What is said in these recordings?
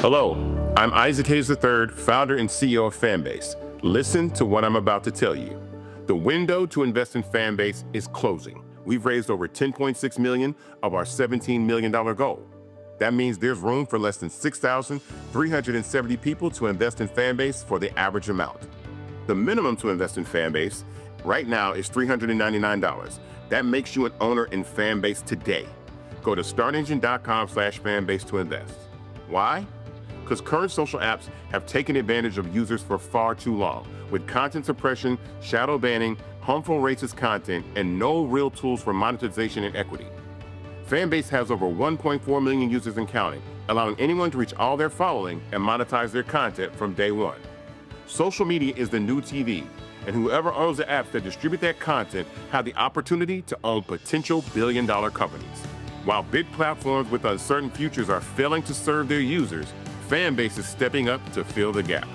Hello, I'm Isaac Hayes III, founder and CEO of Fanbase. Listen to what I'm about to tell you. The window to invest in Fanbase is closing. We've raised over $10.6 million of our $17 million goal. That means there's room for less than 6,370 people to invest in Fanbase for the average amount. The minimum to invest in Fanbase right now is $399. That makes you an owner in Fanbase today. Go to startengine.com/fanbase to invest. Why? Because current social apps have taken advantage of users for far too long, with content suppression, shadow banning, harmful racist content, and no real tools for monetization and equity. Fanbase has over 1.4 million users and counting, allowing anyone to reach all their following and monetize their content from day one. Social media is the new TV, and whoever owns the apps that distribute that content have the opportunity to own potential billion-dollar companies. While big platforms with uncertain futures are failing to serve their users, Fanbase is stepping up to fill the gap.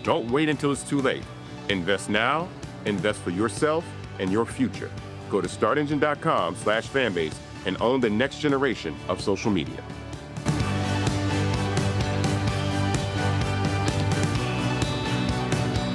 Don't wait until it's too late. Invest now, invest for yourself and your future. Go to startengine.com/fanbase and own the next generation of social media.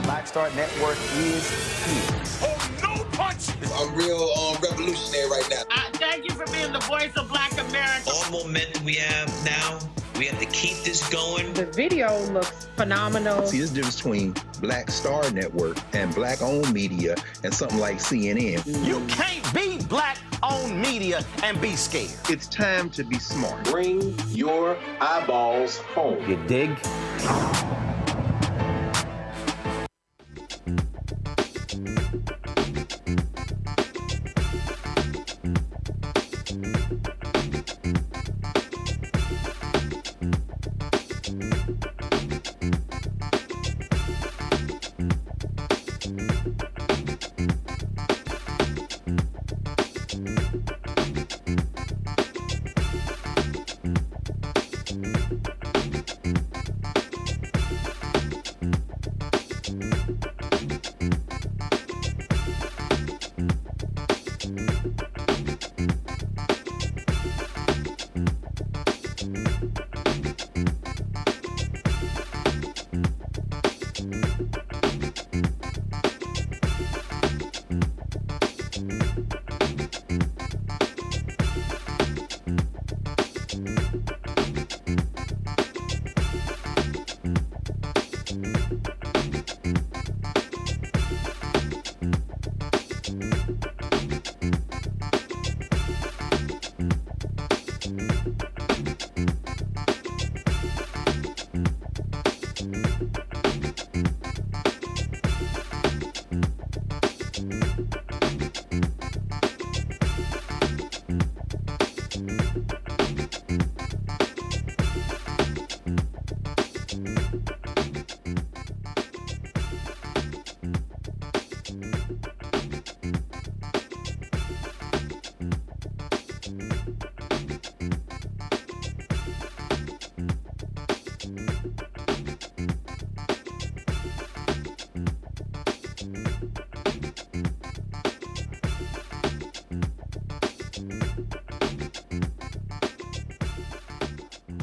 Black Star Network is here. Oh, no punch! I'm real revolutionary right now. Thank you for being the voice of Black America. All momentum we have now, we have to keep this going. The video looks phenomenal. See, there's a difference between Black Star Network and black-owned media and something like CNN. You can't be black-owned media and be scared. It's time to be smart. Bring your eyeballs home. You dig?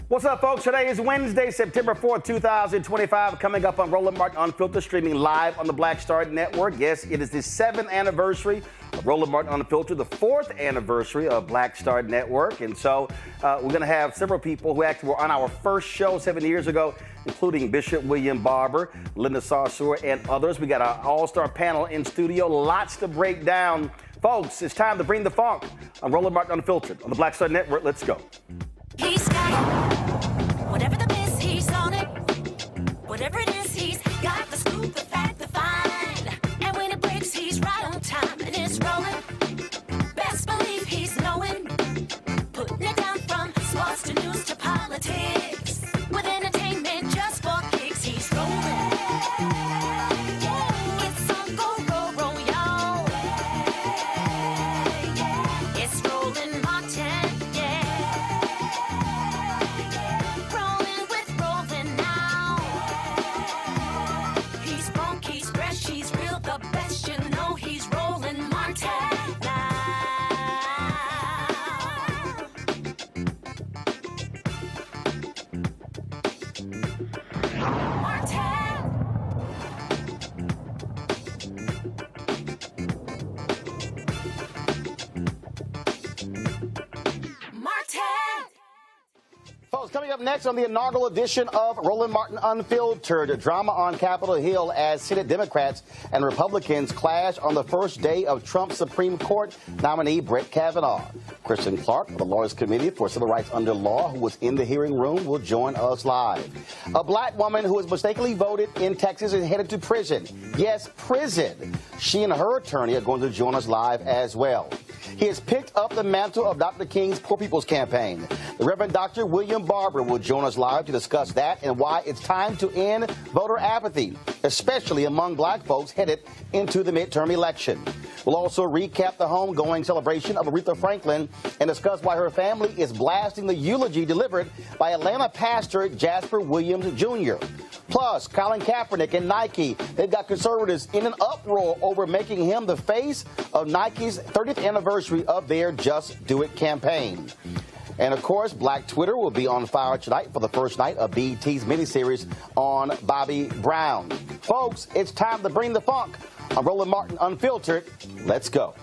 What's up, folks? Today is Wednesday, September 4th, 2025. Coming up on Roland Martin Unfiltered, streaming live on the Black Star Network. Yes, it is the 7th anniversary of Roland Martin Unfiltered, the 4th anniversary of Black Star Network. And so we're going to have several people who actually were on our first show 7 years ago, including Bishop William Barber, Linda Sarsour, and others. We got our all-star panel in studio. Lots to break down. Folks, it's time to bring the funk on Roland Martin Unfiltered on the Black Star Network. Let's go. He's got whatever the miss, he's on it. Whatever it is, he's got the scoop, the fact, the find. And when it breaks, he's right on Coming up next on the inaugural edition of Roland Martin Unfiltered, drama on Capitol Hill as Senate Democrats and Republicans clash on the first day of Trump's Supreme Court nominee Brett Kavanaugh. Kristen Clark of the Lawyers Committee for Civil Rights Under Law, who was in the hearing room, will join us live. A black woman who was mistakenly voted in Texas is headed to prison. Yes, prison. She and her attorney are going to join us live as well. He has picked up the mantle of Dr. King's Poor People's Campaign. The Reverend Dr. William Barber will join us live to discuss that and why it's time to end voter apathy, especially among black folks headed into the midterm election. We'll also recap the homegoing celebration of Aretha Franklin and discuss why her family is blasting the eulogy delivered by Atlanta pastor Jasper Williams Jr. Plus, Colin Kaepernick and Nike, they've got conservatives in an uproar over making him the face of Nike's 30th anniversary of their Just Do It campaign. And, of course, Black Twitter will be on fire tonight for the first night of BET's miniseries on Bobby Brown. Folks, it's time to bring the funk on Roland Martin Unfiltered. Let's go.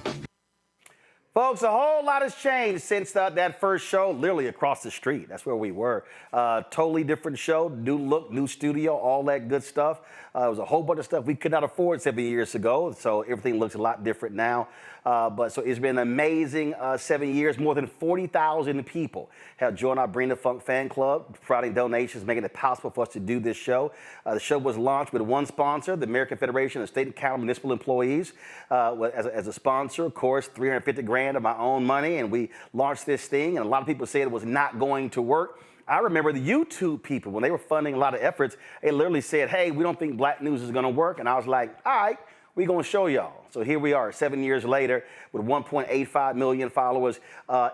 Folks, a whole lot has changed since that first show, literally across the street. That's where we were. Totally different show, new look, new studio, all that good stuff. It was a whole bunch of stuff we could not afford 7 years ago, so everything looks a lot different now. So it's been an amazing 7 years. More than 40,000 people have joined our Bring the Funk fan club, providing donations, making it possible for us to do this show. The show was launched with one sponsor, the American Federation of State and County Municipal Employees, as a sponsor. Of course, $350 grand of my own money, and we launched this thing, and a lot of people said it was not going to work. I remember the YouTube people, when they were funding a lot of efforts, they literally said, hey, we don't think black news is going to work. And I was like, all right, we're going to show y'all. So here we are 7 years later with 1.85 million followers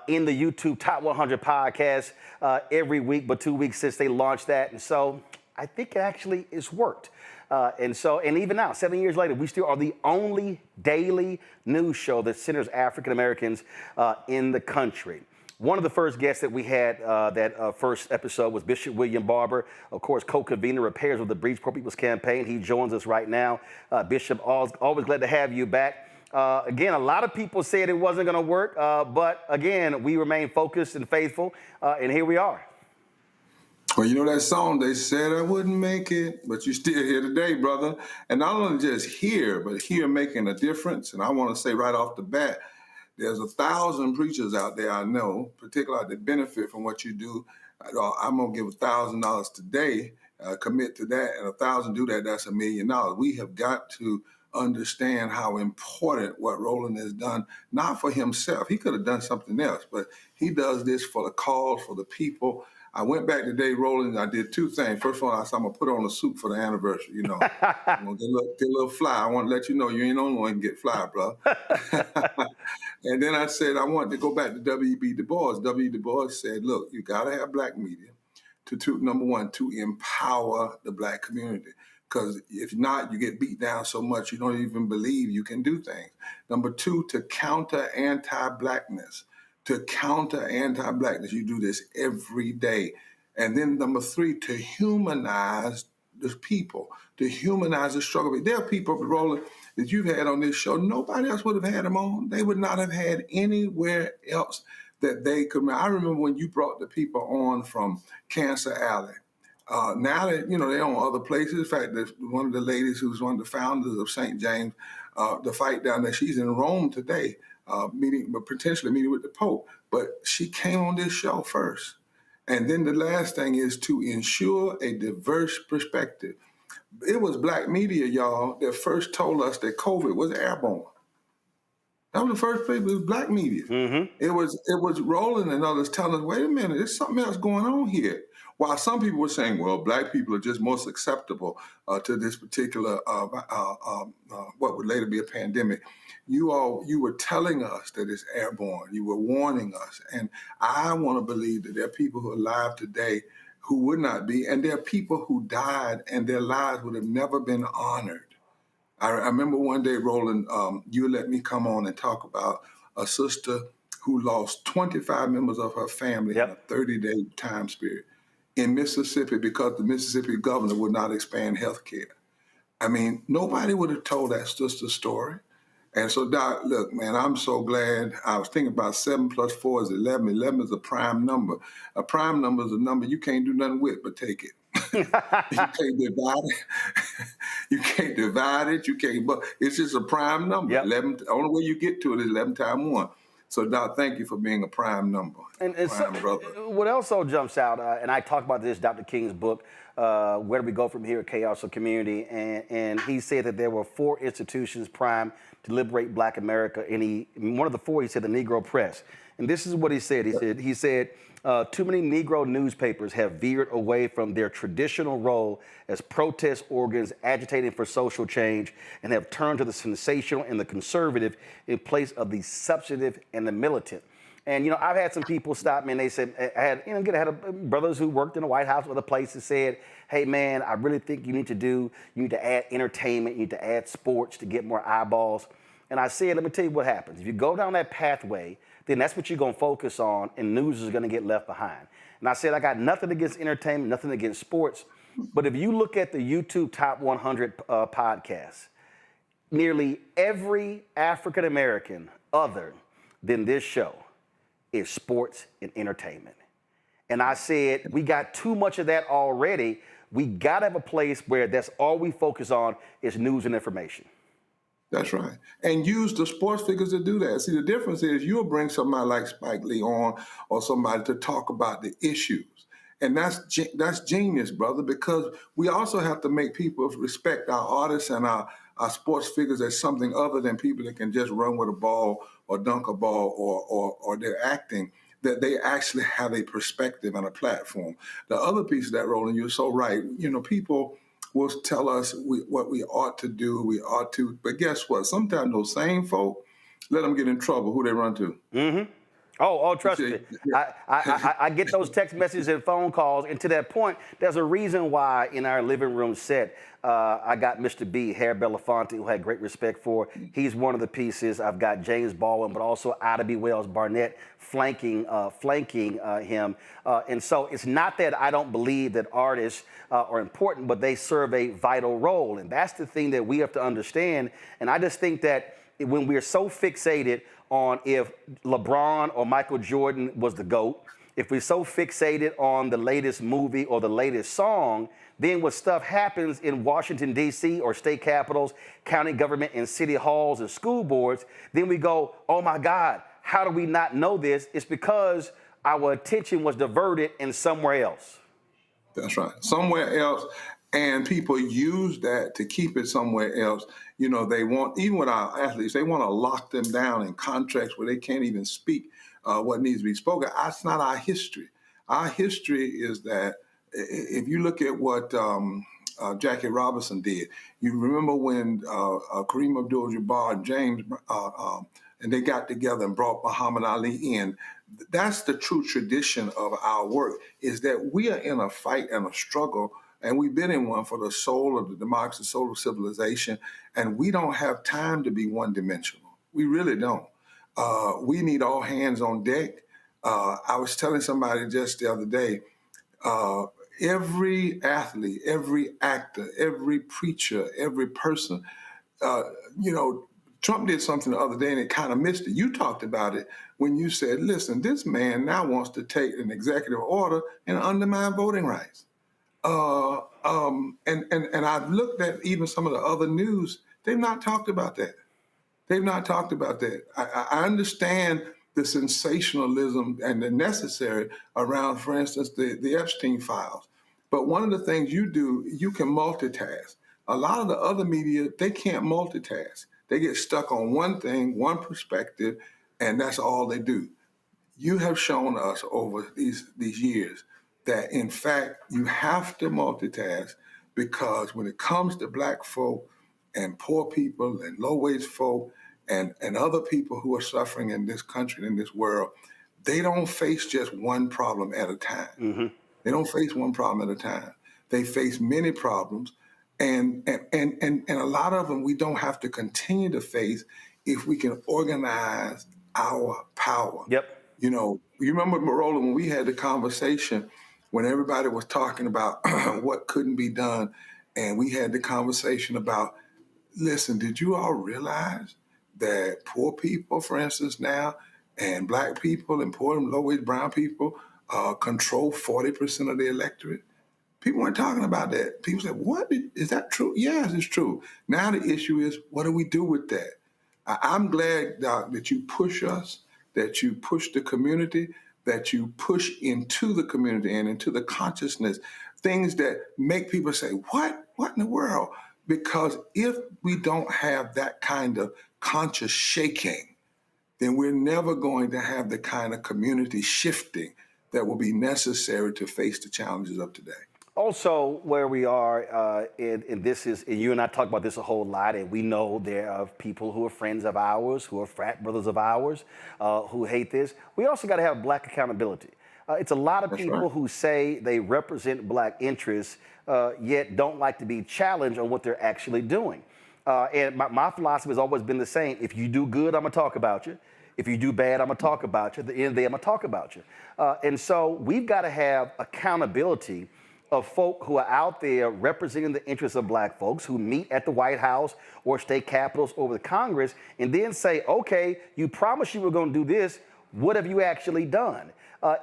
in the YouTube Top 100 podcast every week, but 2 weeks since they launched that. And so I think it actually has worked. And even now, 7 years later, we still are the only daily news show that centers African Americans in the country. One of the first guests that we had that first episode was Bishop William Barber, of course, co-convener Repairs of the Breach Poor People's Campaign. He joins us right now. Bishop, always glad to have you back. Again, a lot of people said it wasn't going to work, but again, we remain focused and faithful, and here we are. Well, you know that song, they said I wouldn't make it, but you're still here today, brother. And not only just here, but here making a difference. And I want to say right off the bat, there's 1,000 preachers out there I know, particularly that benefit from what you do. I'm going to give $1,000 today, commit to that, and 1,000 do that, that's $1 million. We have got to understand how important what Roland has done, not for himself. He could have done something else, but he does this for the cause, for the people. I went back today, Roland, I did two things. First of all, I said, I'm going to put on a suit for the anniversary, you know. I'm going to get a little fly. I want to let you know you ain't the only one who can get fly, bro. And then I said, I wanted to go back to W.B. Du Bois. W. Du Bois said, look, you got to have black media number one, to empower the black community. Because if not, you get beat down so much you don't even believe you can do things. Number two, to counter anti-blackness. To counter anti-blackness, you do this every day. And then number three, to humanize the people, to humanize the struggle. There are people, Roland, that you've had on this show, nobody else would have had them on. They would not have had anywhere else that they could. I remember when you brought the people on from Cancer Alley. Now that, you know, they're on other places. In fact, one of the ladies who's one of the founders of St. James, the fight down there, she's in Rome today. Potentially meeting with the Pope, but she came on this show first. And then the last thing is to ensure a diverse perspective. It was black media, y'all, that first told us that COVID was airborne. That was the first people, it was black media. Mm-hmm. It was Roland and others telling us, wait a minute, there's something else going on here. While some people were saying, well, black people are just more susceptible to this particular, what would later be a pandemic, you were telling us that it's airborne. You were warning us. And I want to believe that there are people who are alive today who would not be, and there are people who died and their lives would have never been honored. I remember one day, Roland, you let me come on and talk about a sister who lost 25 members of her family in a 30-day time period in Mississippi because the Mississippi governor would not expand health care. I mean, nobody would have told that sister's story. And so, Doc, look, man, I'm so glad. I was thinking about 7 plus 4 is 11. 11 is a prime number. A prime number is a number you can't do nothing with but take it. You can't divide it. You can't divide it. You can't, but it's just a prime number. Yep. 11. The only way you get to it is 11 times 1. So, Doc, thank you for being a prime number. And prime brother. What also jumps out, and I talked about this, Dr. King's book, Where Do We Go From Here, Chaos or Community, and he said that there were 4 institutions primed to liberate Black America, and one of the 4, he said the Negro Press. And this is what he said. He said, too many Negro newspapers have veered away from their traditional role as protest organs agitating for social change and have turned to the sensational and the conservative in place of the substantive and the militant. And, I've had some people stop me and they said, I had brothers who worked in the White House or other places said, hey, man, I really think you need to add entertainment, you need to add sports to get more eyeballs. And I said, let me tell you what happens. If you go down that pathway, then that's what you're going to focus on, and news is going to get left behind. And I said, I got nothing against entertainment, nothing against sports. But if you look at the YouTube Top 100 podcasts, nearly every African-American other than this show is sports and entertainment. And I said, we got too much of that already. We got to have a place where that's all we focus on is news and information. That's right. And use the sports figures to do that. See, the difference is you'll bring somebody like Spike Lee on or somebody to talk about the issues. And that's genius, brother, because we also have to make people respect our artists and our sports figures as something other than people that can just run with a ball or dunk a ball or they're acting, that they actually have a perspective and a platform. The other piece of that, Roland, you're so right. People will tell us what we ought to do, but guess what? Sometimes those same folk, let them get in trouble, who they run to. Mm-hmm. Oh, trust me. I get those text messages and phone calls, and to that point, there's a reason why in our living room set, I got Mr. B, Harry Belafonte, who I had great respect for. He's one of the pieces. I've got James Baldwin, but also Ida B. Wells Barnett flanking him. And so it's not that I don't believe that artists are important, but they serve a vital role. And that's the thing that we have to understand. And I just think that when we're so fixated on if LeBron or Michael Jordan was the GOAT, if we're so fixated on the latest movie or the latest song, then when stuff happens in Washington, D.C. or state capitals, county government and city halls and school boards, then we go, oh my God, how do we not know this? It's because our attention was diverted in somewhere else. That's right, somewhere else. And people use that to keep it somewhere else. They want, even with our athletes, they want to lock them down in contracts where they can't even speak what needs to be spoken. That's not our history. Our history is that if you look at what Jackie Robinson did, you remember when Kareem Abdul-Jabbar and James, and they got together and brought Muhammad Ali in. That's the true tradition of our work, is that we are in a fight and a struggle. And we've been in one for the soul of the democracy, the soul of civilization, and we don't have time to be one-dimensional. We really don't. We need all hands on deck. I was telling somebody just the other day, every athlete, every actor, every preacher, every person, Trump did something the other day and it kind of missed it. You talked about it when you said, listen, this man now wants to take an executive order and undermine voting rights. And I've looked at even some of the other news. They've not talked about that. I understand the sensationalism and the necessary around, for instance, the Epstein files. But one of the things you do, you can multitask. A lot of the other media, they can't multitask. They get stuck on one thing, one perspective, and that's all they do. You have shown us over these years that, in fact, you have to multitask, because when it comes to Black folk and poor people and low-wage folk and other people who are suffering in this country, in this world, they don't face just one problem at a time. Mm-hmm. They don't face one problem at a time. They face many problems, and a lot of them we don't have to continue to face if we can organize our power. Yep. You remember, Roland, when we had the conversation when everybody was talking about what couldn't be done, and we had the conversation about, listen, did you all realize that poor people, for instance, now, and black people and poor and low-wage brown people control 40% of the electorate? People weren't talking about that. People said, what? Is that true? Yes, it's true. Now the issue is, what do we do with that? I'm glad, Doc, that you push us, that you push the community, that you push into the community and into the consciousness, things that make people say, what? What in the world? Because if we don't have that kind of conscious shaking, then we're never going to have the kind of community shifting that will be necessary to face the challenges of today. Also, where we are, and this is, and you and I talk about this a whole lot, and we know there are people who are friends of ours, who are frat brothers of ours, who hate this. We also got to have black accountability. It's a lot of people who say they represent black interests, yet don't like to be challenged on what they're actually doing. And my philosophy has always been the same. If you do good, I'm going to talk about you. If you do bad, I'm going to talk about you. At the end of the day, I'm going to talk about you. And so we've got to have accountability of folk who are out there representing the interests of black folks who meet at the White House or state capitals or the Congress and then say, okay, you promised you were going to do this. What have you actually done?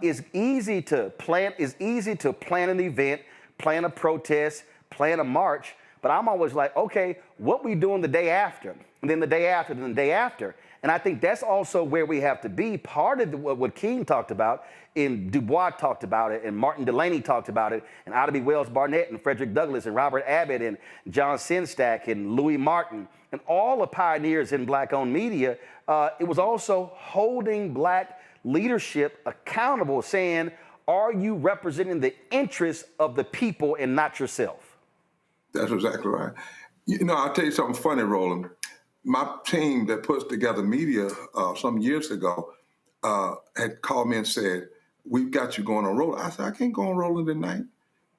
It's easy to plan an event, plan a protest, plan a march, but I'm always like, okay, what we doing the day after, and then the day after, and then the day after. And I think that's also where we have to be. Part of what King talked about, and Du Bois talked about it, and Martin Delaney talked about it, and Ida B. Wells Barnett, and Frederick Douglass, and Robert Abbott, and John Sinstack, and Louis Martin, and all the pioneers in black-owned media. It was also holding black leadership accountable, saying, are you representing the interests of the people and not yourself? That's exactly right. You know, I'll tell you something funny, Roland. My team that puts together media some years ago had called me and said, we've got you going on Roland. I said, I can't go on Roland tonight.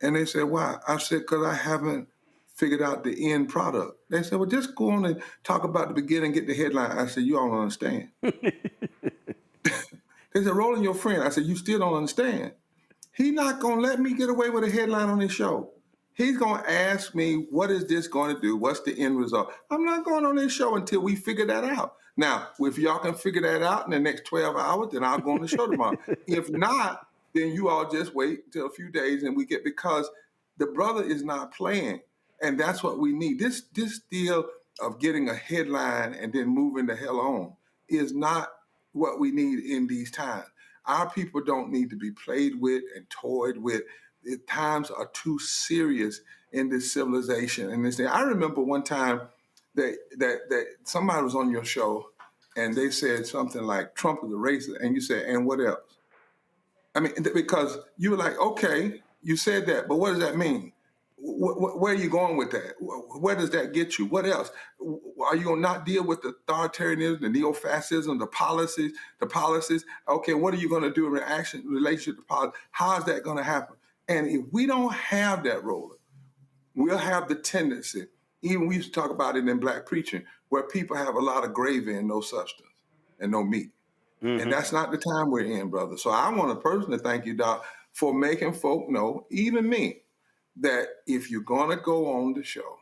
And they said, why? I said, because I haven't figured out the end product. They said, well, just go on and talk about the beginning, get the headline. I said, you don't understand. They said, Roland, your friend. I said, you still don't understand. He's not going to let me get away with a headline on his show. He's going to ask me, what is this going to do? What's the end result? I'm not going on this show until we figure that out. Now, if y'all can figure that out in the next 12 hours, then I'll go on the show tomorrow. If not, then you all just wait until a few days and we get, because the brother is not playing. And that's what we need. This deal of getting a headline and then moving the hell on is not what we need in these times. Our people don't need to be played with and toyed with. The times are too serious in this civilization. And this thing. I remember one time that somebody was on your show and they said something like, Trump is a racist. And you said, and what else? I mean, because you were like, okay, you said that, but what does that mean? Where are you going with that? Where does that get you? What else? Are you going to not deal with the authoritarianism, the neo-fascism, the policies? Okay, what are you going to do in relationship to policy? How is that going to happen? And if we don't have that, Roland, we'll have the tendency, even we used to talk about it in black preaching, where people have a lot of gravy and no substance and no meat. Mm-hmm. And that's not the time we're in, brother. So I want to personally thank you, Doc, for making folk know, even me, that if you're going to go on the show,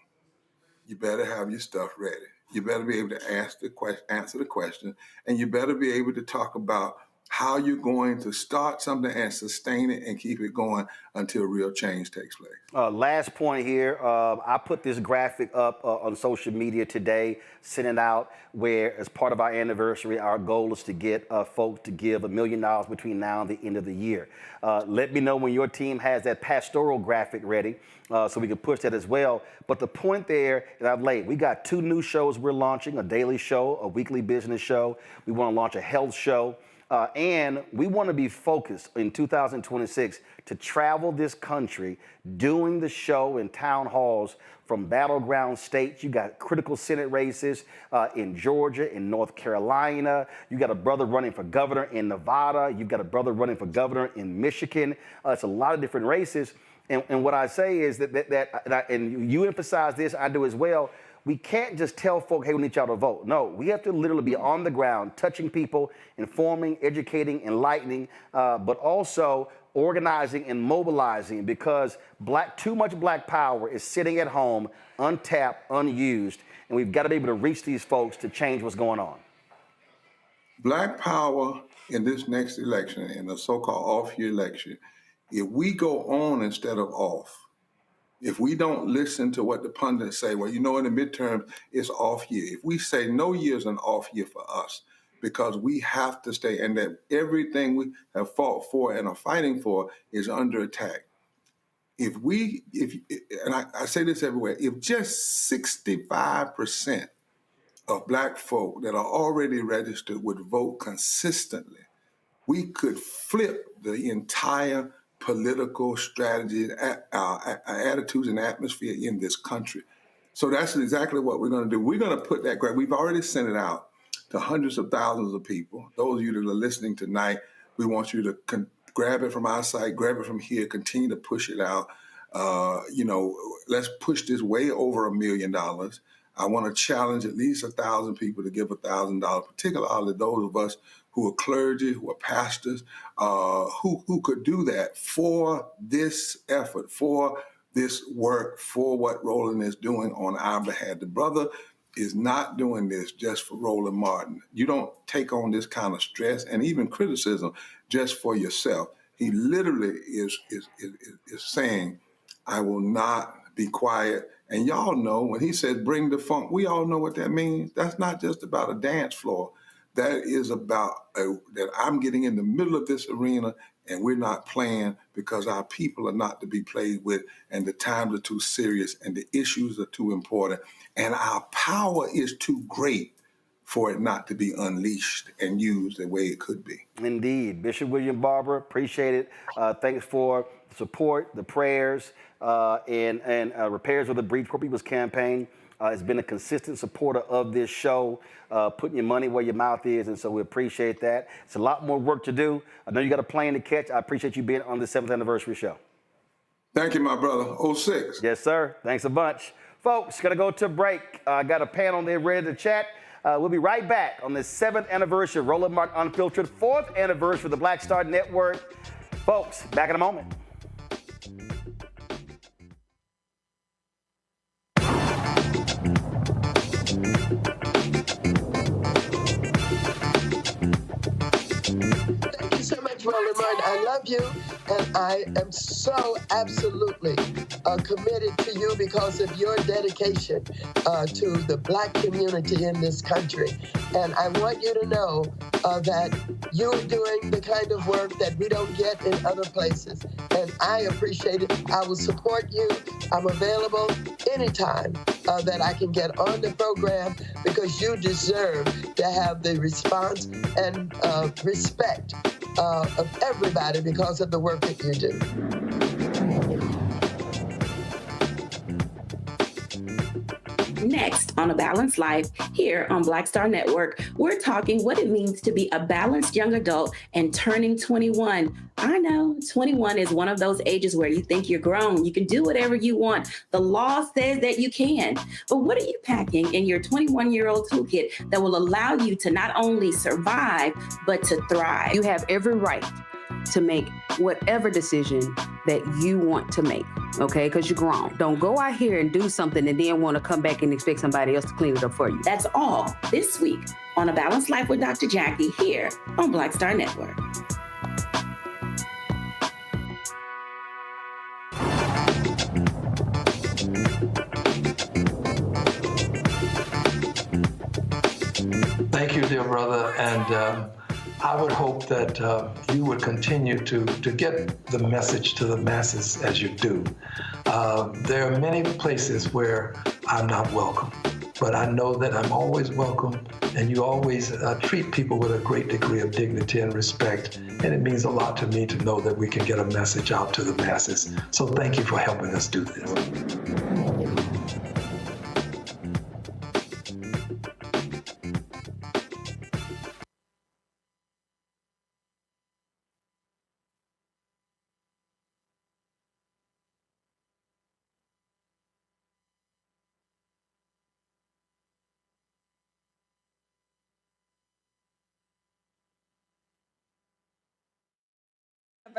you better have your stuff ready. You better be able to answer the question, and you better be able to talk about how you're going to start something and sustain it and keep it going until real change takes place. Last point here, I put this graphic up on social media today, sent it out, where as part of our anniversary, our goal is to get folks to give $1 million between now and the end of the year. Let me know when your team has that pastoral graphic ready so we can push that as well. But the point there that I've laid, we got 2 new shows we're launching, a daily show, a weekly business show. We want to launch a health show. And we want to be focused in 2026 to travel this country doing the show in town halls from battleground states. You got critical Senate races in Georgia, in North Carolina. You got a brother running for governor in Nevada. You've got a brother running for governor in Michigan. It's a lot of different races. And what I say is that and you emphasize this, I do as well. we can't just tell folk, hey, we need y'all to vote. No, we have to literally be on the ground, touching people, informing, educating, enlightening, but also organizing and mobilizing, because too much black power is sitting at home, untapped, unused, and we've got to be able to reach these folks to change what's going on. Black power in this next election, in the so-called off-year election, if we go on instead of off, if we don't listen to what the pundits say, well, you know, in the midterms, it's off year. If we say no year's an off year for us, because we have to stay, and that everything we have fought for and are fighting for is under attack. And I say this everywhere, if just 65% of black folk that are already registered would vote consistently, we could flip the entire political strategy, attitudes and atmosphere in this country. So that's exactly what we're going to do. We're going to put that grant. We've already sent it out to hundreds of thousands of people. Those of you that are listening tonight, we want you to grab it from our site, grab it from here, continue to push it out. Let's push this way over $1 million. I want to challenge at least 1,000 people to give $1,000, particularly those of us who are clergy, who are pastors, who could do that for this effort, for this work, for what Roland is doing on our behalf. The brother is not doing this just for Roland Martin. You don't take on this kind of stress and even criticism just for yourself. He literally is saying, I will not be quiet. And y'all know when he says bring the funk, we all know what that means. That's not just about a dance floor. That is about that I'm getting in the middle of this arena and we're not playing, because our people are not to be played with, and the times are too serious and the issues are too important, and our power is too great for it not to be unleashed and used the way it could be. Indeed. Bishop William Barber, appreciate it. Thanks for the support, the prayers, and Repairs of the Breach Poor People's campaign. Has been a consistent supporter of this show, putting your money where your mouth is, and so we appreciate that. It's a lot more work to do. I know you got a plane to catch. I appreciate you being on the 7th anniversary show. Thank you, my brother. 06. Yes, sir. Thanks a bunch. Folks, going to go to break. I got a panel there ready to chat. We'll be right back on the 7th anniversary of Roland Martin Unfiltered, 4th anniversary of the Black Star Network. Folks, back in a moment. Thank you so much, Roland Martin. I love you, and I am so absolutely committed to you because of your dedication to the Black community in this country. And I want you to know that you are doing the kind of work that we don't get in other places. And I appreciate it. I will support you. I'm available anytime that I can get on the program, because you deserve to have the response and respect of everybody because of the work that you do. Next on A Balanced Life, here on Black Star Network, we're talking what it means to be a balanced young adult and turning 21. I know 21 is one of those ages where you think you're grown. You can do whatever you want. The law says that you can. But what are you packing in your 21-year-old toolkit that will allow you to not only survive, but to thrive? You have every right to make whatever decision that you want to make, okay? Because you're grown. Don't go out here and do something and then want to come back and expect somebody else to clean it up for you. That's all this week on A Balanced Life with Dr. Jackie here on Black Star Network. Thank you, dear brother, and I would hope that you would continue to get the message to the masses as you do. There are many places where I'm not welcome, but I know that I'm always welcome, and you always treat people with a great degree of dignity and respect, and it means a lot to me to know that we can get a message out to the masses. So thank you for helping us do this.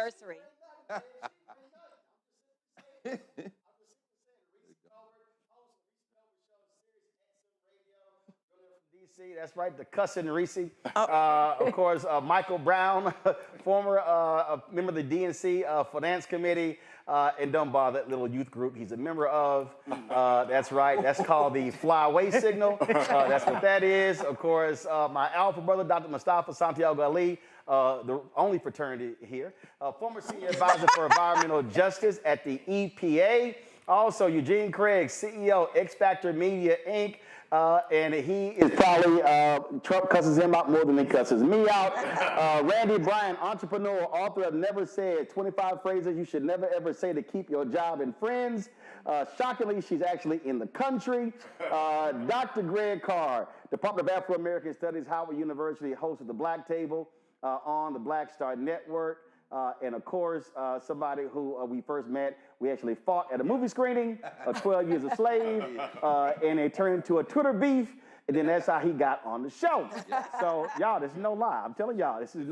anniversary. DC, that's right, the cussing Reese. Of course, Michael Brown, former member of the DNC Finance Committee, and don't bother that little youth group he's a member of. That's right, that's called the Fly-Away Signal. That's what that is. Of course, my alpha brother, Dr. Mustafa Santiago Ali, the only fraternity here. Former senior advisor for environmental justice at the EPA. Also, Eugene Craig, CEO, X Factor Media, Inc., and he is probably, Trump cusses him out more than he cusses me out. Randy Bryan, entrepreneur, author of Never Said, 25 phrases you should never ever say to keep your job and friends. Shockingly, she's actually in the country. Dr. Greg Carr, Department of Afro-American Studies, Howard University, host of The Black Table on the Black Star Network. And of course, somebody who we first met, we actually fought at a movie screening, 12 Years a Slave, and it turned into a Twitter beef, and then that's how he got on the show. So, y'all, this is no lie. I'm telling y'all, this is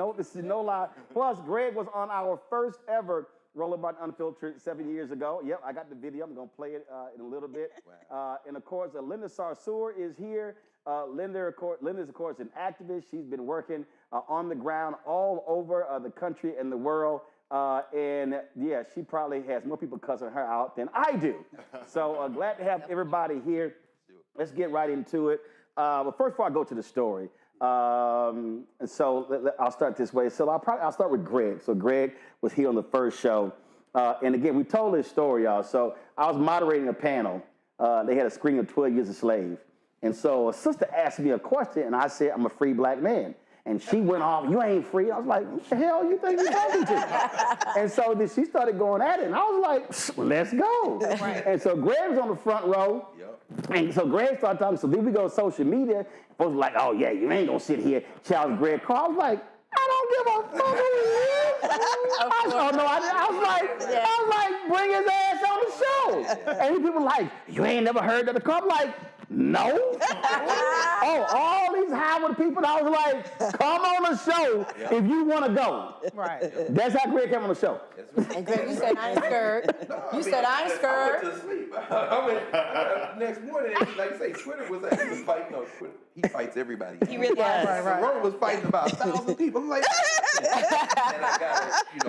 no lie. Plus, Greg was on our first ever Roland Martin Unfiltered 7 years ago. Yep, I got the video. I'm going to play it in a little bit. Wow. And of course, Linda Sarsour is here. Linda is, of course, an activist. She's been working on the ground all over the country and the world. And yeah, she probably has more people cussing her out than I do. So glad to have everybody here. Let's get right into it. But first, before I go to the story, so I'll start this way. So I'll start with Greg. So Greg was here on the first show. And again, we told this story, y'all. So I was moderating a panel. They had a screening of 12 Years a Slave. And so a sister asked me a question, and I said, I'm a free black man. And she went off, you ain't free. I was like, what the hell you think you're talking to? And so then she started going at it, and I was like, let's go. Right. And so Greg was on the front row, and so Greg started talking. So then we go to social media. Folks were like, oh, yeah, you ain't going to sit here challenge Greg Carr. I was like, I don't give a fuck who he is. I was like, bring his ass on the show. And people were like, you ain't never heard of the Carr? I'm like, no. Oh, all these Howard people, I was like, come on the show if you want to go. Right. That's how Greg came on the show. And Greg, you said I ain't scared. You said I ain't scared. I went to sleep. Next morning, like I say, Twitter was fighting. No, Twitter. He fights everybody. He really does. Right. Roland was fighting about 1,000 people. I'm like, and I got it,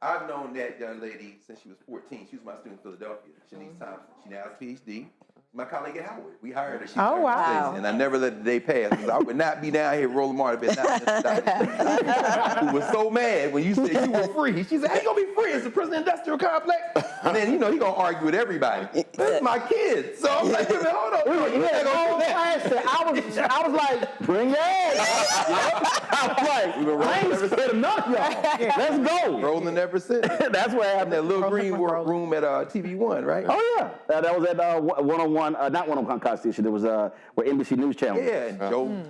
I've known that young lady since she was 14. She was my student in Philadelphia. Shanice Thompson. She now has a PhD. My colleague at Howard. We hired her. She wow. And I never let the day pass. I would not be down here Roland Martin if not who was so mad when you said you were free. She said, how you going to be free? It's the prison industrial complex. And then, he going to argue with everybody. That's my kid. So I'm like, hold on. I was like, bring your ass. I was like, I ain't scared enough, y'all. Let's go. Roland never said. That's what happened. That little green room at TV One, right? Oh, yeah. That was at 101. Not 101 Constitution. It was where NBC News Channel. Yeah,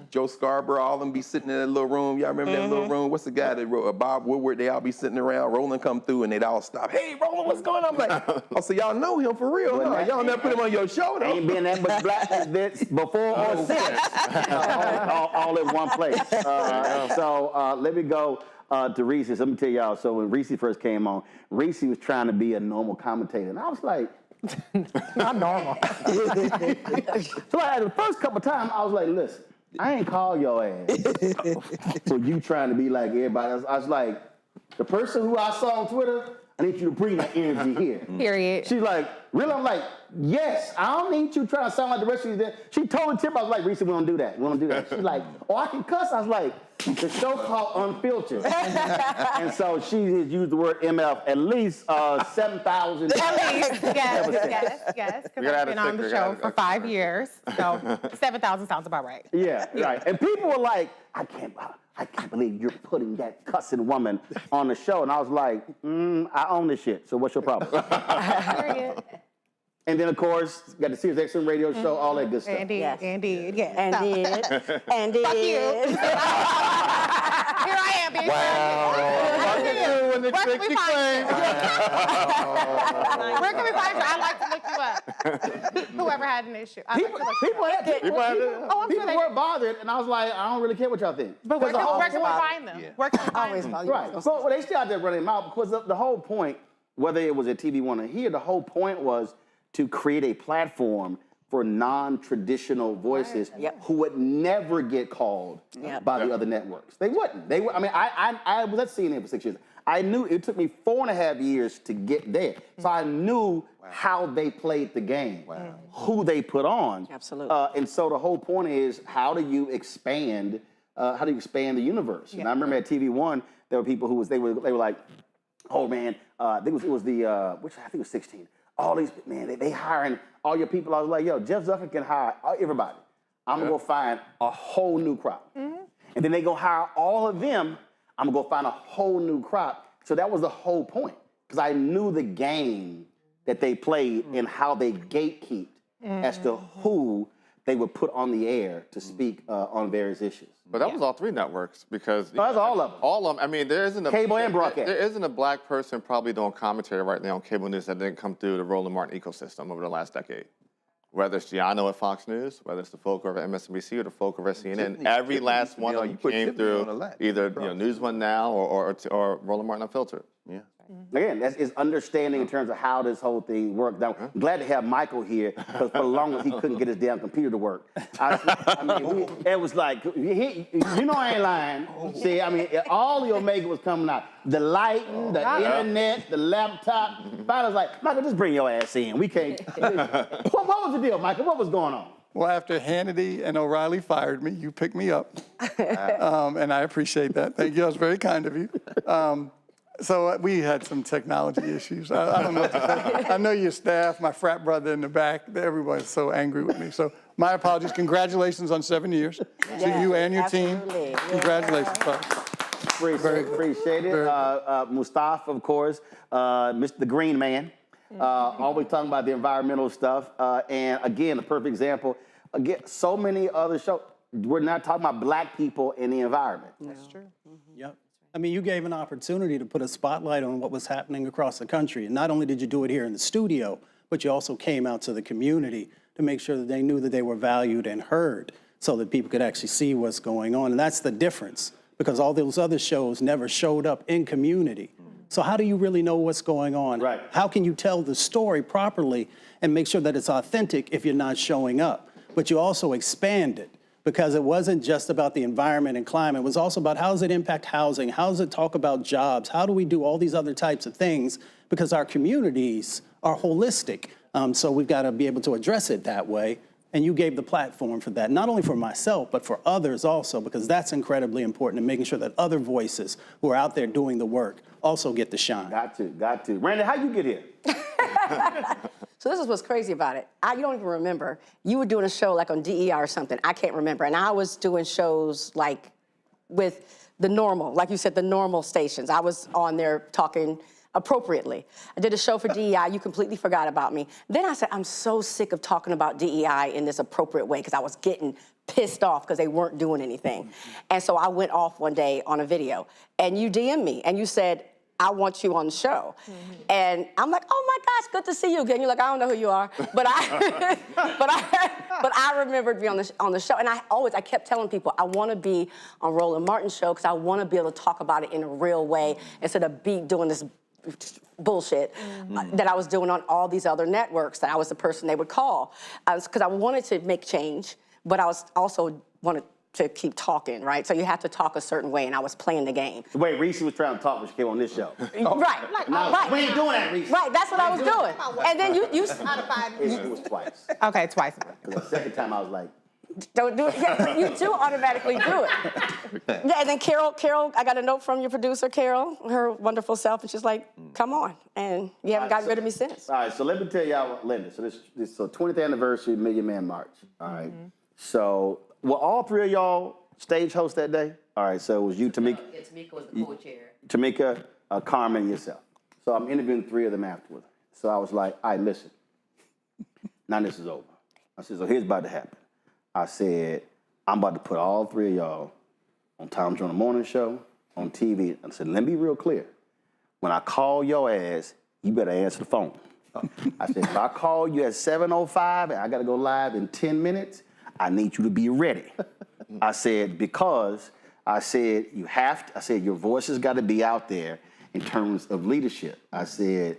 Joe Scarborough, all of them be sitting in that little room. Y'all remember that little room? What's the guy that wrote Bob Woodward? They all be sitting around. Roland come through and they'd all stop. Hey, Roland, what's going on? I'm like, oh, so y'all know him for real? No, y'all never put him on your show, though. Ain't been that much black before or since. all in one place. So let me go to Reese. Let me tell y'all. So when Reese first came on, Reese was trying to be a normal commentator, and I was like, not normal. So the first couple of times, I was like, listen, I ain't call your ass for you trying to be like everybody else. I was like, the person who I saw on Twitter, I need you to bring that energy here. Period. She's like, really? I'm like, yes, I don't need you trying to sound like the rest of you. She told Tip, I was like, Reese, we don't do that. We don't do that. She's like, oh, I can cuss. I was like, the show called Unfiltered. And so she has used the word MF at least 7,000 times. At least, yes. Because I've been on the show for 5 years. So 7,000 sounds about right. Yeah, right. And people were like, I can't believe you're putting that cussing woman on the show. And I was like, I own this shit. So what's your problem? And then, of course, got the Sirius XM radio show, all that good stuff. Indeed. Fuck you. Here I am, bitch. Wow. Where can we find you? I'd like to look you up. Whoever had an issue. People were bothered, and I was like, I don't really care what y'all think. But where can we find them? Where can we find them? Right. So they still out there running them out because the whole point, whether it was at TV One or here, the whole point was to create a platform for non-traditional voices who would never get called by the other networks. They wouldn't. They would. I mean, I was at CNN for 6 years. I knew it took me 4.5 years to get there. So I knew how they played the game, who they put on. Absolutely. And so the whole point is, how do you expand the universe? And I remember at TV One, there were people who they were like, oh man, I think it was 16. All these, man, they hiring all your people. I was like, yo, Jeff Zucker can hire everybody. I'm gonna go find a whole new crop. And then they go hire all of them. I'm gonna go find a whole new crop. So that was the whole point. Because I knew the game that they played and how they gatekeeped as to who they would put on the air to speak on various issues. But that was all 3 networks because that's all of them. All of them. I mean, there isn't a cable and broadcast. There isn't a black person probably doing commentary right now on cable news that didn't come through the Roland Martin ecosystem over the last decade. Whether it's Giano at Fox News, whether it's the folk over at MSNBC or the folk over at CNN, every last one of them came through either News One Now or Roland Martin Unfiltered. Yeah. Again, that is understanding in terms of how this whole thing worked. I'm glad to have Michael here because for the longest he couldn't get his damn computer to work. I mean, it was like, you know I ain't lying. See, I mean, all the Omega was coming out. The lighting, the internet, the laptop. I was like, Michael, just bring your ass in. We can't. What was the deal, Michael? What was going on? Well, after Hannity and O'Reilly fired me, you picked me up. And I appreciate that. Thank you. That was very kind of you. So we had some technology issues. I don't know what to say. I know your staff, my frat brother in the back, everybody's so angry with me. So my apologies. Congratulations on 7 years to you and your team. Congratulations, folks. Appreciate it. Mustafa, of course, Mr. the Green Man, always talking about the environmental stuff. And again, a perfect example. Again, so many other shows, we're not talking about black people in the environment. That's true. Yep. I mean, you gave an opportunity to put a spotlight on what was happening across the country. And not only did you do it here in the studio, but you also came out to the community to make sure that they knew that they were valued and heard so that people could actually see what's going on. And that's the difference, because all those other shows never showed up in community. So how do you really know what's going on? Right. How can you tell the story properly and make sure that it's authentic if you're not showing up? But you also expand it. Because it wasn't just about the environment and climate. It was also about how does it impact housing? How does it talk about jobs? How do we do all these other types of things? Because our communities are holistic. So we've got to be able to address it that way. And you gave the platform for that, not only for myself, but for others also, because that's incredibly important in making sure that other voices who are out there doing the work also get to shine. Got to. Randy, how'd you get here? So this is what's crazy about it. You don't even remember. You were doing a show like on DEI or something. I can't remember. And I was doing shows like with the normal, like you said, the normal stations. I was on there talking appropriately. I did a show for DEI. You completely forgot about me. Then I said, I'm so sick of talking about DEI in this appropriate way because I was getting pissed off because they weren't doing anything. And so I went off one day on a video. And you DM'd me and you said, I want you on the show. And I'm like, oh my gosh, good to see you again. You're like, I don't know who you are. But I remembered being on the show. And I kept telling people, I want to be on Roland Martin's show because I want to be able to talk about it in a real way instead of doing this bullshit that I was doing on all these other networks, that I was the person they would call. Because I wanted to make change, but I was also wanted to keep talking, right? So you have to talk a certain way, and I was playing the game. The way Reese was trying to talk when she came on this show. Right. We ain't doing that, Reese. Right, that's what I was doing. And then you It was twice. Okay, twice. The second time I was like, don't do it. Yeah, but you do automatically do it. Yeah, and then Carol, I got a note from your producer, Carol, her wonderful self, and she's like, come on. And you haven't gotten rid of me since. All right, so let me tell y'all, Linda, so this 20th anniversary Million Man March, all right? So, were all 3 of y'all stage hosts that day? All right, so it was you, Tamika. Yeah, Tamika was the co-chair. Tamika, Carmen, and yourself. So I'm interviewing 3 of them afterwards. So I was like, all right, listen, now this is over. I said, so here's about to happen. I said, I'm about to put all 3 of y'all on Tom Joyner Morning Show, on TV. I said, let me be real clear. When I call your ass, you better answer the phone. I said, if I call you at 7:05 and I got to go live in 10 minutes, I need you to be ready. I said, because I said, your voice has got to be out there in terms of leadership. I said,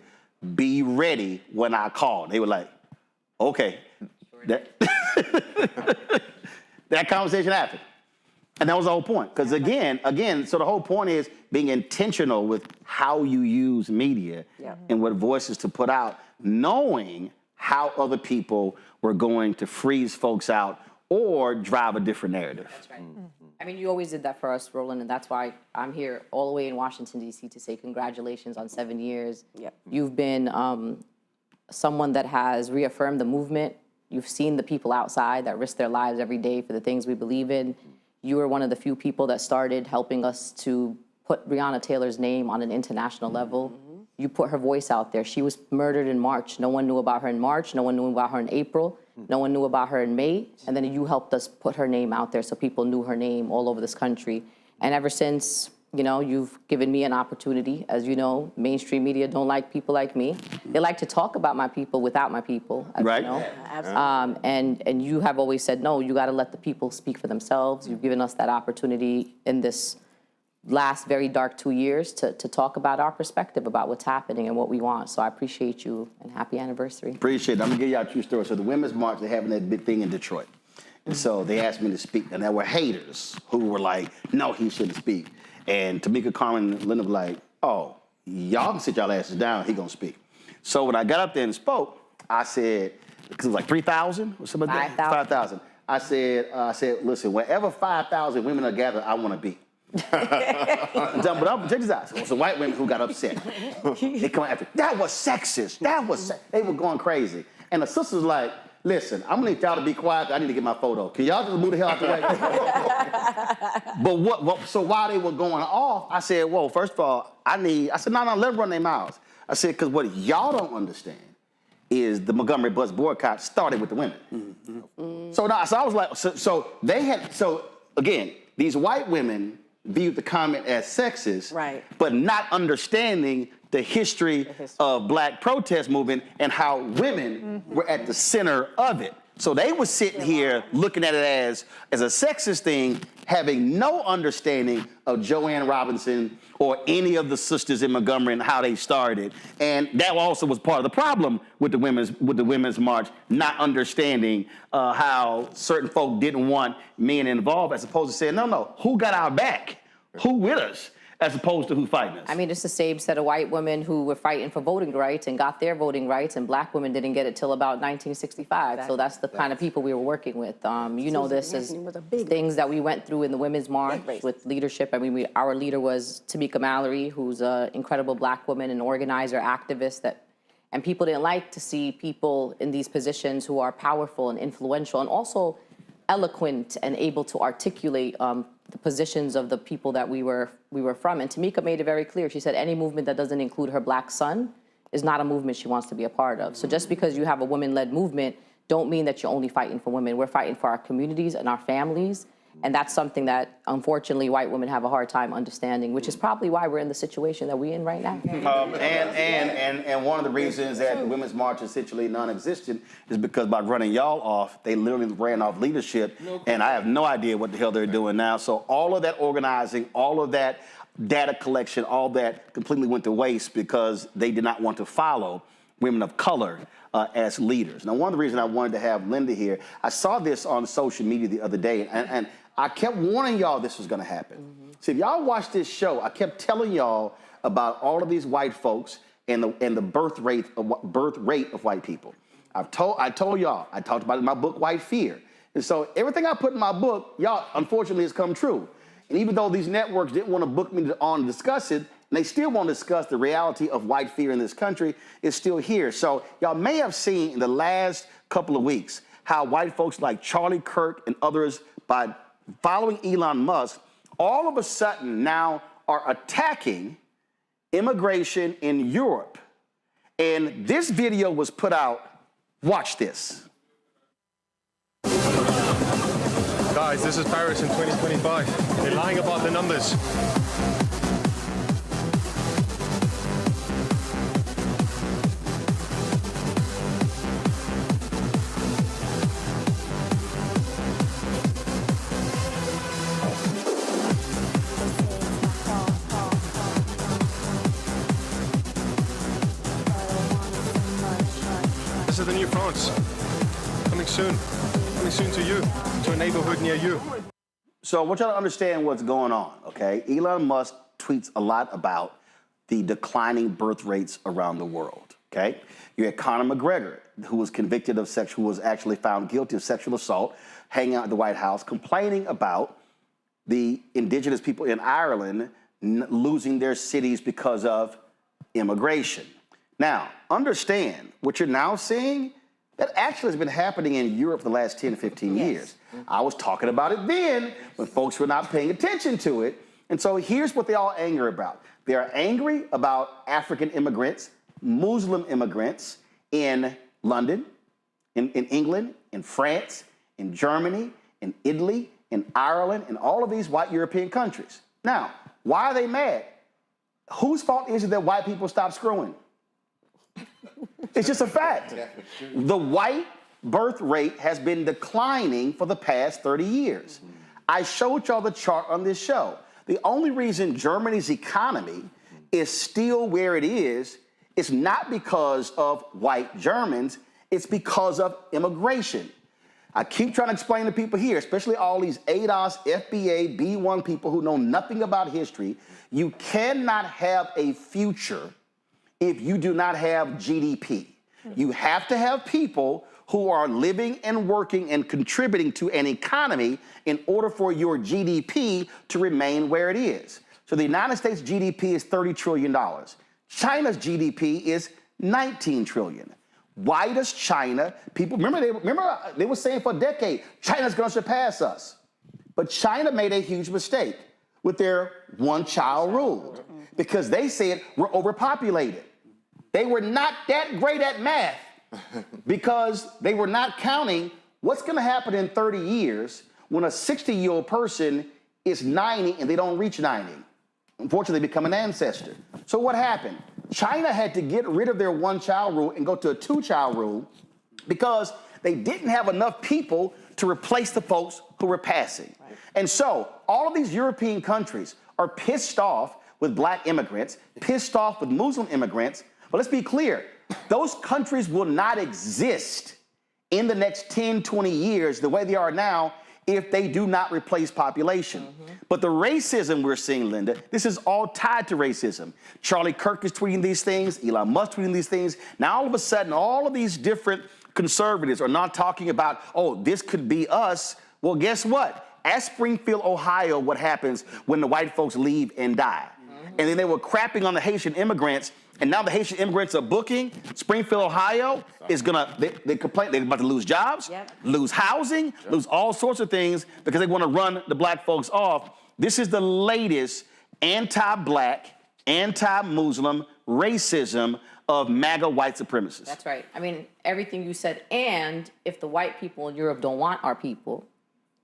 be ready when I call. They were like, okay. That conversation happened. And that was the whole point. Because again, so the whole point is being intentional with how you use media and what voices to put out, knowing how other people were going to freeze folks out or drive a different narrative. That's right. I mean, you always did that for us, Roland, and that's why I'm here all the way in Washington, D.C. to say congratulations on 7 years. You've been someone that has reaffirmed the movement. You've seen the people outside that risk their lives every day for the things we believe in. You were one of the few people that started helping us to put Breonna Taylor's name on an international level. You put her voice out there. She was murdered in March. No one knew about her in March. No one knew about her in April. No one knew about her in May. And then you helped us put her name out there so people knew her name all over this country. And ever since, you know, you've given me an opportunity. As you know, mainstream media don't like people like me. They like to talk about my people without my people, as you know. And you have always said, no, you got to let the people speak for themselves. You've given us that opportunity in this last very dark 2 years to talk about our perspective about what's happening and what we want. So I appreciate you and happy anniversary. Appreciate it. I'm going to give y'all a true story. So the Women's March, they're having that big thing in Detroit. And so they asked me to speak. And there were haters who were like, no, he shouldn't speak. And Tamika Carmen and Linda were like, oh, y'all can sit y'all asses down. He going to speak. So when I got up there and spoke, I said, because it was like 3,000 or something like that? 5,000. I said, listen, wherever 5,000 women are gathered, I want to be. But check this out. So it was the white women who got upset. They come after, that was sexist. They were going crazy. And the sister was like, listen, I'm gonna need y'all to be quiet. I need to get my photo. Can y'all just move the hell out the way? But so while they were going off, I said, well, first of all, I said, no, let them run their mouths. I said, because what y'all don't understand is the Montgomery bus boycott started with the women. So I was like, so again, these white women viewed the comment as sexist, but not understanding the history of black protest movement and how women were at the center of it. So they were sitting here looking at it as a sexist thing, having no understanding of Joanne Robinson or any of the sisters in Montgomery and how they started. And that also was part of the problem with the women's march, not understanding how certain folk didn't want men involved, as opposed to saying, no, who got our back? Who with us? As opposed to who fighting us. I mean, it's the same set of white women who were fighting for voting rights and got their voting rights, and black women didn't get it till about 1965. Exactly. So that's the kind of people we were working with. You know, this is things that we went through in the Women's March with leadership. I mean, our leader was Tamika Mallory, who's an incredible black woman, an organizer, activist, and people didn't like to see people in these positions who are powerful and influential and also eloquent and able to articulate the positions of the people that we were from. And Tamika made it very clear. She said any movement that doesn't include her black son is not a movement she wants to be a part of. So just because you have a women-led movement, don't mean that you're only fighting for women. We're fighting for our communities and our families. And that's something that, unfortunately, white women have a hard time understanding, which is probably why we're in the situation that we're in right now. And one of the reasons that the Women's March is essentially non-existent is because by running y'all off, they literally ran off leadership, and I have no idea what the hell they're doing now. So all of that organizing, all of that data collection, all that completely went to waste because they did not want to follow women of color as leaders. Now, one of the reasons I wanted to have Linda here, I saw this on social media the other day, and I kept warning y'all this was gonna happen. So if y'all watch this show, I kept telling y'all about all of these white folks and the birth rate of white people. I told y'all, I talked about it in my book, White Fear. And so everything I put in my book, y'all, unfortunately, has come true. And even though these networks didn't want to book me on to discuss it, and they still won't discuss the reality of white fear in this country, it's still here. So y'all may have seen in the last couple of weeks how white folks like Charlie Kirk and others, by following Elon Musk, all of a sudden now are attacking immigration in Europe. And this video was put out. Watch this. Guys, this is Paris in 2025. They're lying about the numbers. are the new France. Coming soon to you, to a neighborhood near you. So I want y'all to understand what's going on, okay? Elon Musk tweets a lot about the declining birth rates around the world, okay? You had Conor McGregor, who was convicted of who was actually found guilty of sexual assault, hanging out at the White House, complaining about the indigenous people in Ireland losing their cities because of immigration. Now, understand what you're now seeing, that actually has been happening in Europe for the last 10 to 15 years. I was talking about it then when folks were not paying attention to it. And so here's what they're all angry about. They are angry about African immigrants, Muslim immigrants in London, in England, in France, in Germany, in Italy, in Ireland, in all of these white European countries. Now, why are they mad? Whose fault is it that white people stop screwing? It's just a fact. The white birth rate has been declining for the past 30 years. I showed y'all the chart on this show. The only reason Germany's economy is still where it is not because of white Germans, it's because of immigration. I keep trying to explain to people here, especially all these ADOS, FBA, B1 people who know nothing about history, you cannot have a future if you do not have GDP. You have to have people who are living and working and contributing to an economy in order for your GDP to remain where it is. So the United States GDP is $30 trillion. China's GDP is $19 trillion. Why does China, people, remember they were saying for a decade, China's gonna surpass us. But China made a huge mistake with their one-child rule because they said we're overpopulated. They were not that great at math because they were not counting what's gonna happen in 30 years when a 60-year-old person is 90 and they don't reach 90. Unfortunately, they become an ancestor. So what happened? China had to get rid of their one-child rule and go to a two-child rule because they didn't have enough people to replace the folks who were passing. Right. And so all of these European countries are pissed off with black immigrants, pissed off with Muslim immigrants. But let's be clear, those countries will not exist in the next 10, 20 years the way they are now if they do not replace population. But the racism we're seeing, Linda, this is all tied to racism. Charlie Kirk is tweeting these things, Elon Musk tweeting these things. Now all of a sudden, all of these different conservatives are not talking about, oh, this could be us. Well, guess what? Ask Springfield, Ohio, what happens when the white folks leave and die. And then they were crapping on the Haitian immigrants, and now the Haitian immigrants are booking. Springfield, Ohio is gonna, they complain, they're about to lose jobs, lose housing, lose all sorts of things because they wanna run the black folks off. This is the latest anti-black, anti-Muslim racism of MAGA white supremacists. That's right. I mean, everything you said, and if the white people in Europe don't want our people,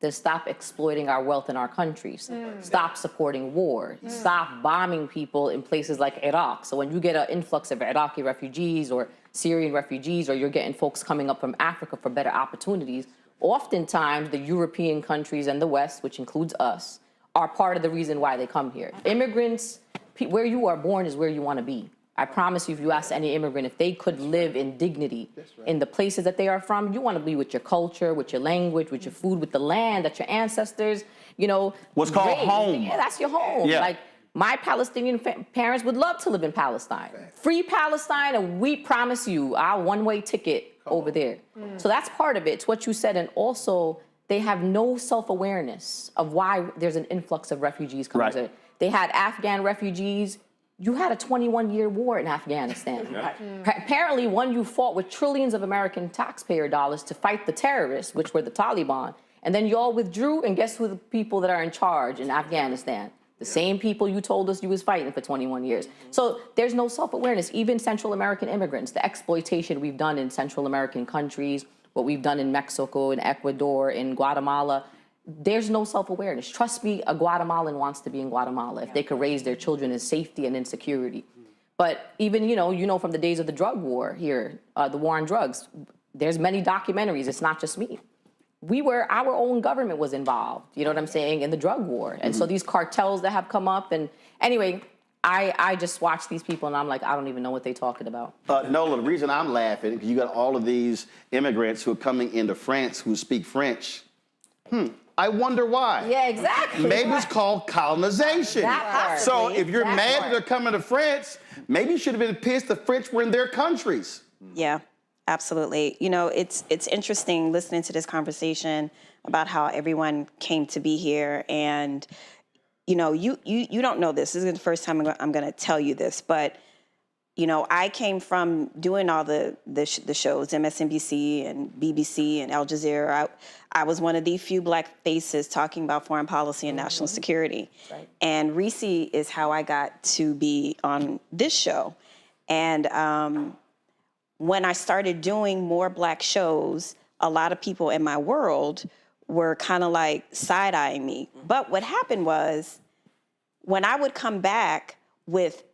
then stop exploiting our wealth in our countries. Stop supporting war. Stop bombing people in places like Iraq. So when you get an influx of Iraqi refugees or Syrian refugees, or you're getting folks coming up from Africa for better opportunities, oftentimes the European countries and the West, which includes us, are part of the reason why they come here. Immigrants, where you are born is where you want to be. I promise you, if you ask any immigrant if they could live in dignity in the places that they are from, you want to be with your culture, with your language, with your food, with the land that your ancestors, you know. What's called home. Yeah, that's your home. Yeah. Like, my Palestinian parents would love to live in Palestine. Free Palestine, and we promise you our one-way ticket over there. So that's part of it. It's what you said. And also, they have no self-awareness of why there's an influx of refugees coming to it. They had Afghan refugees. You had a 21-year war in Afghanistan. Apparently, one you fought with trillions of American taxpayer dollars to fight the terrorists, which were the Taliban. And then you all withdrew, and guess who the people that are in charge in Afghanistan? The same people you told us you was fighting for 21 years. So there's no self-awareness. Even Central American immigrants, the exploitation we've done in Central American countries, what we've done in Mexico, in Ecuador, in Guatemala, there's no self-awareness. Trust me, a Guatemalan wants to be in Guatemala if they could raise their children in safety and in security. But even, you know from the days of the drug war here, the war on drugs, there's many documentaries. It's not just me. Our own government was involved, you know what I'm saying, in the drug war. And so these cartels that have come up, and anyway, I just watch these people and I'm like, I don't even know what they're talking about. Nola, the reason I'm laughing, because you got all of these immigrants who are coming into France who speak French. I wonder why. Yeah, exactly. Maybe it's called colonization. So if you're mad that they're coming to France, maybe you should have been pissed the French were in their countries. Yeah, absolutely. You know, it's interesting listening to this conversation about how everyone came to be here. And, you know, you don't know this. This is the first time I'm going to tell you this. But, you know, I came from doing all the shows, MSNBC and BBC and Al Jazeera. I was one of the few Black faces talking about foreign policy and national security. Right. And Reese is how I got to be on this show. And when I started doing more Black shows, a lot of people in my world were kind of like side-eyeing me. But what happened was, when I would come back with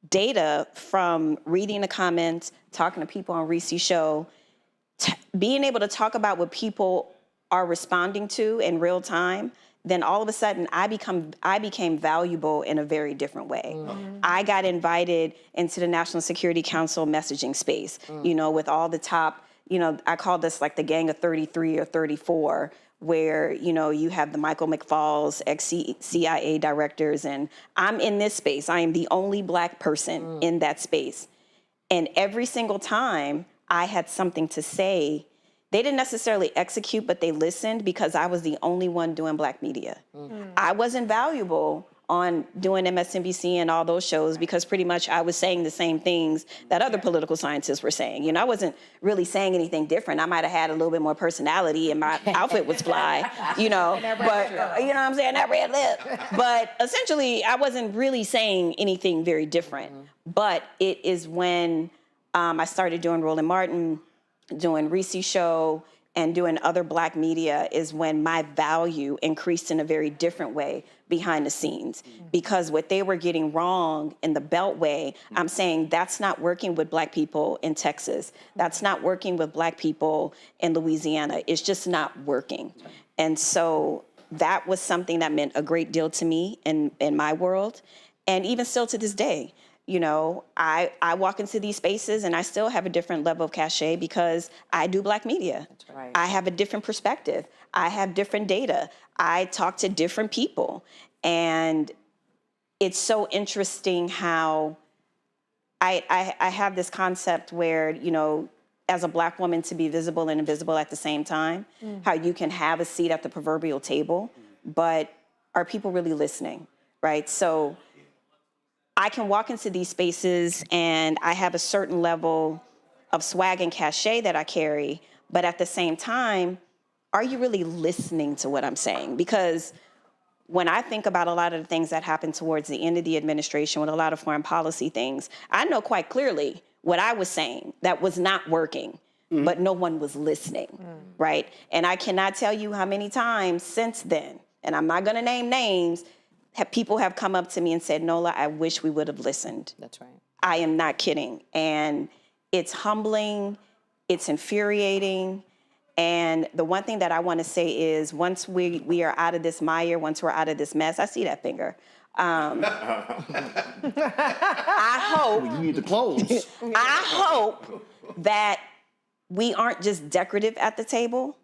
data from reading the comments, talking to people on Reese's show, being able to talk about what people are responding to in real time, then all of a sudden I became valuable in a very different way. I got invited into the National Security Council messaging space, you know, with all the top, you know, I call this like the gang of 33 or 34, where, you know, you have the Michael McFaul's, ex-CIA directors, and I'm in this space. I am the only Black person in that space. And every single time I had something to say, they didn't necessarily execute, but they listened because I was the only one doing Black media. I wasn't valuable on doing MSNBC and all those shows because pretty much I was saying the same things that other political scientists were saying. You know, I wasn't really saying anything different. I might have had a little bit more personality and my outfit was fly, you know, but you know what I'm saying, that red lip. But essentially, I wasn't really saying anything very different. But it is when I started doing Roland Martin, doing Reese's show, and doing other Black media is when my value increased in a very different way behind the scenes. Because what they were getting wrong in the Beltway, I'm saying that's not working with Black people in Texas. That's not working with Black people in Louisiana. It's just not working. And so that was something that meant a great deal to me in my world. And even still to this day, you know, I walk into these spaces and I still have a different level of cachet because I do Black media. That's right. I have a different perspective. I have different data. I talk to different people. And it's so interesting how I have this concept where, you know, as a Black woman to be visible and invisible at the same time, how you can have a seat at the proverbial table, but are people really listening, right? So I can walk into these spaces and I have a certain level of swag and cachet that I carry, but at the same time, are you really listening to what I'm saying? Because when I think about a lot of the things that happened towards the end of the administration with a lot of foreign policy things, I know quite clearly what I was saying that was not working, but no one was listening, right? And I cannot tell you how many times since then, and I'm not gonna name names, people have come up to me and said, Nola, I wish we would have listened. That's right. I am not kidding. And it's humbling, it's infuriating. And the one thing that I want to say is once we are out of this mire, once we're out of this mess, I see that finger. I hope. You need to close. I hope that we aren't just decorative at the table,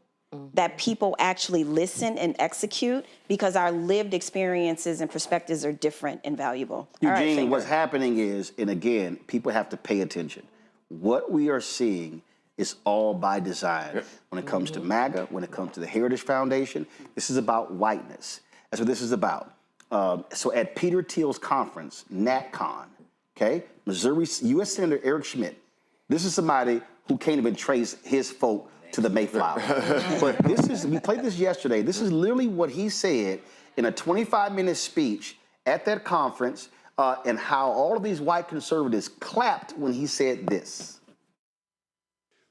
that people actually listen and execute because our lived experiences and perspectives are different and valuable. Eugene, what's happening is, and again, people have to pay attention. What we are seeing is all by design. When it comes to MAGA, when it comes to the Heritage Foundation, this is about whiteness. That's what this is about. So at Peter Thiel's conference, NatCon, okay, Missouri U.S. Senator Eric Schmidt, this is somebody who can't even trace his folk to the Mayflower. But this is, we played this yesterday, this is literally what he said in a 25-minute speech at that conference, and how all of these white conservatives clapped when he said this.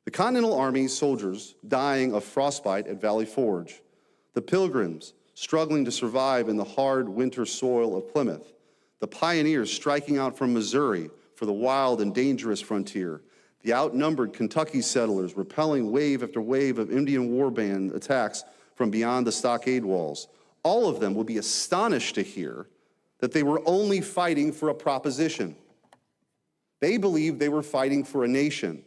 The Continental Army soldiers dying of frostbite at Valley Forge, the Pilgrims struggling to survive in the hard winter soil of Plymouth, the pioneers striking out from Missouri for the wild and dangerous frontier, the outnumbered Kentucky settlers repelling wave after wave of Indian war band attacks from beyond the stockade walls. All of them will be astonished to hear that they were only fighting for a proposition. They believed they were fighting for a nation,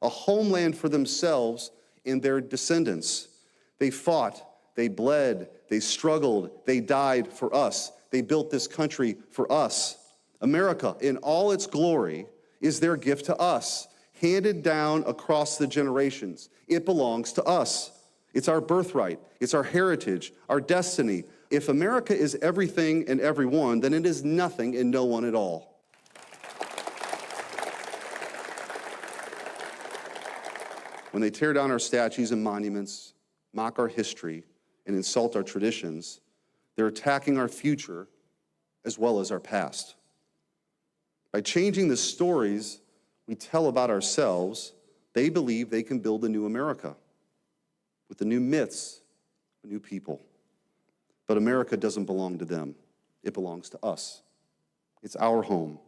a homeland for themselves and their descendants. They fought, they bled, they struggled, they died for us. They built this country for us. America, in all its glory, is their gift to us, handed down across the generations. It belongs to us. It's our birthright. It's our heritage, our destiny. If America is everything and everyone, then it is nothing and no one at all. When they tear down our statues and monuments, mock our history, and insult our traditions, they're attacking our future as well as our past. By changing the stories we tell about ourselves, they believe they can build a new America with the new myths, a new people. But America doesn't belong to them. It belongs to us. It's our home.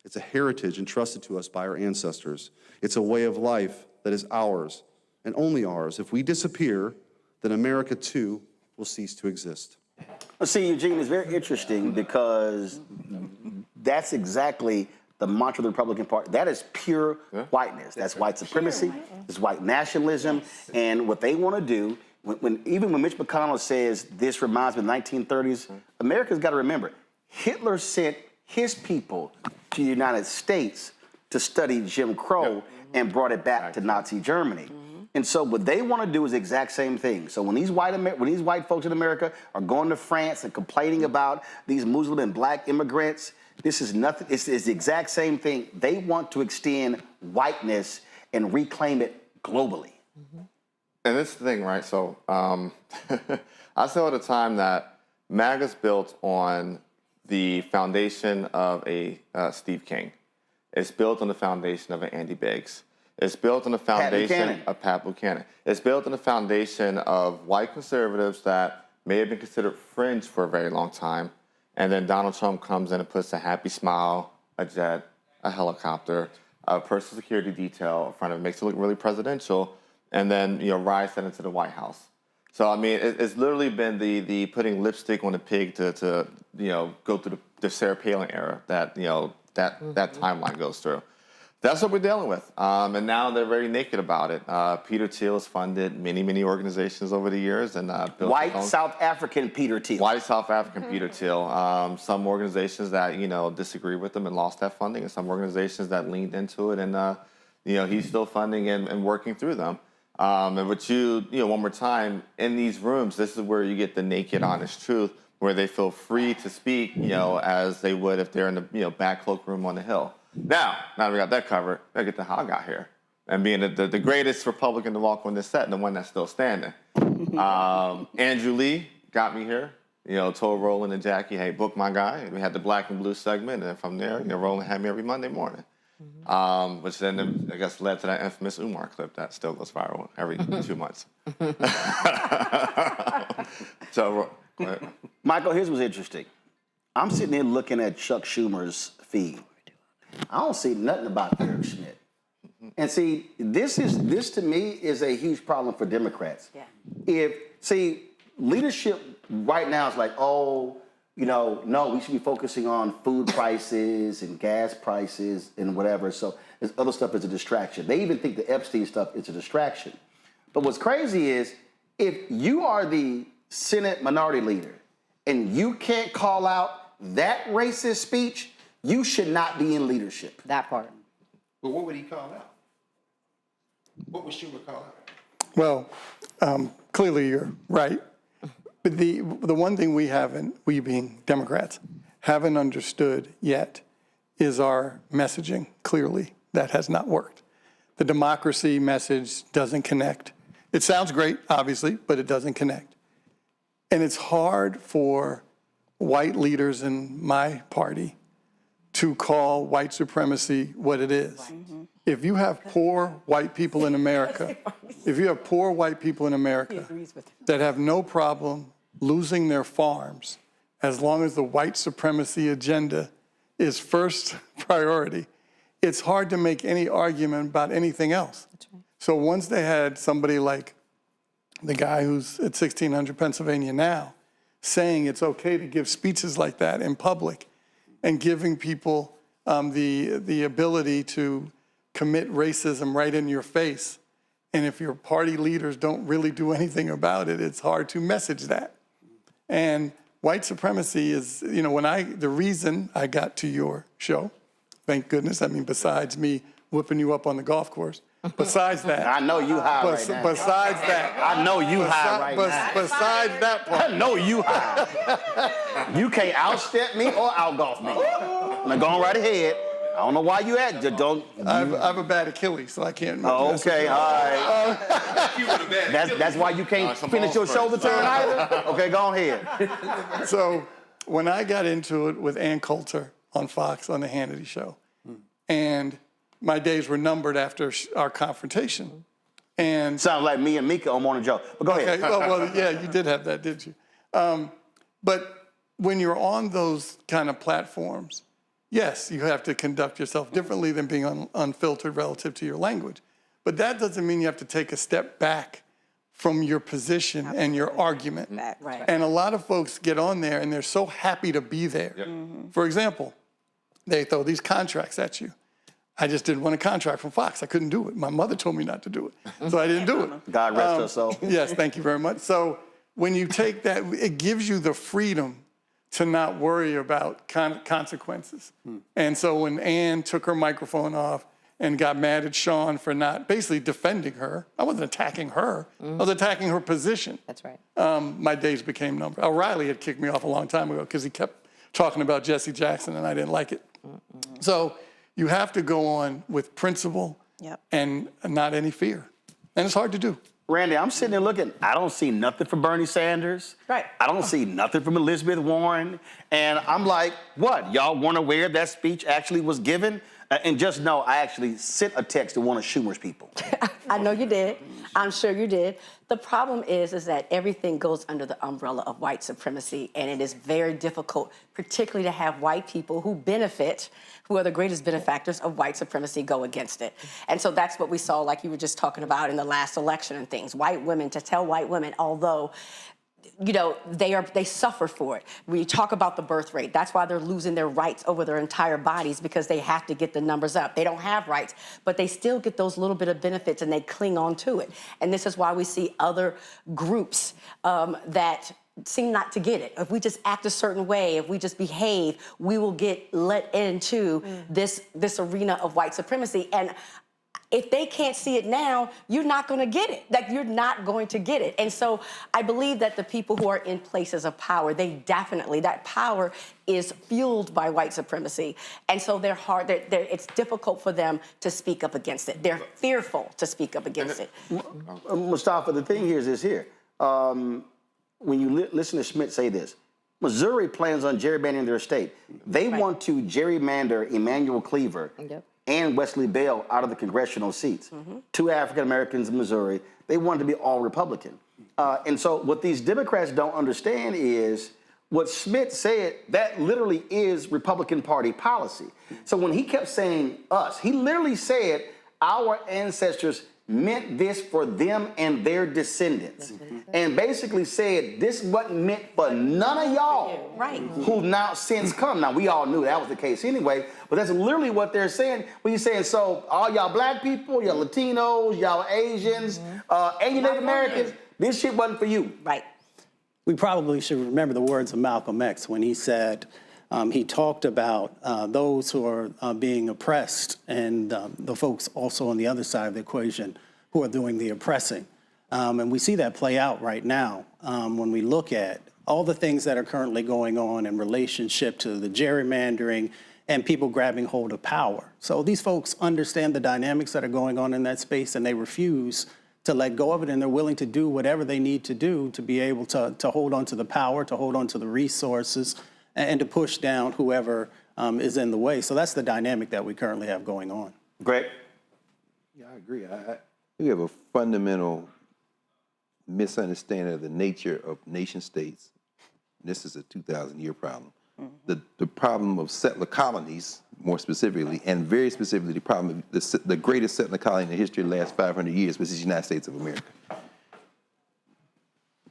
It's a heritage entrusted to us by our ancestors. It's a way of life that is ours and only ours. If we disappear, then America too will cease to exist. Well, see, Eugene, it's very interesting because that's exactly the mantra of the Republican Party. That is pure whiteness. That's white supremacy. It's white nationalism. And what they want to do, even when Mitch McConnell says this reminds me of the 1930s, America's got to remember, Hitler sent his people to the United States to study Jim Crow and brought it back to Nazi Germany. And so what they want to do is the exact same thing. So when these white folks in America are going to France and complaining about these Muslim and black immigrants, this is nothing. It's the exact same thing. They want to extend whiteness and reclaim it globally. And this is the thing, right? So I say all the time that MAGA's built on the foundation of a Steve King. It's built on the foundation of an Andy Biggs. It's built on the foundation of Pat Buchanan. It's built on the foundation of white conservatives that may have been considered fringe for a very long time. And then Donald Trump comes in and puts a happy smile, a jet, a helicopter, a personal security detail in front of it, makes it look really presidential, and then rides that into the White House. So I mean, it's literally been the putting lipstick on a pig to go through the Sarah Palin era that that timeline goes through. That's what we're dealing with, and now they're very naked about it. Peter Thiel has funded many organizations over the years, and built white South African Peter Thiel. White South African Peter Thiel. Some organizations that disagree with him and lost that funding, and some organizations that leaned into it, and he's still funding and working through them. And with one more time, in these rooms, this is where you get the naked, honest truth, where they feel free to speak, as they would if they're in the back cloakroom on the Hill. Now that we got that covered, I get to how I got here. And being the greatest Republican to walk on this set and the one that's still standing. Andrew Lee got me here, told Roland and Jackie, hey, book my guy. We had the black and blue segment, and from there, Roland had me every Monday morning. Which then, I guess, led to that infamous Umar clip that still goes viral every 2 months. So, go ahead. Michael, here's what's interesting. I'm sitting here looking at Chuck Schumer's feed. I don't see nothing about Eric Schmidt. And see, this to me is a huge problem for Democrats. Yeah. Leadership right now is like, no, we should be focusing on food prices and gas prices and whatever. So this other stuff is a distraction. They even think the Epstein stuff is a distraction. But what's crazy is if you are the Senate minority leader and you can't call out that racist speech, you should not be in leadership. That part. But what would he call out? What would Schumer call out? Well, clearly you're right. But the one thing we being Democrats, haven't understood yet is our messaging. Clearly, that has not worked. The democracy message doesn't connect. It sounds great, obviously, but it doesn't connect. And it's hard for white leaders in my party to call white supremacy what it is. If you have poor white people in America, that have no problem losing their farms as long as the white supremacy agenda is first priority, it's hard to make any argument about anything else. So once they had somebody like the guy who's at 1600 Pennsylvania now saying it's okay to give speeches like that in public and giving people the ability to commit racism right in your face. And if your party leaders don't really do anything about it, it's hard to message that. And white supremacy is, you know, the reason I got to your show, thank goodness, I mean, besides me whipping you up on the golf course, besides that. I know you high right now. Besides that. I know you high right now. Besides that part. I know you high. You can't outstep me or outgolf me. Now go on right ahead. I don't know why you at. Just don't. I have a bad Achilles, so I can't. Oh, okay, all right. That's why you can't finish your shoulder turn either? Okay, go ahead. So when I got into it with Ann Coulter on Fox on the Hannity show, and my days were numbered after our confrontation. And sounds like me and Mika on Morning Joe. But go ahead. Okay, well, yeah, you did have that, didn't you? But when you're on those kind of platforms, yes, you have to conduct yourself differently than being unfiltered relative to your language. But that doesn't mean you have to take a step back from your position and your argument. Right. And a lot of folks get on there and they're so happy to be there. Yep. For example, they throw these contracts at you. I just didn't want a contract from Fox. I couldn't do it. My mother told me not to do it, so I didn't do it. God rest her soul. Yes, thank you very much. So when you take that, it gives you the freedom to not worry about consequences. And so when Ann took her microphone off and got mad at Sean for not basically defending her, I wasn't attacking her. I was attacking her position. That's right. My days became numbered. O'Reilly had kicked me off a long time ago because he kept talking about Jesse Jackson and I didn't like it. So you have to go on with principle and not any fear. And it's hard to do. Randy, I'm sitting there looking, I don't see nothing from Bernie Sanders. Right. I don't see nothing from Elizabeth Warren. And I'm like, what? Y'all weren't aware that speech actually was given? And just know, I actually sent a text to one of Schumer's people. I know you did. I'm sure you did. The problem is that everything goes under the umbrella of white supremacy, and it is very difficult, particularly to have white people who benefit, who are the greatest benefactors of white supremacy, go against it. And so that's what we saw, like you were just talking about in the last election and things. White women, to tell white women, although you know, they suffer for it. We talk about the birth rate. That's why they're losing their rights over their entire bodies, because they have to get the numbers up. They don't have rights, but they still get those little bit of benefits and they cling on to it. And this is why we see other groups that seem not to get it. If we just act a certain way, if we just behave, we will get let into this arena of white supremacy. And if they can't see it now, you're not going to get it. Like, you're not going to get it. And so I believe that the people who are in places of power, that power is fueled by white supremacy. And so it's difficult for them to speak up against it. They're fearful to speak up against it. Mustafa, the thing here is this here. When you listen to Schmidt say this, Missouri plans on gerrymandering their state. They want to gerrymander Emmanuel Cleaver and Wesley Bell out of the congressional seats. 2 African Americans in Missouri. They wanted to be all Republican. And so what these Democrats don't understand is what Schmidt said, that literally is Republican Party policy. So when he kept saying us, he literally said our ancestors meant this for them and their descendants. And basically said this wasn't meant for none of y'all who now since come. Now, we all knew that was the case anyway, but that's literally what they're saying. When you're saying, so all y'all black people, y'all Latinos, y'all Asians, and you Native Americans, this shit wasn't for you. Right. We probably should remember the words of Malcolm X when he said, he talked about those who are being oppressed and the folks also on the other side of the equation who are doing the oppressing. And we see that play out right now when we look at all the things that are currently going on in relationship to the gerrymandering and people grabbing hold of power. So these folks understand the dynamics that are going on in that space, and they refuse to let go of it, and they're willing to do whatever they need to do to be able to hold on to the power, to hold on to the resources, and to push down whoever is in the way. So that's the dynamic that we currently have going on. Greg? Yeah, I agree. We have a fundamental misunderstanding of the nature of nation states. This is a 2,000-year problem. The problem of settler colonies, more specifically, and very specifically the problem of the greatest settler colony in the history of the last 500 years, which is the United States of America.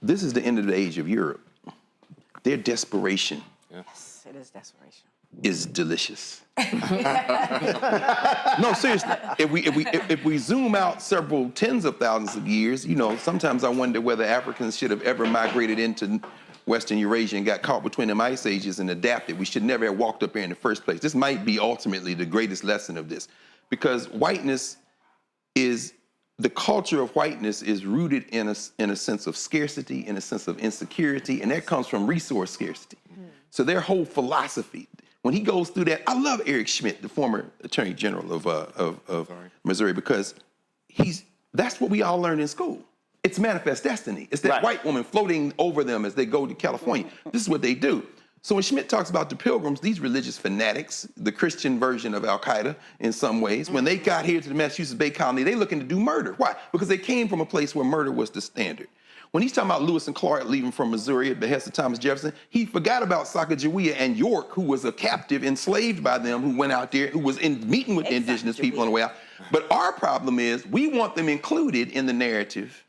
This is the end of the age of Europe. their desperation Yes, it is desperation. is delicious. No, seriously. If we zoom out several tens of thousands of years, you know, sometimes I wonder whether Africans should have ever migrated into Western Eurasia and got caught between them ice ages and adapted. We should never have walked up here in the first place. This might be ultimately the greatest lesson of this, because whiteness is, the culture of whiteness is rooted in a sense of scarcity, in a sense of insecurity, and that comes from resource scarcity. So their whole philosophy, when he goes through that, I love Eric Schmidt, the former Attorney General of Missouri, because that's what we all learned in school. It's manifest destiny. It's that white woman floating over them as they go to California. This is what they do. So when Schmidt talks about the Pilgrims, these religious fanatics, the Christian version of Al-Qaeda in some ways, when they got here to the Massachusetts Bay Colony, they looking to do murder. Why? Because they came from a place where murder was the standard. When he's talking about Lewis and Clark leaving from Missouri at the behest of Thomas Jefferson, he forgot about Sacagawea and York, who was a captive enslaved by them, who went out there, who was meeting with the indigenous people on the way out. But our problem is we want them included in the narrative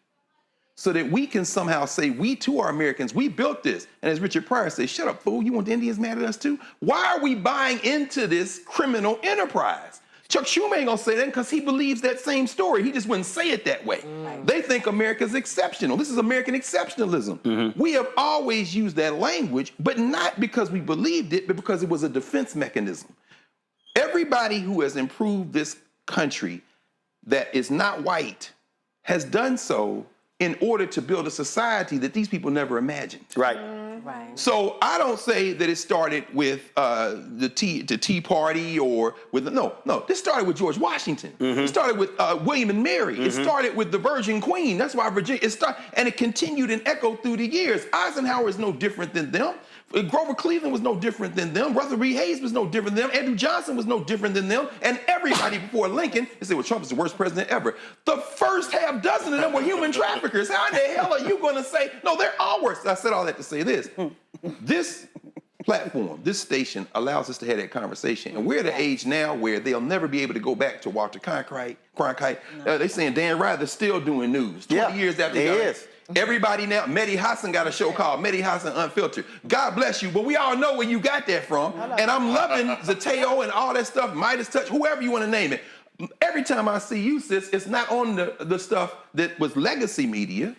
so that we can somehow say, we too are Americans, we built this. And as Richard Pryor says, shut up, fool, you want the Indians mad at us too? Why are we buying into this criminal enterprise? Chuck Schumer ain't gonna say that because he believes that same story. He just wouldn't say it that way. They think America's exceptional. This is American exceptionalism. We have always used that language, but not because we believed it, but because it was a defense mechanism. Everybody who has improved this country that is not white has done so in order to build a society that these people never imagined. Right. So I don't say that it started with the Tea Party or with, no, this started with George Washington. It started with William and Mary. It started with the Virgin Queen. That's why Virginia, and it continued and echoed through the years. Eisenhower is no different than them. Grover Cleveland was no different than them. Rutherford B. Hayes was no different than them. Andrew Johnson was no different than them. And everybody before Lincoln, they said, well, Trump is the worst president ever. The first half dozen of them were human traffickers. How in the hell are you going to say, no, they're all worse? I said all that to say this. This platform, this station allows us to have that conversation. And we're at an age now where they'll never be able to go back to Walter Cronkite. They're saying Dan Rather's still doing news 20 years after he is. Everybody now, Mehdi Hassan got a show called Mehdi Hassan Unfiltered. God bless you, but we all know where you got that from. And I'm loving Zateo and all that stuff, Midas Touch, whoever you want to name it. Every time I see you, sis, it's not on the stuff that was legacy media,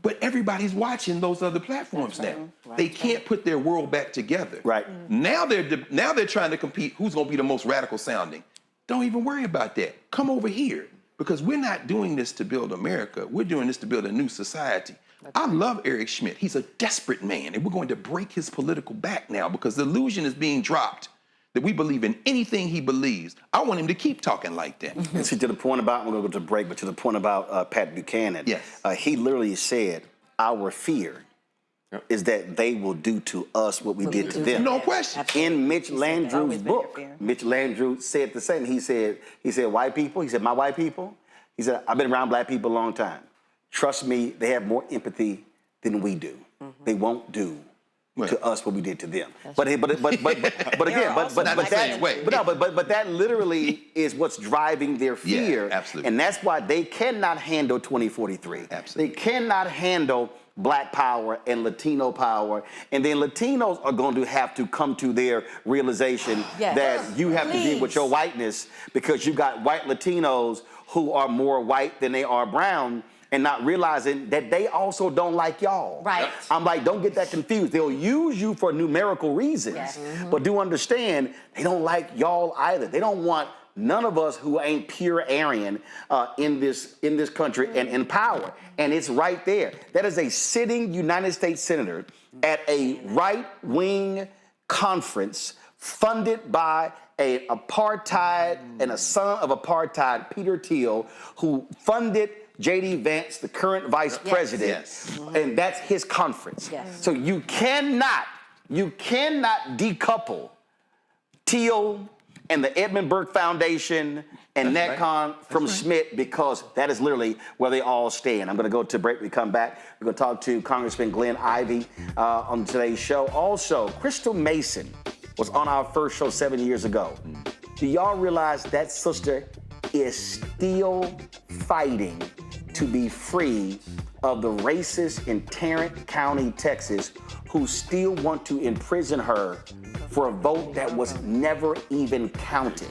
but everybody's watching those other platforms now. They can't put their world back together. Now they're trying to compete who's going to be the most radical sounding. Don't even worry about that. Come over here. Because we're not doing this to build America. We're doing this to build a new society. I love Eric Schmidt. He's a desperate man, and we're going to break his political back now because the illusion is being dropped that we believe in anything he believes. I want him to keep talking like that. And see, to the point about, we're going to go to break, but to the point about Pat Buchanan, he literally said, our fear is that they will do to us what we did to them. No question. In Mitch Landrieu's book, Mitch Landrieu said the same. He said, white people, he said, my white people, he said, I've been around black people a long time. Trust me, they have more empathy than we do. They won't do to us what we did to them. But again, but that literally is what's driving their fear. Absolutely. And that's why they cannot handle 2043. Absolutely. They cannot handle Black power and Latino power, and then Latinos are going to have to come to their realization that you have to deal with your whiteness because you got white Latinos who are more white than they are brown, and not realizing that they also don't like y'all. I'm like, don't get that confused. They'll use you for numerical reasons, but do understand they don't like y'all either. They don't want none of us who ain't pure Aryan in this country and in power. And it's right there. That is a sitting United States senator at a right-wing conference funded by an apartheid and a son of apartheid, Peter Thiel, who funded J.D. Vance, the current vice president, and that's his conference. So you cannot decouple Thiel and the Edmund Burke Foundation and NetCon from Schmidt, because that is literally where they all stand. I'm going to go to break. We come back. We're going to talk to Congressman Glenn Ivey on today's show. Also, Crystal Mason was on our first show 7 years ago. Do y'all realize that sister is still fighting to be free of the racists in Tarrant County, Texas, who still want to imprison her for a vote that was never even counted.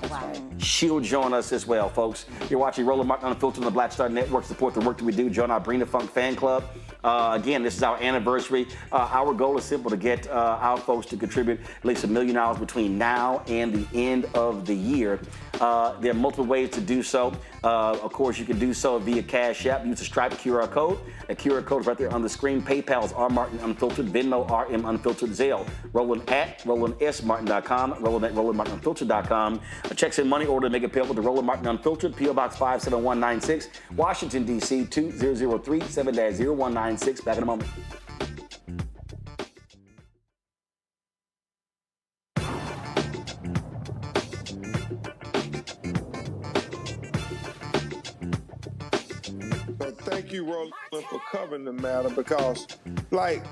She'll join us as well, folks. You're watching Roland Martin Unfiltered on the Black Star Network. Support the work that we do. Join our Bring the Funk fan club. Again, this is our anniversary. Our goal is simple, to get our folks to contribute at least $1 million between now and the end of the year. There are multiple ways to do so. Of course, you can do so via Cash App. Use the Stripe QR code. The QR code is right there on the screen. PayPal is R Martin Unfiltered. Venmo RM Unfiltered. Zelle Roland at RolandSMartin.com. Roland at RolandMartinUnfiltered.com. Checks and money order to make it payable to Roland Martin Unfiltered. P.O. Box 57196, Washington, D.C. 20037 7-0196. Back in a moment. Thank you, Roland, for covering the matter, because, like,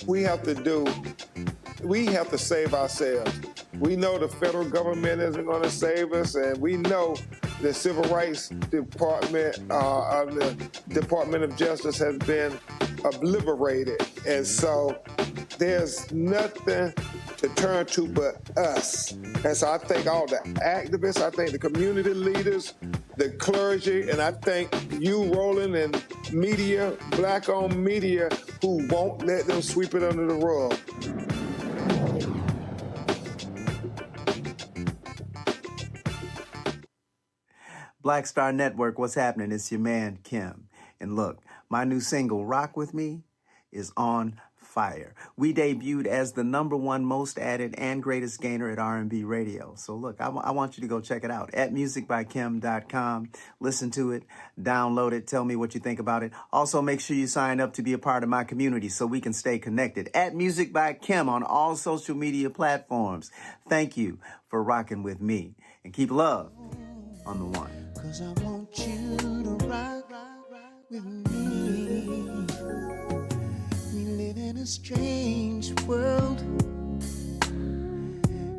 we have to save ourselves. We know the federal government isn't going to save us, and we know the Civil Rights Department, the Department of Justice has been obliterated. And so there's nothing to turn to but us. And so I thank all the activists, I thank the community leaders, the clergy, and I thank you, Roland, and media, black-owned media, who won't let them sweep it under the rug. Black Star Network, what's happening? It's your man, Kim. And look, my new single, Rock With Me, is on fire. We debuted as the #1 most added and greatest gainer at R&B radio. So look, I want you to go check it out at musicbykim.com. Listen to it, download it, tell me what you think about it. Also, make sure you sign up to be a part of my community so we can stay connected. At Music by Kim on all social media platforms. Thank you for rocking with me. And keep love on the one. 'Cause I want you to rock with me. We live in a strange world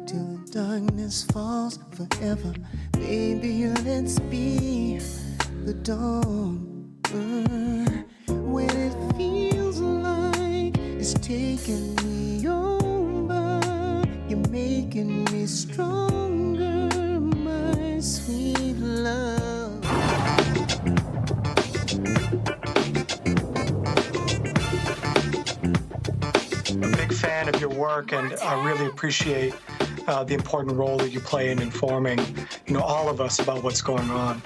till the darkness falls forever. Baby, let's be the dawn. When it feels like it's taking me over, you're making me stronger, my sweet love. I'm a big fan of your work, and I really appreciate the important role that you play in informing, all of us about what's going on.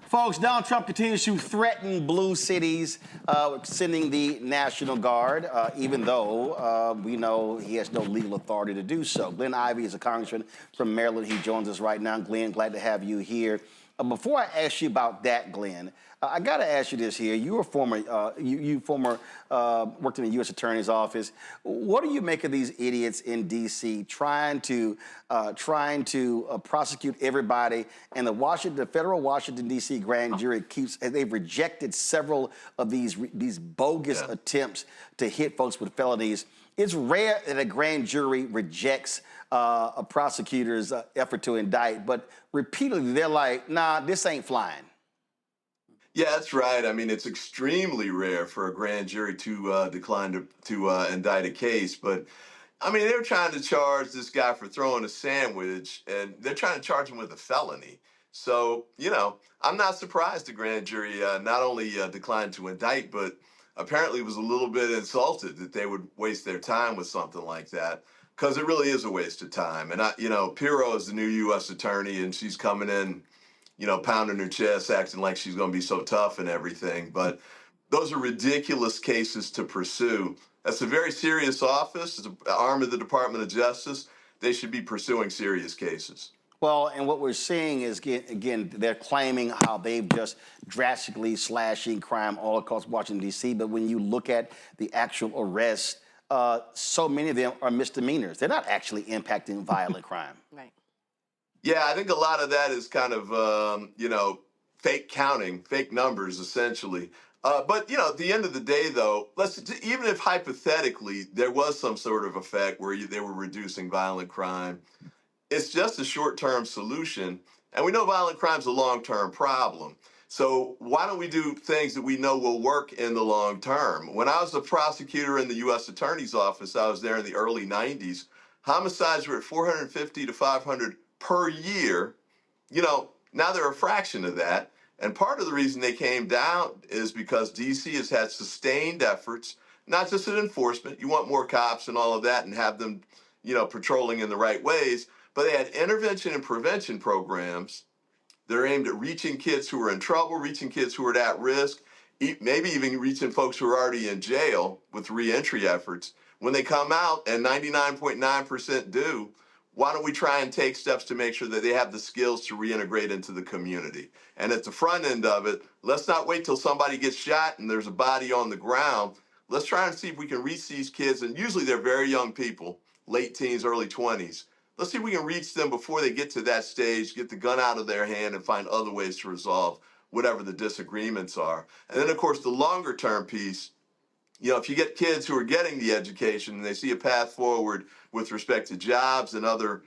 Folks, Donald Trump continues to threaten blue cities, sending the National Guard, even though we know he has no legal authority to do so. Glenn Ivey is a congressman from Maryland. He joins us right now. Glenn, glad to have you here. Before I ask you about that, Glenn, I got to ask you this here. You were you worked in the U.S. Attorney's Office. What do you make of these idiots in D.C. trying to prosecute everybody? And the federal Washington D.C. grand jury they've rejected several of these bogus attempts to hit folks with felonies. It's rare that a grand jury rejects a prosecutor's effort to indict, but repeatedly they're like, nah, this ain't flying. Yeah, that's right. I mean, it's extremely rare for a grand jury to decline to indict a case. But, I mean, they're trying to charge this guy for throwing a sandwich, and they're trying to charge him with a felony. So, I'm not surprised the grand jury not only declined to indict, but apparently was a little bit insulted that they would waste their time with something like that, because it really is a waste of time. And, Pirro is the new U.S. attorney, and she's coming in, pounding her chest, acting like she's going to be so tough and everything. But those are ridiculous cases to pursue. That's a very serious office. It's an arm of the Department of Justice. They should be pursuing serious cases. Well, and what we're seeing is, again, they're claiming how they've just drastically slashing crime all across Washington, D.C. But when you look at the actual arrests, so many of them are misdemeanors. They're not actually impacting violent crime. Right. Yeah, I think a lot of that is kind of, fake counting, fake numbers, essentially. But, at the end of the day, though, even if hypothetically there was some sort of effect where they were reducing violent crime, it's just a short-term solution. And we know violent crime is a long-term problem. So why don't we do things that we know will work in the long term? When I was a prosecutor in the U.S. Attorney's Office, I was there in the early 90s. Homicides were at 450 to 500 per year. Now they're a fraction of that. And part of the reason they came down is because D.C. has had sustained efforts, not just in enforcement. You want more cops and all of that and have them, patrolling in the right ways. But they had intervention and prevention programs. They're aimed at reaching kids who are in trouble, reaching kids who are at risk, maybe even reaching folks who are already in jail with reentry efforts. When they come out, and 99.9% do, why don't we try and take steps to make sure that they have the skills to reintegrate into the community? And at the front end of it, let's not wait till somebody gets shot and there's a body on the ground. Let's try and see if we can reach these kids, and usually they're very young people, late teens, early 20s. Let's see if we can reach them before they get to that stage, get the gun out of their hand, and find other ways to resolve whatever the disagreements are. And then, of course, the longer term piece, if you get kids who are getting the education and they see a path forward with respect to jobs and other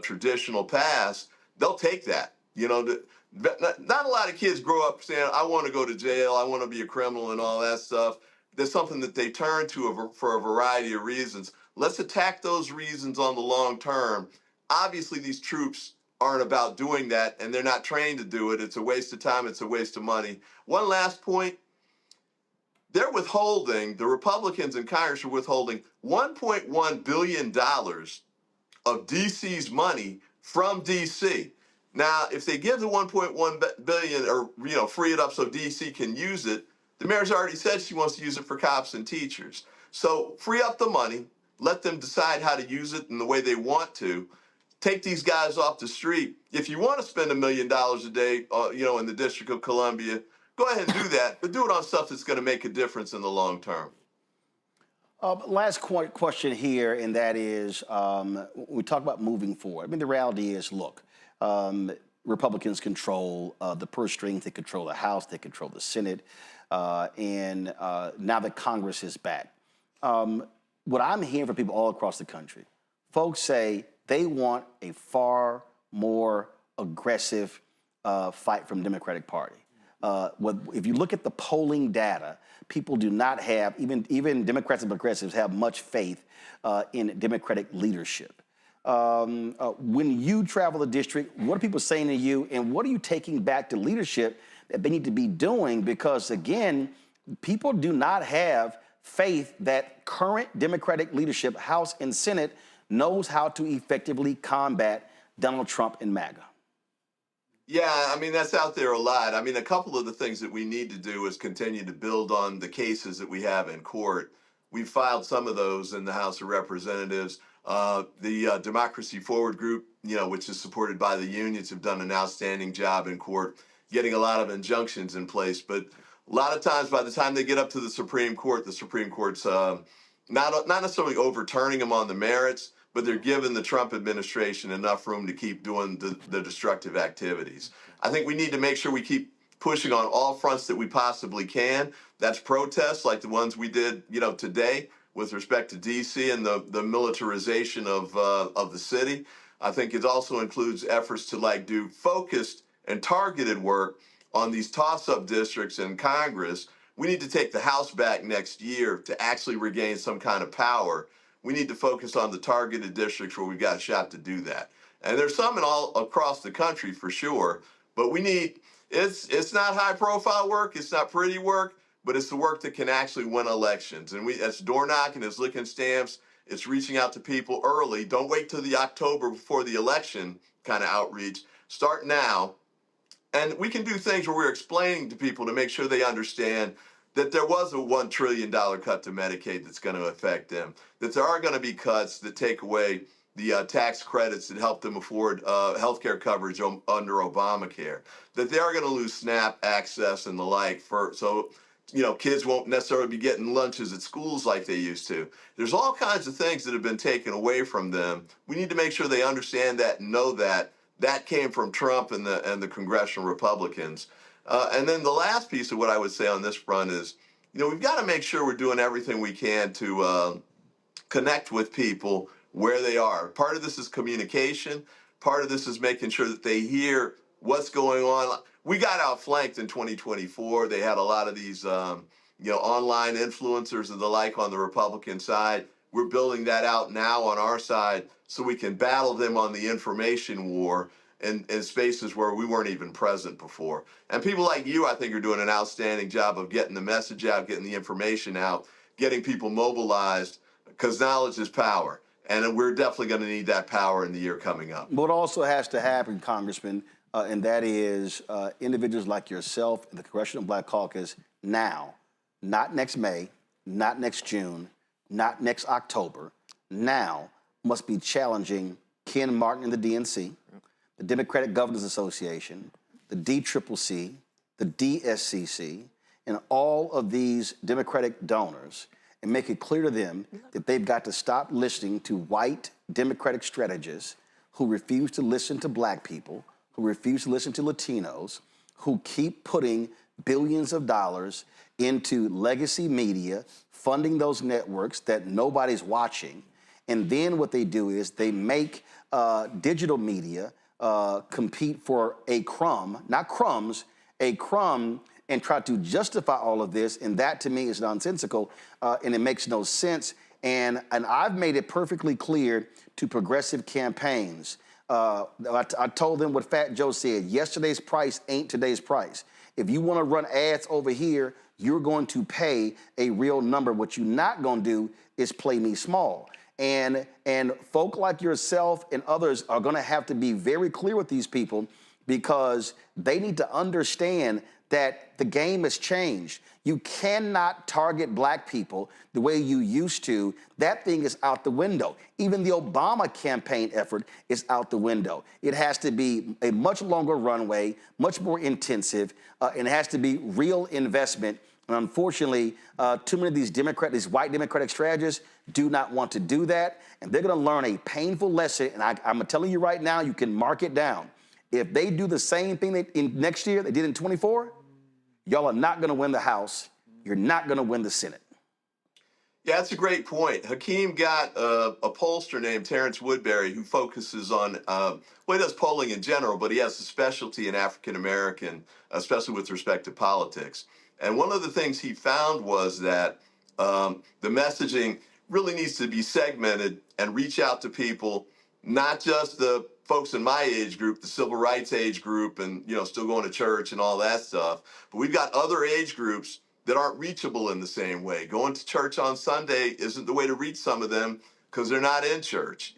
traditional paths, they'll take that. Not a lot of kids grow up saying, I want to go to jail, I want to be a criminal and all that stuff. There's something that they turn to for a variety of reasons. Let's attack those reasons on the long term. Obviously, these troops aren't about doing that, and they're not trained to do it. It's a waste of time. It's a waste of money. One last point. The Republicans in Congress are withholding $1.1 billion of D.C.'s money from D.C. Now, if they give the $1.1 billion or, free it up so D.C. can use it, the mayor's already said she wants to use it for cops and teachers. So free up the money, let them decide how to use it in the way they want to. Take these guys off the street. If you want to spend $1 million a day, in the District of Columbia, go ahead and do that, but do it on stuff that's going to make a difference in the long term. Last question here, and that is, we talk about moving forward. I mean, the reality is, look, Republicans control the purse strings. They control the House. They control the Senate. And now that Congress is back. What I'm hearing from people all across the country, folks say they want a far more aggressive fight from the Democratic Party. If you look at the polling data, people do not have, even Democrats and progressives have much faith in Democratic leadership. When you travel the district, what are people saying to you, and what are you taking back to leadership that they need to be doing? Because again, people do not have faith that current Democratic leadership, House and Senate, knows how to effectively combat Donald Trump and MAGA. Yeah, I mean, that's out there a lot. I mean, a couple of the things that we need to do is continue to build on the cases that we have in court. We've filed some of those in the House of Representatives. The Democracy Forward group, which is supported by the unions, have done an outstanding job in court, getting a lot of injunctions in place. But a lot of times, by the time they get up to the Supreme Court's not necessarily overturning them on the merits, but they're giving the Trump administration enough room to keep doing the destructive activities. I think we need to make sure we keep pushing on all fronts that we possibly can. That's protests like the ones we did, today with respect to D.C. and the militarization of the city. I think it also includes efforts to do focused and targeted work on these toss-up districts in Congress. We need to take the House back next year to actually regain some kind of power. We need to focus on the targeted districts where we've got a shot to do that. And there's some all across the country for sure, but it's not high-profile work, it's not pretty work, but it's the work that can actually win elections. And it's door knocking, it's licking stamps, it's reaching out to people early. Don't wait till the October before the election kind of outreach. Start now. And we can do things where we're explaining to people to make sure they understand that there was a $1 trillion cut to Medicaid that's going to affect them, that there are going to be cuts that take away the tax credits that help them afford health care coverage under Obamacare, that they are going to lose SNAP access and the like. So kids won't necessarily be getting lunches at schools like they used to. There's all kinds of things that have been taken away from them. We need to make sure they understand that and know that. That came from Trump and the congressional Republicans. And then the last piece of what I would say on this front is, we've got to make sure we're doing everything we can to connect with people where they are. Part of this is communication. Part of this is making sure that they hear what's going on. We got outflanked in 2024. They had a lot of these, online influencers and the like on the Republican side. We're building that out now on our side so we can battle them on the information war in spaces where we weren't even present before. And people like you, I think, are doing an outstanding job of getting the message out, getting the information out, getting people mobilized, because knowledge is power. And we're definitely going to need that power in the year coming up. What also has to happen, Congressman, and that is individuals like yourself and the Congressional Black Caucus now, not next May, not next June, not next October, now must be challenging Ken Martin and the DNC, the Democratic Governors Association, the DCCC, the DSCC, and all of these Democratic donors, and make it clear to them that they've got to stop listening to white Democratic strategists who refuse to listen to black people, who refuse to listen to Latinos, who keep putting billions of dollars into legacy media, funding those networks that nobody's watching. And then what they do is they make digital media compete for a crumb, not crumbs, a crumb, and try to justify all of this. And that, to me, is nonsensical, and it makes no sense. And I've made it perfectly clear to progressive campaigns. I told them what Fat Joe said, yesterday's price ain't today's price. If you want to run ads over here, you're going to pay a real number. What you're not going to do is play me small. And folk like yourself and others are going to have to be very clear with these people, because they need to understand that the game has changed. You cannot target black people the way you used to. That thing is out the window. Even the Obama campaign effort is out the window. It has to be a much longer runway, much more intensive, and it has to be real investment. And unfortunately, too many of these white Democratic strategists do not want to do that. And they're going to learn a painful lesson. And I'm telling you right now, you can mark it down. If they do the same thing next year they did in 24, y'all are not going to win the House. You're not going to win the Senate. Yeah, that's a great point. Hakeem got a pollster named Terrence Woodbury who focuses on, he does polling in general, but he has a specialty in African American, especially with respect to politics. And one of the things he found was that the messaging really needs to be segmented and reach out to people, not just the folks in my age group, the civil rights age group, and still going to church and all that stuff. But we've got other age groups that aren't reachable in the same way. Going to church on Sunday isn't the way to reach some of them because they're not in church.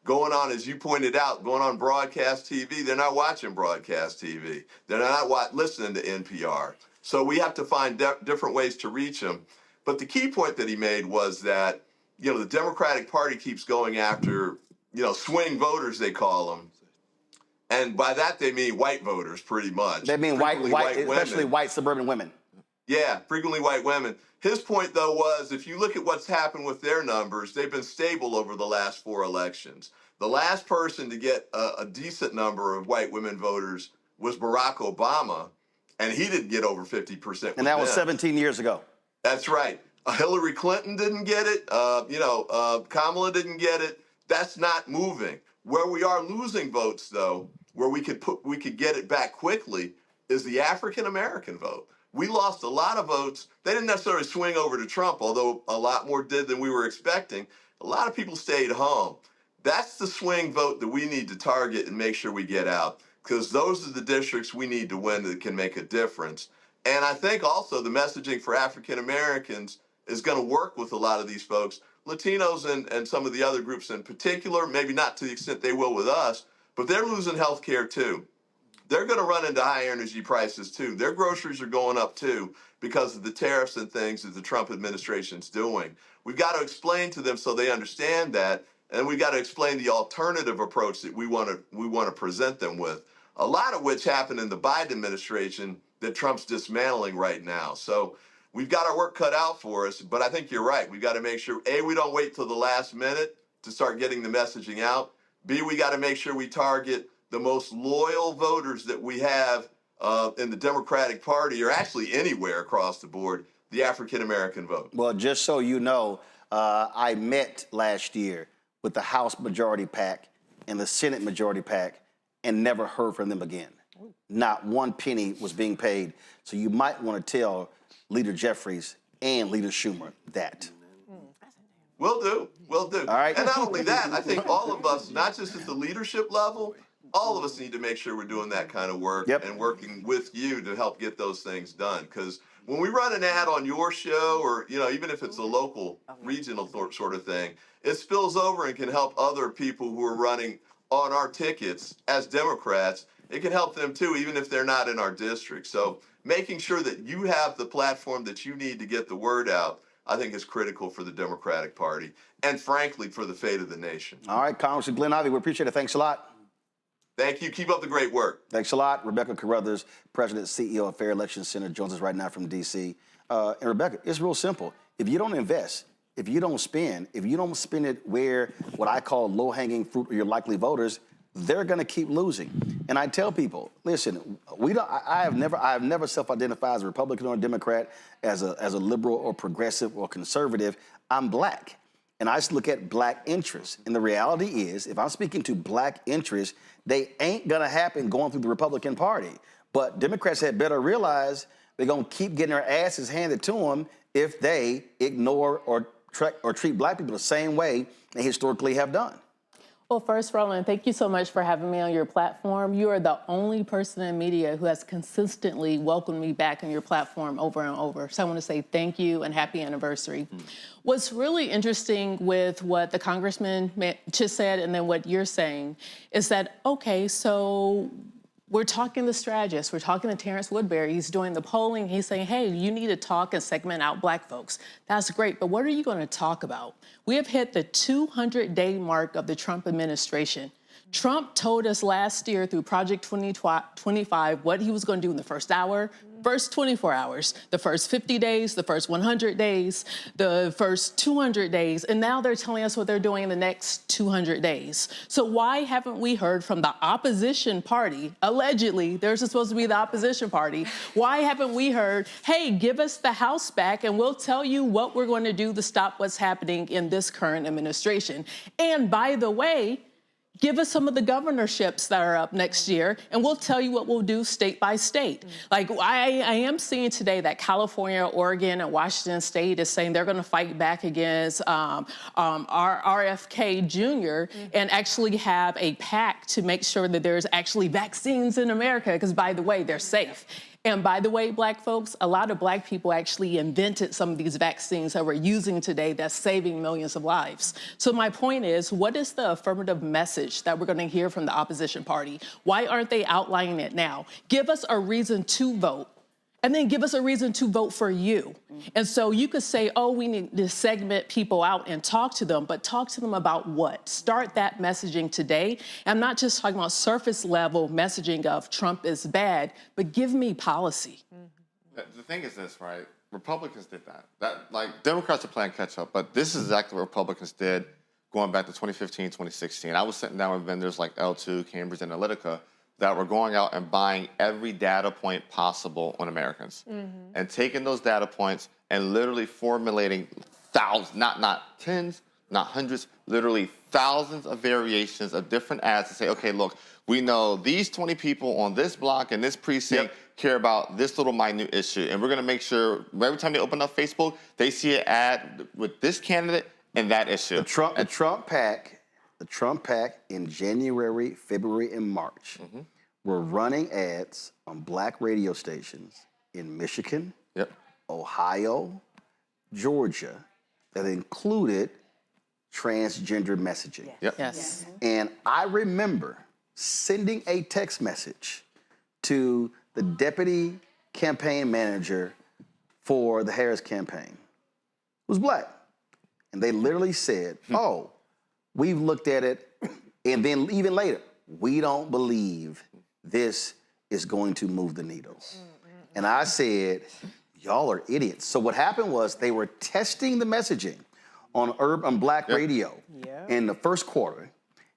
Going on, as you pointed out, going on broadcast TV, they're not watching broadcast TV. They're not listening to NPR. So we have to find different ways to reach them. But the key point that he made was that, the Democratic Party keeps going after swing voters, they call them. And by that, they mean white voters, pretty much. They mean white especially women. white suburban women. Yeah, frequently white women. His point, though, was if you look at what's happened with their numbers, they've been stable over the last 4 elections. The last person to get a decent number of white women voters was Barack Obama, and he didn't get over 50%. And that was 17 years ago. That's right. Hillary Clinton didn't get it. Kamala didn't get it. That's not moving. Where we are losing votes, though, where we could get it back quickly, is the African American vote. We lost a lot of votes. They didn't necessarily swing over to Trump, although a lot more did than we were expecting. A lot of people stayed home. That's the swing vote that we need to target and make sure we get out, because those are the districts we need to win that can make a difference. And I think also the messaging for African Americans is going to work with a lot of these folks. Latinos and some of the other groups in particular, maybe not to the extent they will with us, but they're losing health care too. They're going to run into high energy prices too. Their groceries are going up too because of the tariffs and things that the Trump administration's doing. We've got to explain to them so they understand that, and we've got to explain the alternative approach that we want to present them with, a lot of which happened in the Biden administration that Trump's dismantling right now. So we've got our work cut out for us, but I think you're right. We've got to make sure, A, we don't wait till the last minute to start getting the messaging out. B, we got to make sure we target the most loyal voters that we have in the Democratic Party or actually anywhere across the board, the African-American vote. Well, just so you know, I met last year with the House Majority PAC and the Senate Majority PAC and never heard from them again. Not one penny was being paid. So you might want to tell Leader Jeffries and Leader Schumer that. Will do. Will do. All right. And not only that, I think all of us, not just at the leadership level, all of us need to make sure we're doing that kind of work and working with you to help get those things done. Because when we run an ad on your show, or even if it's a local, regional sort of thing, it spills over and can help other people who are running on our tickets as Democrats. It can help them too, even if they're not in our district. So making sure that you have the platform that you need to get the word out, I think is critical for the Democratic Party and, frankly, for the fate of the nation. All right, Congressman Glenn Ivey, we appreciate it. Thanks a lot. Thank you. Keep up the great work. Thanks a lot. Rebecca Carruthers, President, CEO of Fair Election Center, joins us right now from D.C. And Rebecca, it's real simple. If you don't invest, if you don't spend it where what I call low-hanging fruit or your likely voters, they're going to keep losing. And I tell people, listen, I have never self-identified as a Republican or a Democrat, as a liberal or progressive or conservative. I'm black. And I just look at black interests. And the reality is, if I'm speaking to black interests, they ain't gonna happen going through the Republican Party. But Democrats had better realize they're gonna keep getting their asses handed to them if they ignore or treat black people the same way they historically have done. Well, first, Roland, thank you so much for having me on your platform. You are the only person in media who has consistently welcomed me back on your platform over and over. So I want to say thank you and happy anniversary. What's really interesting with what the congressman just said and then what you're saying is that, okay, so we're talking to strategists. We're talking to Terrence Woodbury. He's doing the polling. He's saying, hey, you need to talk and segment out black folks. That's great, but what are you going to talk about? We have hit the 200-day mark of the Trump administration. Trump told us last year through Project 2025 what he was going to do in the first hour, first 24 hours, the first 50 days, the first 100 days, the first 200 days, and now they're telling us what they're doing in the next 200 days. So why haven't we heard from the opposition party, allegedly, they're supposed to be the opposition party, why haven't we heard, hey, give us the House back and we'll tell you what we're going to do to stop what's happening in this current administration? And by the way, give us some of the governorships that are up next year, and we'll tell you what we'll do state by state. Like, I am seeing today that California, Oregon, and Washington State is saying they're going to fight back against RFK Jr. and actually have a pact to make sure that there's actually vaccines in America, because, by the way, they're safe. And by the way, black folks, a lot of black people actually invented some of these vaccines that we're using today that's saving millions of lives. So my point is, what is the affirmative message that we're going to hear from the opposition party? Why aren't they outlining it now? Give us a reason to vote. And then give us a reason to vote for you. And so you could say, oh, we need to segment people out and talk to them, but talk to them about what? Start that messaging today. I'm not just talking about surface level messaging of Trump is bad, but give me policy. The thing is this, right? Republicans did that. Like, Democrats are playing catch up, but this is exactly what Republicans did going back to 2015, 2016. I was sitting down with vendors like L2, Cambridge Analytica, that were going out and buying every data point possible on Americans and taking those data points and literally formulating thousands, not tens, not hundreds, literally thousands of variations of different ads to say, okay, look, we know these 20 people on this block and this precinct care about this little minute issue. And we're going to make sure every time they open up Facebook, they see an ad with this candidate and that issue. The Trump PAC in January, February, and March were running ads on black radio stations in Michigan, Ohio, Georgia, that included transgender messaging. Yes. And I remember sending a text message to the deputy campaign manager for the Harris campaign, who's black. And they literally said, oh, we've looked at it, and then even later, we don't believe this is going to move the needle. And I said, y'all are idiots. So what happened was they were testing the messaging on black radio in the first quarter,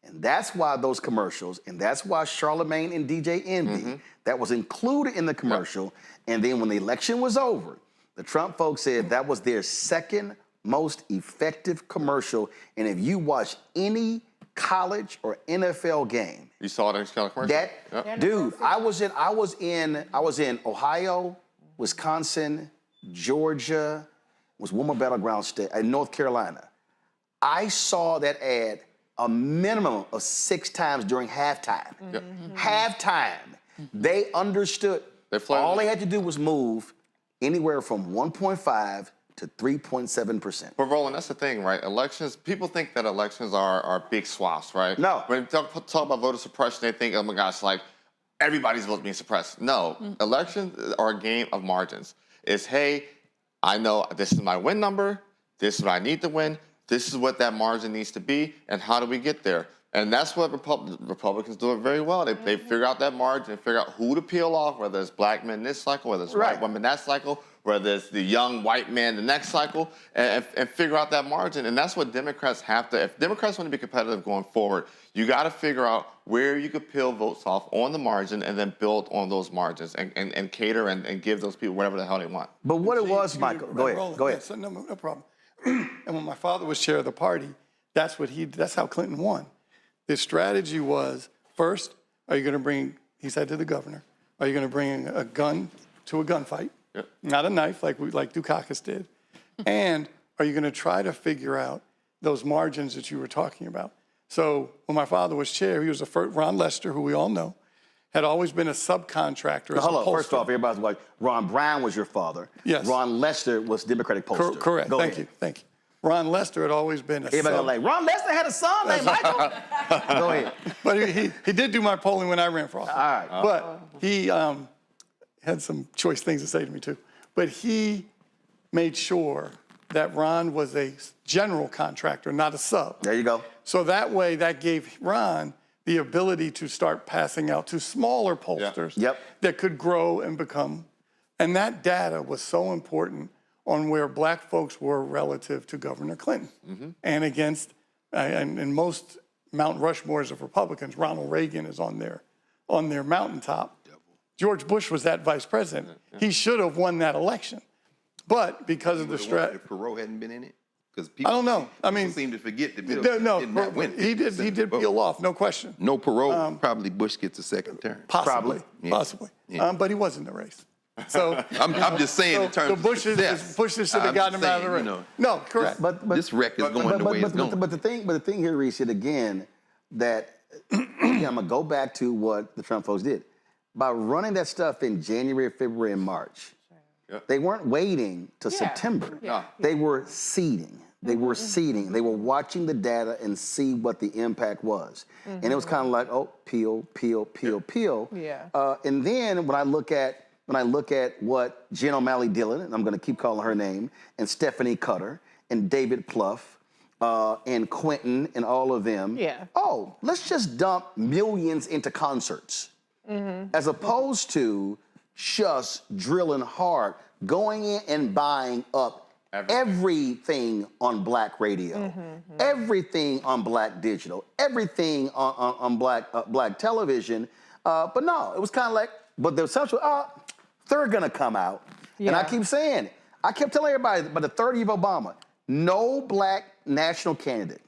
And that's why those commercials, and that's why Charlemagne and DJ Envy, that was included in the commercial. And then when the election was over, the Trump folks said that was their second most effective commercial. And if you watch any college or NFL game, you saw that kind of commercial. Dude, I was in Ohio, Wisconsin, Georgia, was one more battleground state, and North Carolina. I saw that ad a minimum of 6 times during halftime. Halftime, they understood. All they had to do was move anywhere from 1.5 to 3.7%. But Roland, that's the thing, right? Elections, people think that elections are big swaths, right? No. When talk about voter suppression, they think, oh my gosh, like everybody's vote being suppressed. No, elections are a game of margins. It's, hey, I know this is my win number, this is what I need to win, this is what that margin needs to be, and how do we get there? And that's what Republicans do it very well. They figure out that margin and figure out who to peel off, whether it's black men this cycle, whether it's white women that cycle, whether it's the young white man the next cycle, and figure out that margin. And that's what Democrats have to, if Democrats want to be competitive going forward, you got to figure out where you could peel votes off on the margin and then build on those margins and cater and give those people whatever the hell they want. But what it was, Michael, go ahead. So no problem. And when my father was chair of the party, that's how Clinton won. The strategy was, first, are you going to bring, he said to the governor, are you going to bring a gun to a gunfight? Not a knife like Dukakis did. And are you going to try to figure out those margins that you were talking about? So when my father was chair, he was the first, Ron Lester, who we all know, had always been a subcontractor. Hold on, first off, everybody's like, Ron Brown was your father. Yes. Ron Lester was Democratic pollster. Correct, thank you. Ron Lester had always been a Everybody gonna like, Ron Lester had a son named Michael? Go ahead. But he did do my polling when I ran for office. All right. But he had some choice things to say to me too. But he made sure that Ron was a general contractor, not a sub. There you go. So that way, that gave Ron the ability to start passing out to smaller pollsters that could grow and become. And that data was so important on where black folks were relative to Governor Clinton and against, and most Mount Rushmores of Republicans, Ronald Reagan is on their mountaintop. George Bush was that vice president. He should have won that election. But because of the strategy. If Perot hadn't been in it? Because I don't know. I mean, seem to forget the bill. Did not win. He did peel off, no question. No Perot, probably Bush gets a second term. Possibly. But he was in the race. So I'm just saying in terms of success. Bushes should have gotten him out of the race. No, correct. But this wreck is going the way it's going. But the thing here, Reese, again, that I'm gonna go back to what the Trump folks did. By running that stuff in January, February, and March, they weren't waiting till September. They were seeding. They were seeding. They were watching the data and see what the impact was. And it was kind of like, oh, peel. And then when I look at what Jen O'Malley Dillon, and I'm going to keep calling her name, and Stephanie Cutter, and David Plouffe, and Quentin, and all of them. Oh, let's just dump millions into concerts, as opposed to just drilling hard, going in and buying up everything on black radio, everything on black digital, everything on black television. But no, it was kind of like, but the assumption, they're gonna come out. And I keep saying, I kept telling everybody, by the third year of Obama, no black national candidate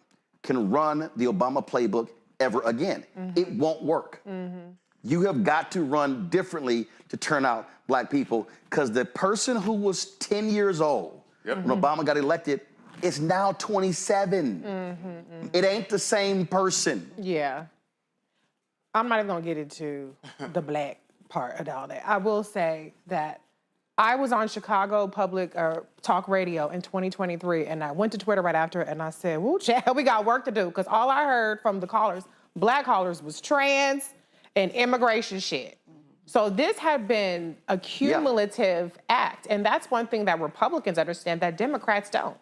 can run the Obama playbook ever again. It won't work. You have got to run differently to turn out black people, because the person who was 10 years old when Obama got elected is now 27. It ain't the same person. I'm not even gonna get into the black part of all that. I will say that I was on Chicago Public Talk Radio in 2023, and I went to Twitter right after, and I said, "Woo, child, we got work to do," because all I heard from the callers, black callers, was trans and immigration shit. So this had been a cumulative act, and that's one thing that Republicans understand that Democrats don't.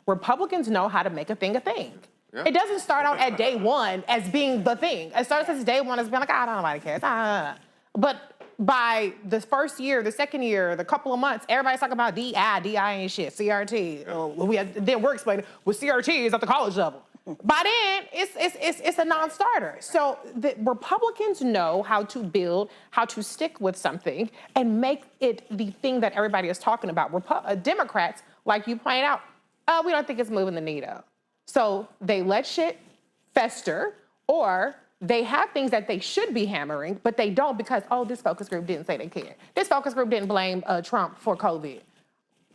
Republicans know how to make a thing a thing. It doesn't start out at day one as being the thing. It starts as day one as being like, I don't know nobody cares. But by the first year, the second year, the couple of months, everybody's talking about DI ain't shit, CRT. Then we're explaining, well, CRT is at the college level. by then it's a non-starter. So the Republicans know how to build, how to stick with something and make it the thing that everybody is talking about. Democrats, like you pointed out, we don't think it's moving the needle. So they let shit fester, or they have things that they should be hammering, but they don't because, this focus group didn't say they cared. This focus group didn't blame Trump for COVID.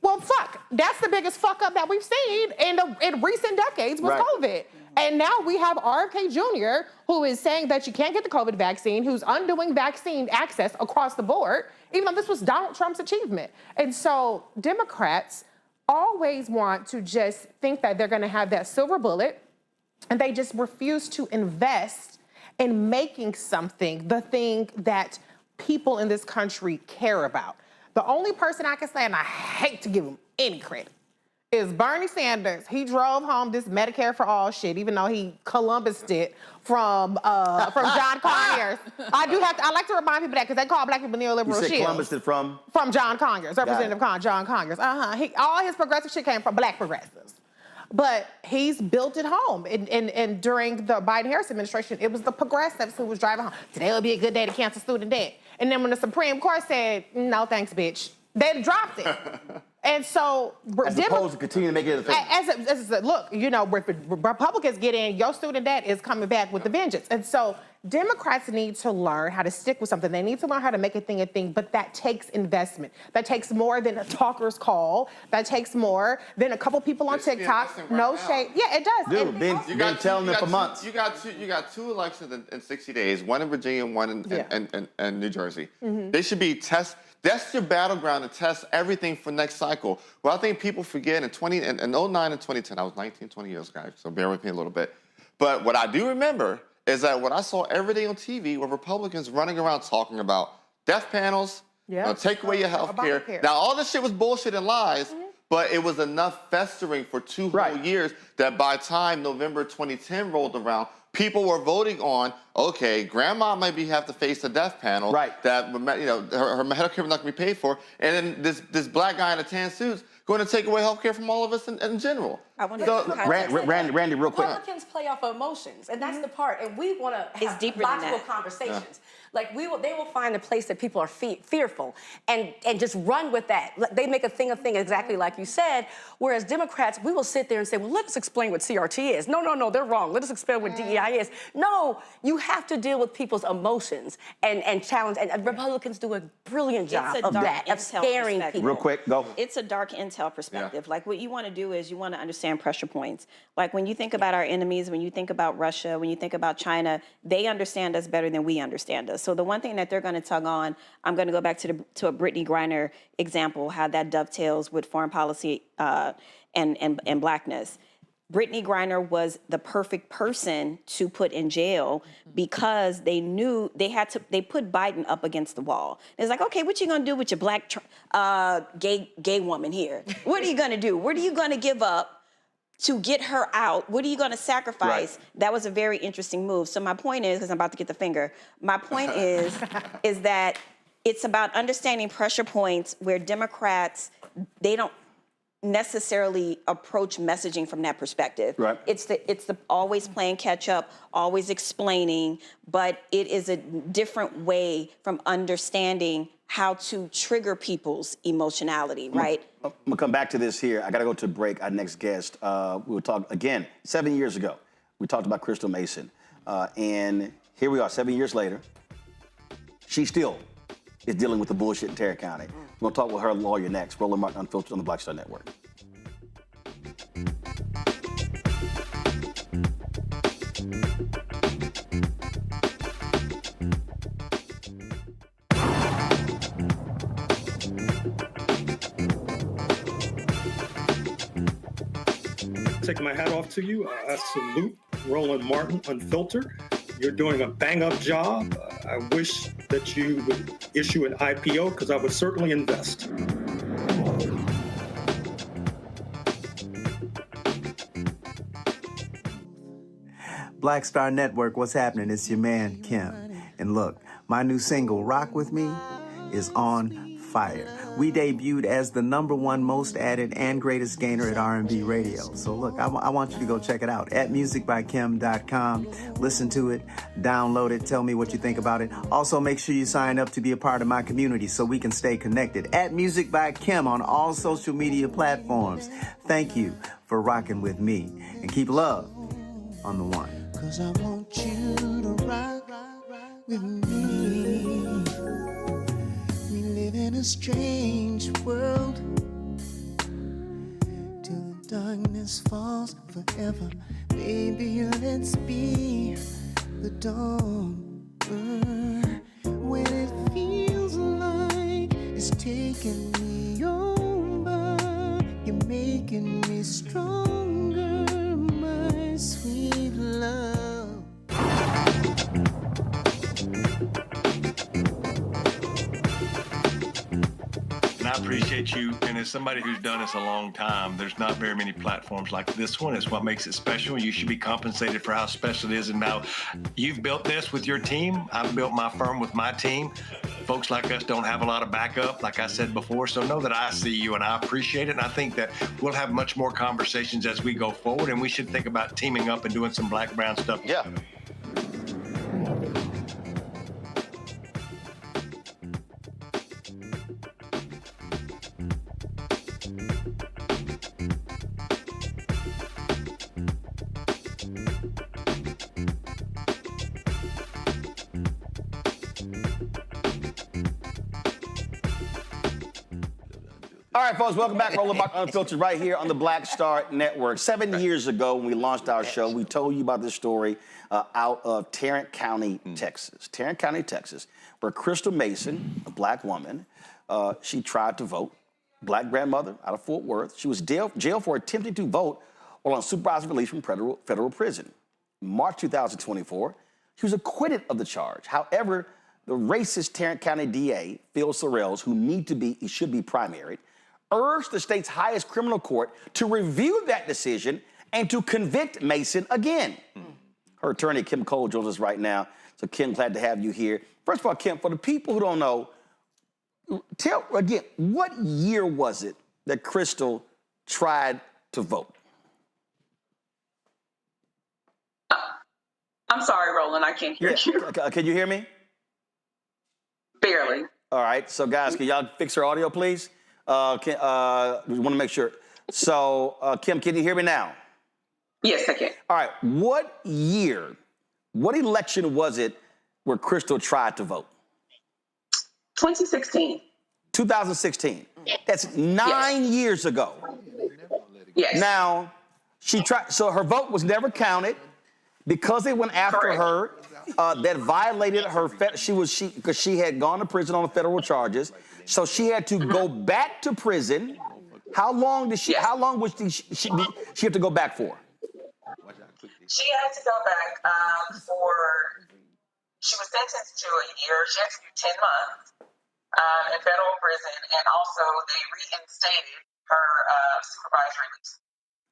Well, fuck, that's the biggest fuck up that we've seen in recent decades was COVID. And now we have RFK Jr., who is saying that you can't get the COVID vaccine, who's undoing vaccine access across the board, even though this was Donald Trump's achievement. And so Democrats always want to just think that they're gonna have that silver bullet, and they just refuse to invest in making something the thing that people in this country care about. The only person I can say, and I hate to give him any credit, is Bernie Sanders. He drove home this Medicare for all shit, even though he Columbused it from John Conyers. I like to remind people that because they call black people neoliberal You said shields. Columbused it from? From John Conyers, Representative John Conyers. All his progressive shit came from black progressives. But he's built it home. And during the Biden-Harris administration, it was the progressives who was driving home. Today will be a good day to cancel student debt. And then when the Supreme Court said, no, thanks, bitch, they dropped it. And so... As opposed to continue to make it a thing. Look, if Republicans get in, your student debt is coming back with the vengeance. And so Democrats need to learn how to stick with something. They need to learn how to make a thing, but that takes investment. That takes more than a talker's call. That takes more than a couple people on TikTok. No shade. Yeah, it does. Dude, been telling them for months. You got two elections in 60 days, one in Virginia and one in New Jersey. Mm-hmm. They should be that's your battleground to test everything for next cycle. Well, I think people forget in 09 and 2010, I was 19, 20 years ago, so bear with me a little bit. But what I do remember is that what I saw every day on TV were Republicans running around talking about death panels, take away your health care. Now, all this shit was bullshit and lies, but it was enough festering for 2 whole years that by the time November 2010 rolled around, people were voting on, okay, grandma maybe have to face the death panel. That, her Medicare was not going to be paid for. And then this black guy in a tan suit's going to take away health care from all of us in general. I want Randy, real quick. Republicans play off of emotions, and that's the part. And we want to have deeper than logical that. conversations. Like they will find a place that people are fearful and just run with that. They make a thing exactly like you said. Whereas Democrats, we will sit there and say, well, let us explain what CRT is. No, they're wrong. Let us explain what DEI is. No, you have to deal with people's emotions and challenge. And Republicans do a brilliant job of that, of scaring people. Real quick, go. It's a dark intel perspective. Like what you want to do is you want to understand pressure points. Like when you think about our enemies, when you think about Russia, when you think about China, they understand us better than we understand us. So the one thing that they're going to tug on, I'm going to go back to a Brittany Griner example, how that dovetails with foreign policy and blackness. Brittany Griner was the perfect person to put in jail because they knew they put Biden up against the wall. It's like, okay, what you gonna do with your black gay woman here? What are you gonna do? What are you gonna give up to get her out? What are you gonna sacrifice? That was a very interesting move. So my point is, because I'm about to get the finger, my point is that it's about understanding pressure points where Democrats, they don't necessarily approach messaging from that perspective. It's the always playing catch up, always explaining, but it is a different way from understanding how to trigger people's emotionality, right? I'm gonna come back to this here. I gotta go to a break. Our next guest, we were talking again 7 years ago. We talked about Crystal Mason, and here we are 7 years later. She still is dealing with the bullshit in Tarrant County. We're gonna talk with her lawyer next. Roland Martin Unfiltered on the Black Star Network. Take my hat off to you. I salute Roland Martin Unfiltered. You're doing a bang-up job. I wish that you would issue an IPO because I would certainly invest. Black Star Network, what's happening? It's your man, Kim. And look, my new single, Rock With Me, is on fire. We debuted as the #1 most added and greatest gainer at R&B radio. So look, I want you to go check it out at musicbykim.com. Listen to it, download it, tell me what you think about it. Also, make sure you sign up to be a part of my community so we can stay connected. At Music by Kim on all social media platforms. Thank you for rocking with me, and keep love on the one. 'Cause I want you to rock with me. We live in a strange world till the darkness falls forever. Baby, let's be the dawn. When it feels like it's taking me over, you're making me stronger, my sweet love. And I appreciate you, and as somebody who's done this a long time, there's not very many platforms like this one. It's what makes it special. You should be compensated for how special it is. And now you've built this with your team. I've built my firm with my team. Folks like us don't have a lot of backup, like I said before. So know that I see you and I appreciate it. And I think that we'll have much more conversations as we go forward. And we should think about teaming up and doing some black-brown stuff. Yeah. All right, folks, welcome back. Roland Martin Unfiltered right here on the Black Star Network. 7 years ago when we launched our show, we told you about this story out of Tarrant County, Texas. Tarrant County, Texas, where Crystal Mason, a black woman, she tried to vote. Black grandmother out of Fort Worth. She was jailed for attempting to vote while on supervised release from federal prison. In March 2024, she was acquitted of the charge. However, the racist Tarrant County DA, Phil Sorrells, who should be primaried, urged the state's highest criminal court to review that decision and to convict Mason again. Her attorney, Kim Cole, joins us right now. So, Kim, glad to have you here. First of all, Kim, for the people who don't know, tell again, what year was it that Crystal tried to vote? I'm sorry, Roland, I can't hear you. Can you hear me? Barely. All right, so guys, can y'all fix her audio, please? We want to make sure. So, Kim, can you hear me now? Yes, I can. All right, what year, what election was it where Crystal tried to vote? 2016. 2016. That's 9 years ago. Yes. Now, she tried, so her vote was never counted because they went after her. That violated her, because she had gone to prison on federal charges. So she had to go back to prison. How long was she have to go back for? She had to go back she was sentenced to a year. She had to do 10 months in federal prison, and also they reinstated her supervised release.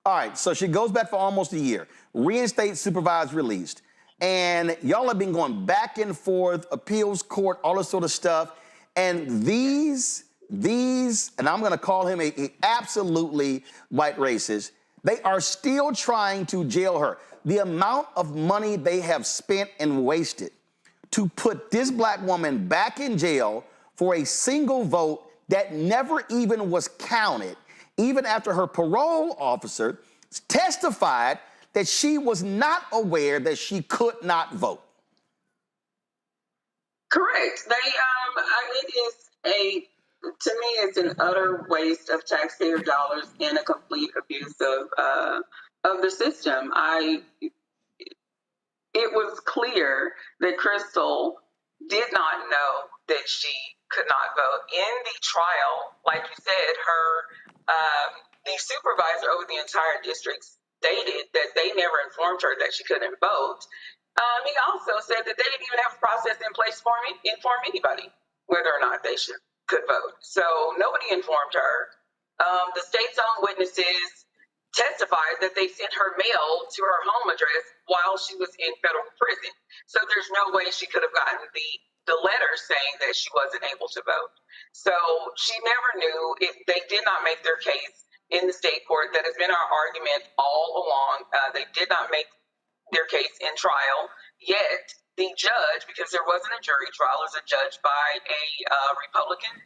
All right, so she goes back for almost a year, reinstate supervised released. And y'all have been going back and forth, appeals court, all this sort of stuff. And these, and I'm gonna call him a absolutely white racist, they are still trying to jail her. The amount of money they have spent and wasted to put this black woman back in jail for a single vote that never even was counted, even after her parole officer testified that she was not aware that she could not vote. Correct. To me, it's an utter waste of taxpayer dollars and a complete abuse of the system. It was clear that Crystal did not know that she could not vote. In the trial, like you said, the supervisor over the entire district stated that they never informed her that she couldn't vote. He also said that they didn't even have a process in place to inform anybody whether or not they could vote. So nobody informed her. The state's own witnesses testified that they sent her mail to her home address while she was in federal prison. So there's no way she could have gotten the the letter saying that she wasn't able to vote. So she never knew. They did not make their case in the state court. That has been our argument all along. They did not make their case in trial, yet the judge, because there wasn't a jury trial, it was a judge by a Republican,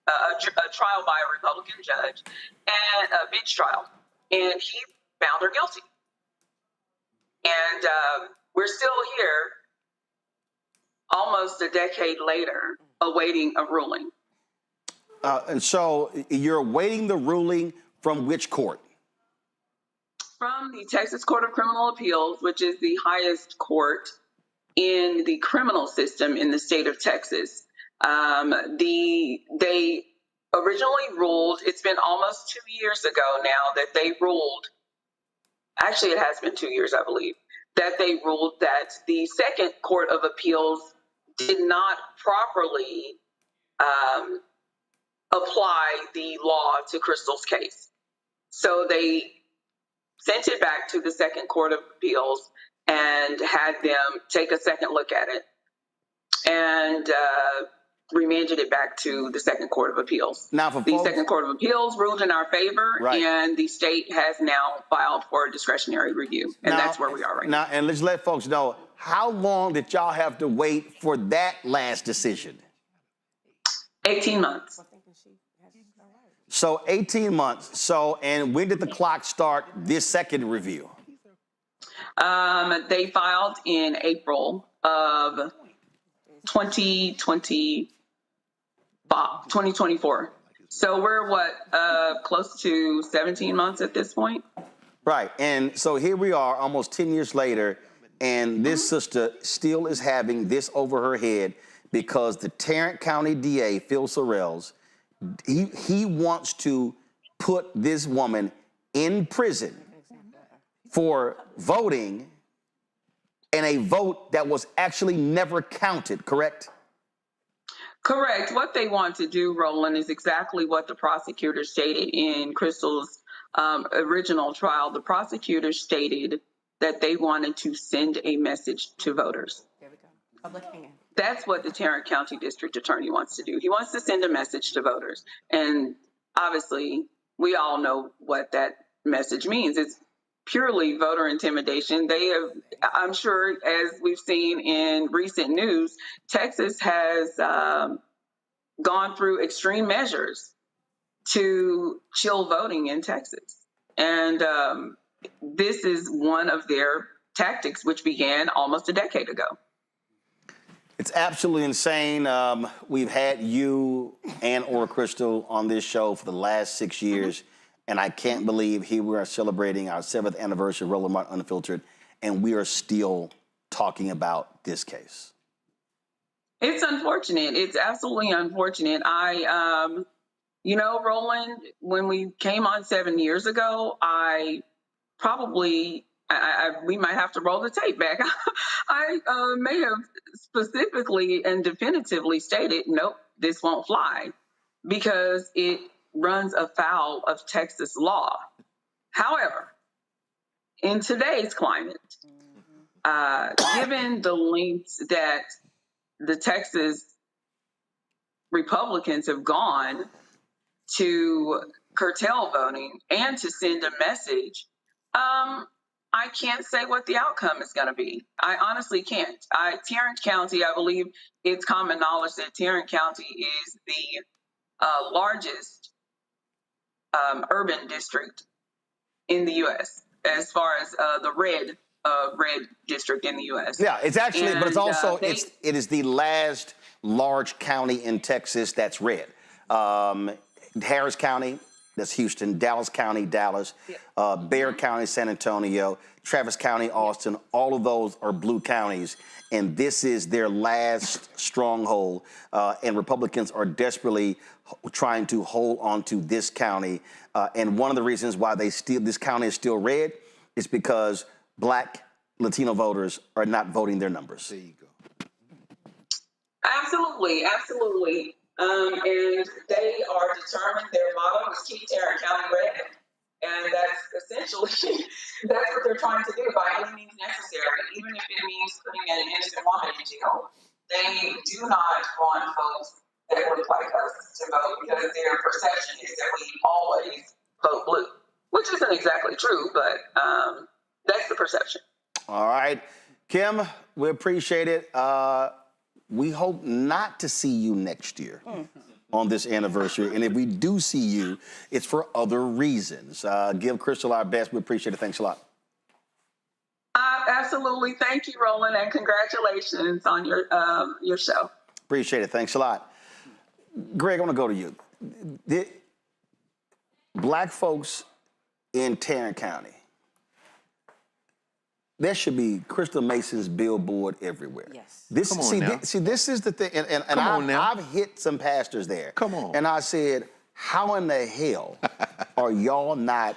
a trial by a Republican judge, and a bench trial, and he found her guilty. And we're still here, almost a decade later, awaiting a ruling. And so you're awaiting the ruling from which court? From the Texas Court of Criminal Appeals, which is the highest court in the criminal system in the state of Texas. They originally ruled, it's been almost 2 years ago now that they ruled, actually it has been 2 years, I believe, that they ruled that the second Court of Appeals did not properly apply the law to Crystal's case. So they sent it back to the second Court of Appeals and had them take a second look at it and remanded it back to the second Court of Appeals. Now, the second Court of Appeals ruled in our favor, and the state has now filed for a discretionary review, and that's where we are right now. And let's let folks know, how long did y'all have to wait for that last decision? 18 months. So 18 months. So, and when did the clock start this second review? They filed in April of 2024. So we're close to 17 months at this point. Right. And so here we are almost 10 years later, and this sister still is having this over her head because the Tarrant County DA, Phil Sorrells, he wants to put this woman in prison for voting in a vote that was actually never counted, correct? Correct. What they want to do, Roland, is exactly what the prosecutor stated in Crystal's original trial. The prosecutor stated that they wanted to send a message to voters. There we go. Public hanging. That's what the Tarrant County District Attorney wants to do. He wants to send a message to voters. And obviously, we all know what that message means. It's purely voter intimidation. They have, I'm sure, as we've seen in recent news, Texas has gone through extreme measures to chill voting in Texas. And this is one of their tactics, which began almost a decade ago. It's absolutely insane. We've had you and Ora Crystal on this show for the last 6 years, and I can't believe here we are celebrating our 7th anniversary of Roland Martin Unfiltered, and we are still talking about this case. It's unfortunate. It's absolutely unfortunate. Roland, when we came on 7 years ago, we might have to roll the tape back. I may have specifically and definitively stated, nope, this won't fly, because it runs afoul of Texas law. However, in today's climate, given the lengths that the Texas Republicans have gone to curtail voting and to send a message, I can't say what the outcome is going to be. I honestly can't. Tarrant County, I believe it's common knowledge that Tarrant County is the largest urban district in the U.S. as far as the red district in the U.S. Yeah, it's actually, but it's also, it is the last large county in Texas that's red. Harris County, that's Houston, Dallas County, Dallas, Bexar County, San Antonio, Travis County, Austin, all of those are blue counties, and this is their last stronghold, and Republicans are desperately trying to hold on to this county, and one of the reasons why this county is still red is because Black Latino voters are not voting their numbers. There you go. Absolutely, absolutely. And they are determined, their motto is keep Tarrant County red. And that's essentially, that's what they're trying to do by any means necessary, even if it means putting an innocent woman in jail. they do not want folks that look like us to vote because their perception is that we always vote blue, which isn't exactly true, but that's the perception. All right. Kim, we appreciate it. We hope not to see you next year on this anniversary. And if we do see you, it's for other reasons. Give Crystal our best. We appreciate it. Thanks a lot. Absolutely. Thank you, Roland, and congratulations on your show. Appreciate it. Thanks a lot. Greg, I want to go to you. Black folks in Tarrant County, there should be Crystal Mason's billboard everywhere. Yes. This is the thing, and I've hit some pastors there. Come on. And I said, how in the hell are y'all not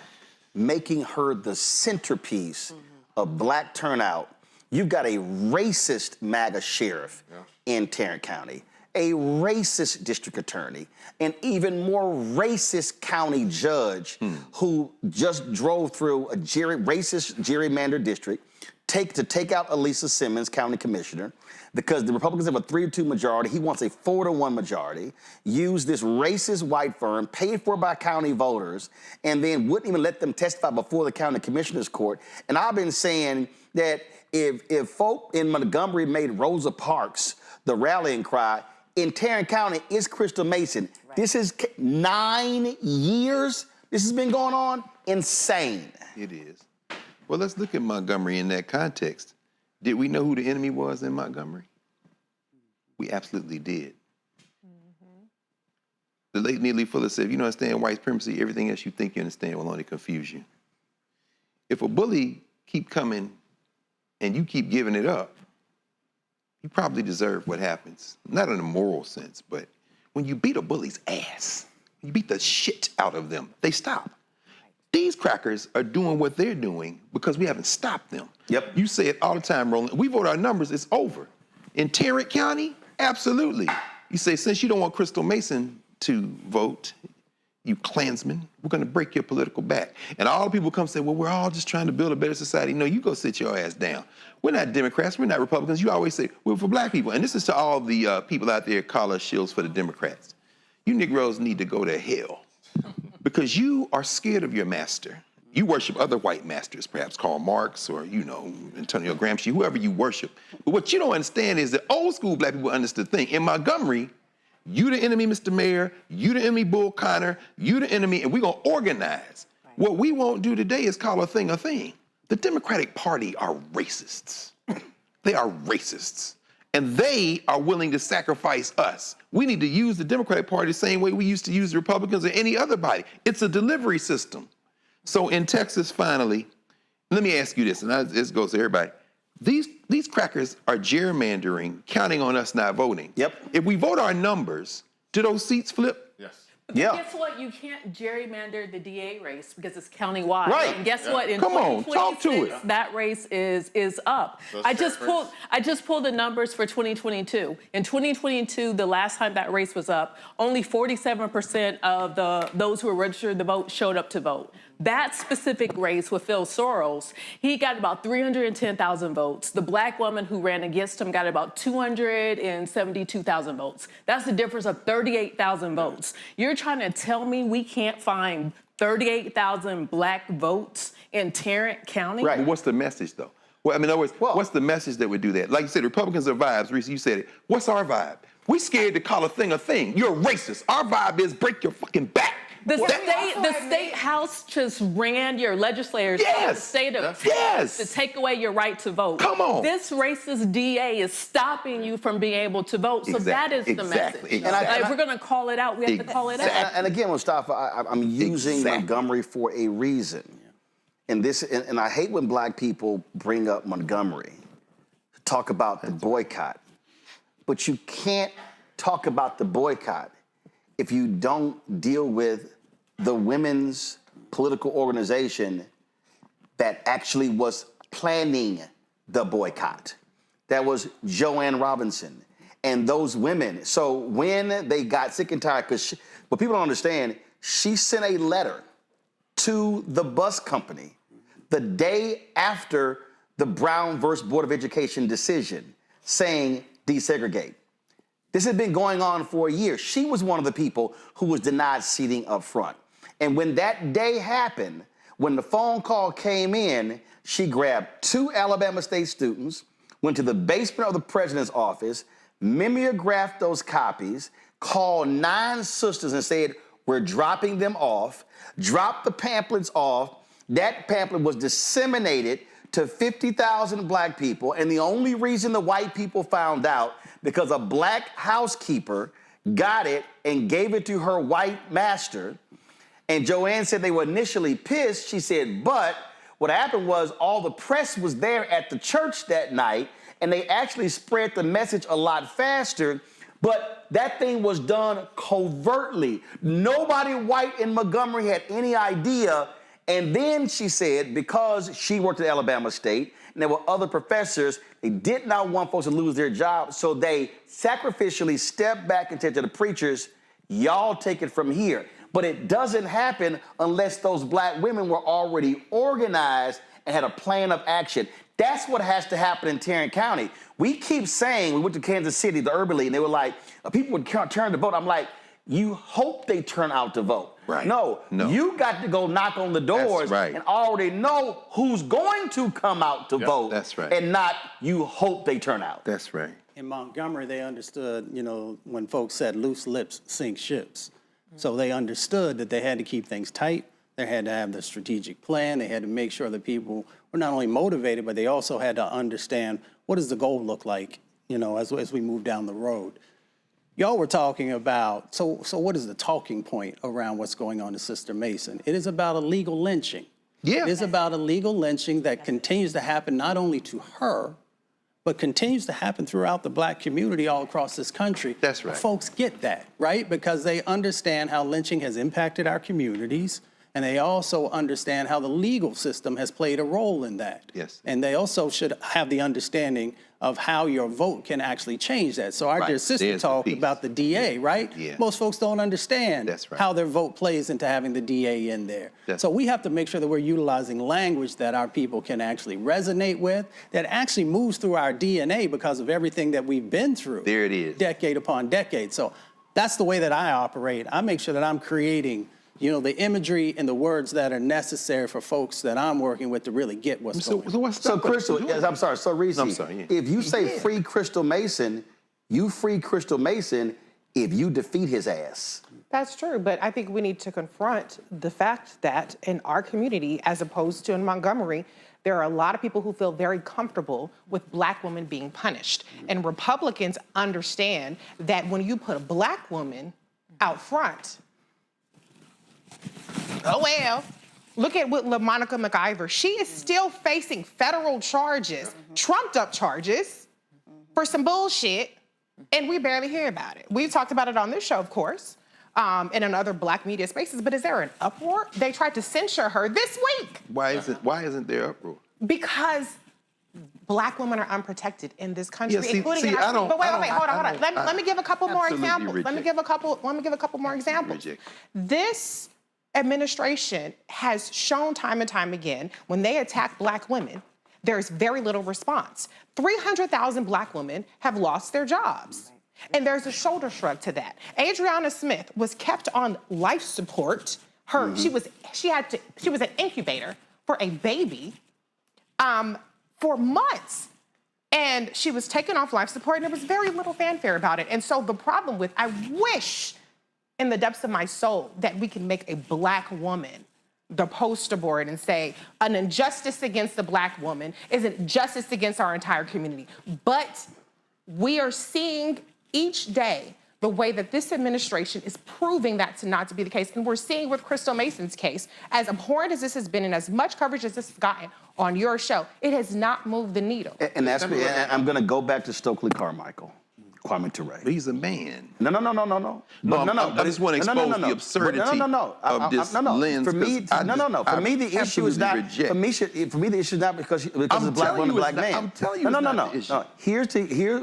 making her the centerpiece of black turnout? You've got a racist MAGA sheriff in Tarrant County, a racist district attorney, an even more racist county judge who just drove through a racist gerrymandered district to take out Elisa Simmons, county commissioner, because the Republicans have a 3-2 majority. He wants a 4-1 majority, use this racist white firm paid for by county voters, and then wouldn't even let them testify before the county commissioner's court. And I've been saying that if folk in Montgomery made Rosa Parks the rallying cry, in Tarrant County, it's Crystal Mason. Right. This is 9 years this has been going on. Insane. It is. Well, let's look at Montgomery in that context. Did we know who the enemy was in Montgomery? We absolutely did. The late Neely Fuller said, if you don't understand white supremacy, everything else you think you understand will only confuse you. If a bully keep coming and you keep giving it up, you probably deserve what happens. Not in a moral sense, but when you beat a bully's ass, you beat the shit out of them, they stop. These crackers are doing what they're doing because we haven't stopped them. Yep. You say it all the time, Roland. We vote our numbers, it's over. In Tarrant County, absolutely. You say, since you don't want Crystal Mason to vote, you Klansmen, we're gonna break your political back. And all the people come say, well, we're all just trying to build a better society. No, you go sit your ass down. We're not Democrats, we're not Republicans. You always say, we're for black people. And this is to all the people out there call us shills for the Democrats. You Negroes need to go to hell because you are scared of your master. You worship other white masters, perhaps Karl Marx or, Antonio Gramsci, whoever you worship. But what you don't understand is that old school black people understood the thing. In Montgomery, you the enemy, Mr. Mayor, you the enemy, Bull Connor, you the enemy, and we're gonna organize. Right. What we won't do today is call a thing a thing. The Democratic Party are racists. They are racists. And they are willing to sacrifice us. We need to use the Democratic Party the same way we used to use the Republicans or any other body. It's a delivery system. So in Texas, finally, let me ask you this, and this goes to everybody. These crackers are gerrymandering, counting on us not voting. Yep. If we vote our numbers, do those seats flip? Yes. But guess what? You can't gerrymander the DA race because it's countywide. Right. And guess what? In Come on, talk to 2026, it. that race is up. I just pulled the numbers for 2022. In 2022, the last time that race was up, only 47% of those who were registered to vote showed up to vote. That specific race with Phil Soros, he got about 310,000 votes. The black woman who ran against him got about 272,000 votes. That's the difference of 38,000 votes. You're trying to tell me we can't find 38,000 black votes in Tarrant County? Right. But what's the message, though? Well, I mean, in other words, what's the message that would do that? Like you said, Republicans are vibes. Reese, you said it. What's our vibe? We scared to call a thing a thing. You're racist. Our vibe is break your fucking back. The state house just ran your legislators to the state of Texas to take away your right to vote. Come on. This racist DA is stopping you from being able to vote. So that is the message. If we're going to call it out, we have to call it out. And again, Mustafa, I'm using Montgomery for a reason. And I hate when black people bring up Montgomery to talk about the boycott. But you can't talk about the boycott if you don't deal with the women's political organization that actually was planning the boycott. That was Joanne Robinson and those women. So when they got sick and tired, because what people don't understand, she sent a letter to the bus company the day after the Brown versus Board of Education decision saying, desegregate. This had been going on for a year. She was one of the people who was denied seating up front. And when that day happened, when the phone call came in, she grabbed 2 Alabama State students, went to the basement of the president's office, mimeographed those copies, called 9 sisters and said, we're dropping them off, dropped the pamphlets off. That pamphlet was disseminated to 50,000 black people. And the only reason the white people found out, because a black housekeeper got it and gave it to her white master. And Joanne said they were initially pissed. She said, but what happened was all the press was there at the church that night, and they actually spread the message a lot faster. But that thing was done covertly. Nobody white in Montgomery had any idea. And then she said, because she worked at Alabama State and there were other professors, they did not want folks to lose their jobs. So they sacrificially stepped back and said to the preachers, y'all take it from here. But it doesn't happen unless those black women were already organized and had a plan of action. That's what has to happen in Tarrant County. We keep saying, we went to Kansas City, the Urban League, and they were like, people would turn to vote. I'm like, you hope they turn out to vote. Right. No, you got to go knock on the doors and already know who's going to come out to vote. That's right. And not you hope they turn out. That's right. In Montgomery, they understood, when folks said loose lips sink ships. So they understood that they had to keep things tight. They had to have the strategic plan. They had to make sure that people were not only motivated, but they also had to understand what does the goal look like, as we move down the road. Y'all were talking about, so what is the talking point around what's going on to Sister Mason? It is about illegal lynching. Yeah. It is about illegal lynching that continues to happen not only to her, but continues to happen throughout the black community all across this country. That's right. Folks get that, right? Because they understand how lynching has impacted our communities, and they also understand how the legal system has played a role in that. Yes. And they also should have the understanding of how your vote can actually change that. So our dear sister talked about the DA, right? Yeah. Most folks don't understand how their vote plays into having the DA in there. So we have to make sure that we're utilizing language that our people can actually resonate with, that actually moves through our DNA because of everything that we've been through. There it is. Decade upon decade. So that's the way that I operate. I make sure that I'm creating the imagery and the words that are necessary for folks that I'm working with to really get what's going on. So Crystal, I'm sorry, so Reese, if you say free Crystal Mason, you free Crystal Mason if you defeat his ass. That's true, but I think we need to confront the fact that in our community, as opposed to in Montgomery, there are a lot of people who feel very comfortable with black women being punished. And Republicans understand that when you put a black woman out front, oh well, look at what LaMonica McIver, she is still facing federal charges, trumped up charges for some bullshit, and we barely hear about it. We've talked about it on this show, of course, and in other black media spaces, but is there an uproar? They tried to censure her this week. Why isn't there uproar? Because black women are unprotected in this country, including in I our don't, But wait, hold on. I Let me give a couple more examples. reject. Let me give a couple more examples. This administration has shown time and time again, when they attack black women, there's very little response. 300,000 black women have lost their jobs. And there's a shoulder shrug to that. Adriana Smith was kept on life support. She was an incubator for a baby for months. And she was taken off life support, and there was very little fanfare about it. And so the problem with, I wish in the depths of my soul that we can make a black woman the poster board and say an injustice against the black woman is an injustice against our entire community. But we are seeing each day the way that this administration is proving that to not to be the case. And we're seeing with Crystal Mason's case, as abhorrent as this has been and as much coverage as this has gotten on your show, it has not moved the needle. And I'm going to go back to Stokely Carmichael. Kwame Ture. He's a man. No. I just want to expose the absurdity of this lens. For me, the issue is not. For me, the issue is not because it's a black woman, black man. I'm telling you, no. Here's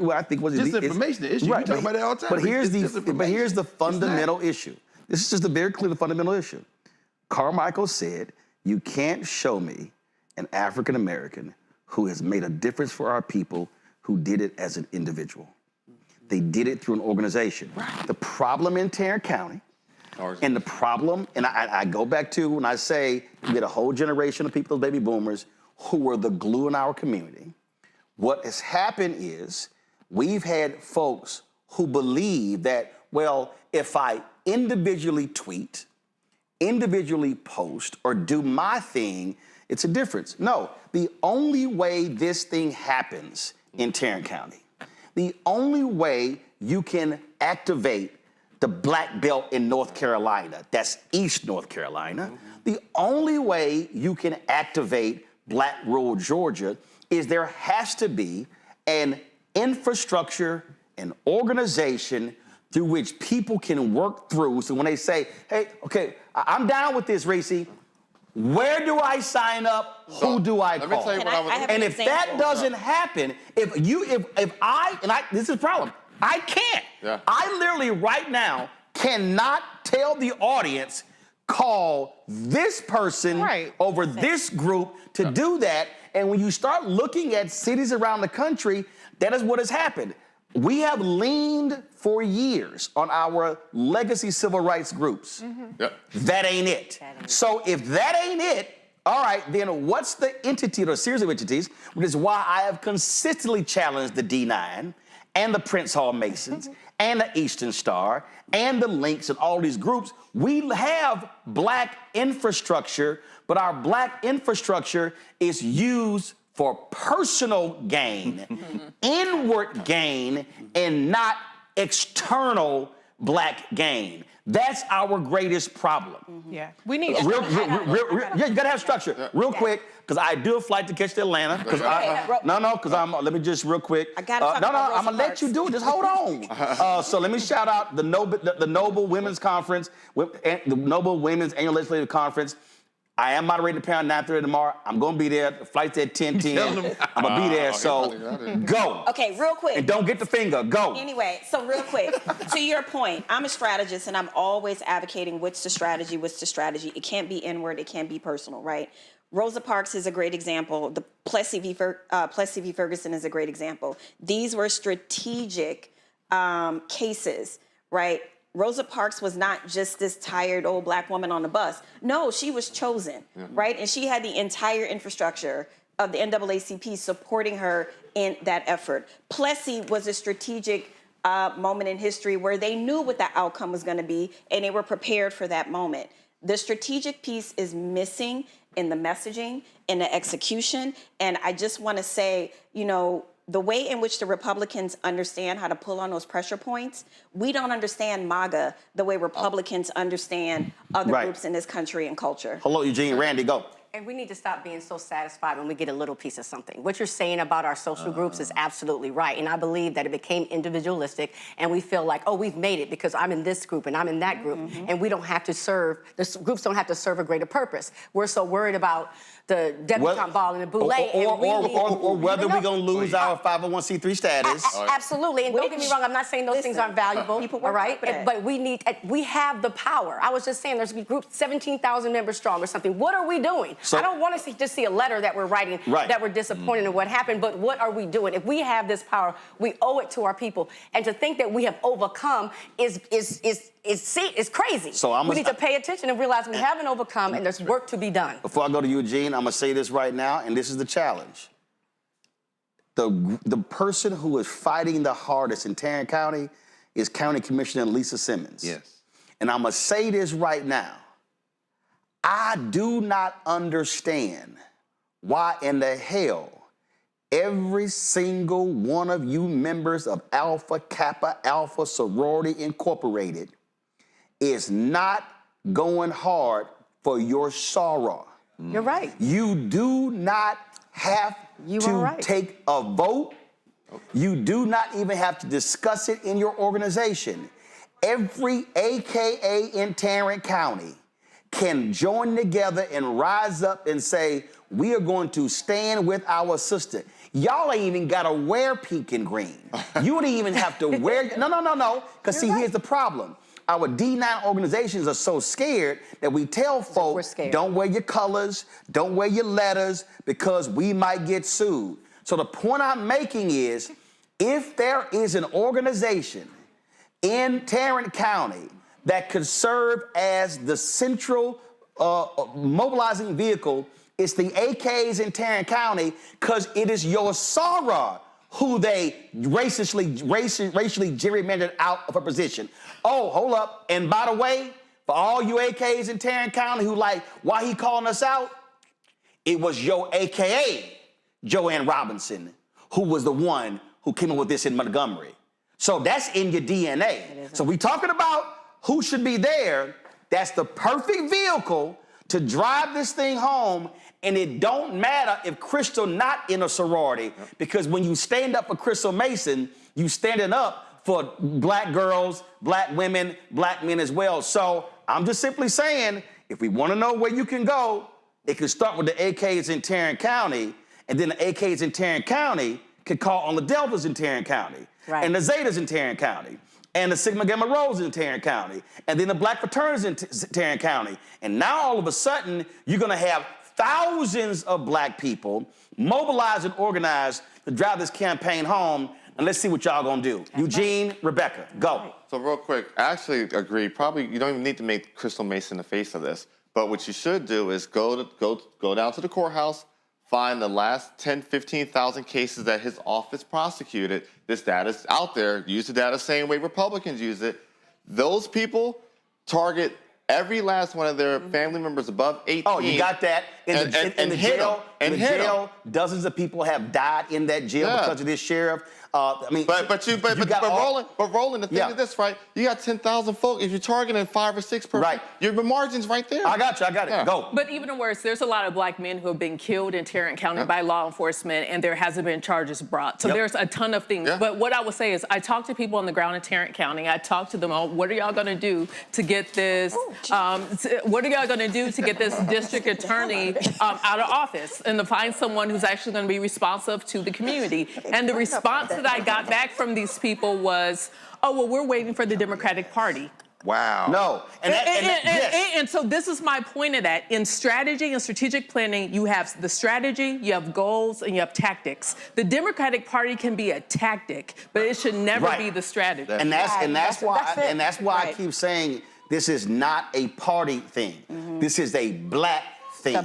what I think was disinformation. The issue. Right, you talk about it all the time. But here's the fundamental issue. This is just a very clear fundamental issue. Carmichael said, "You can't show me an African American who has made a difference for our people who did it as an individual." They did it through an organization. Right. The problem in Tarrant County, and the problem, and I go back to when I say we get a whole generation of people, those baby boomers, who were the glue in our community. What has happened is we've had folks who believe that, well, if I individually tweet, individually post, or do my thing, it's a difference. No, the only way this thing happens in Tarrant County, the only way you can activate the black belt in North Carolina, that's East North Carolina, the only way you can activate black rural Georgia is there has to be an infrastructure, an organization through which people can work through. So when they say, hey, okay, I'm down with this, Reese, where do I sign up? Who do I call? Let me tell you what I was. And if that doesn't happen, if I, this is the problem, I can't. Yeah. I literally right now cannot tell the audience, call this person over this group to do that. And when you start looking at cities around the country, that is what has happened. We have leaned for years on our legacy civil rights groups. Yep. That ain't it. So if that ain't it, all right, then what's the entity or series of entities, which is why I have consistently challenged the D9 and the Prince Hall Masons and the Eastern Star and the Links and all these groups. We have black infrastructure, but our black infrastructure is used for personal gain, inward gain, and not external black gain. That's our greatest problem. Yeah, we need yeah, you gotta have structure. Real quick, because I do a flight to catch to Atlanta. Let me just real quick. I gotta talk about I'm gonna let you do it. Just hold on. So let me shout out the Noble Women's Conference, the Noble Women's Annual Legislative Conference. I am moderating the panel 9:30 tomorrow. I'm gonna be there. The flight's at 10:10. I'm gonna be there. So go. Okay, real quick. And don't get the finger. Go. Anyway, so real quick, to your point, I'm a strategist and I'm always advocating what's the strategy. It can't be inward. It can't be personal, right? Rosa Parks is a great example. The Plessy v. Ferguson is a great example. These were strategic cases, right? Rosa Parks was not just this tired old black woman on the bus. No, she was chosen, right? And she had the entire infrastructure of the NAACP supporting her in that effort. Plessy was a strategic moment in history where they knew what the outcome was going to be and they were prepared for that moment. The strategic piece is missing in the messaging, in the execution. And I just want to say, the way in which the Republicans understand how to pull on those pressure points, we don't understand MAGA the way Republicans understand other groups in this country and culture. Hello, Eugene. Randy, go. And we need to stop being so satisfied when we get a little piece of something. What you're saying about our social groups is absolutely right. And I believe that it became individualistic and we feel like, oh, we've made it because I'm in this group and I'm in that group. And we don't have to serve, the groups don't have to serve a greater purpose. We're so worried about the debutante ball and the boule. Or whether we're going to lose our 501c3 status. Absolutely. And don't get me wrong, I'm not saying those things aren't valuable, all right? But we have the power. I was just saying there's a group 17,000 members strong or something. What are we doing? So, I don't want to just see a letter that we're writing that we're disappointed in what happened, but what are we doing? If we have this power, we owe it to our people. And to think that we have overcome is crazy. So we need to pay attention and realize we haven't overcome and there's work to be done. Before I go to Eugene, I'm going to say this right now, and this is the challenge. The person who is fighting the hardest in Tarrant County is County Commissioner Lisa Simmons. Yes. And I'm going to say this right now. I do not understand why in the hell every single one of you members of Alpha Kappa Alpha Sorority Incorporated is not going hard for your soror. You're right. You do not have to take a vote. You do not even have to discuss it in your organization. Every AKA in Tarrant County can join together and rise up and say, we are going to stand with our sister. Y'all ain't even got to wear pink and green. You don't even have to wear, no. Because see, here's the problem. Our D9 organizations are so scared that we tell folk, don't wear your colors, don't wear your letters, because we might get sued. So the point I'm making is, If there is an organization in Tarrant County that could serve as the central mobilizing vehicle, it's the AKs in Tarrant County, because it is your Soror who they racially gerrymandered out of a position. Oh, hold up. And by the way, for all you AKs in Tarrant County who like, why he calling us out? It was your AKA, Joanne Robinson, who was the one who came up with this in Montgomery. So that's in your DNA. So we talking about who should be there. That's the perfect vehicle to drive this thing home. And it don't matter if Crystal not in a sorority, because when you stand up for Crystal Mason, you standing up for black girls, black women, black men as well. So I'm just simply saying, if we want to know where you can go, it can start with the AKs in Tarrant County, and then the AKs in Tarrant County can call on the Deltas in Tarrant County, and the Zetas in Tarrant County, and the Sigma Gamma Rhos in Tarrant County, and then the black fraternities in Tarrant County. And now all of a sudden, you're going to have thousands of black people mobilized and organized to drive this campaign home. And let's see what y'all gonna do. Eugene, Rebecca, go. So real quick, I actually agree. Probably you don't even need to make Crystal Mason the face of this. But what you should do is go down to the courthouse, find the last 10, 15,000 cases that his office prosecuted. This data's out there. Use the data the same way Republicans use it. Those people target every last one of their family members above 18. Oh, you got that. In the jail, dozens of people have died in that jail because of this sheriff. I mean, but Roland, the thing is this, right? You got 10,000 folks. If you're targeting 5 or 6 per, your margin's right there. I got it. Go. But even worse, there's a lot of black men who have been killed in Tarrant County by law enforcement, and there hasn't been charges brought. So there's a ton of things. But what I would say is, I talk to people on the ground in Tarrant County. I talk to them all. What are y'all going to do to get this? What are y'all going to do to get this district attorney out of office and to find someone who's actually going to be responsive to the community? And the response that I got back from these people was, oh, well, we're waiting for the Democratic Party. Wow. No. And so this is my point of that. In strategy and strategic planning, you have the strategy, you have goals, and you have tactics. The Democratic Party can be a tactic, but it should never be the strategy. And that's why I keep saying this is not a party thing. This is a black thing.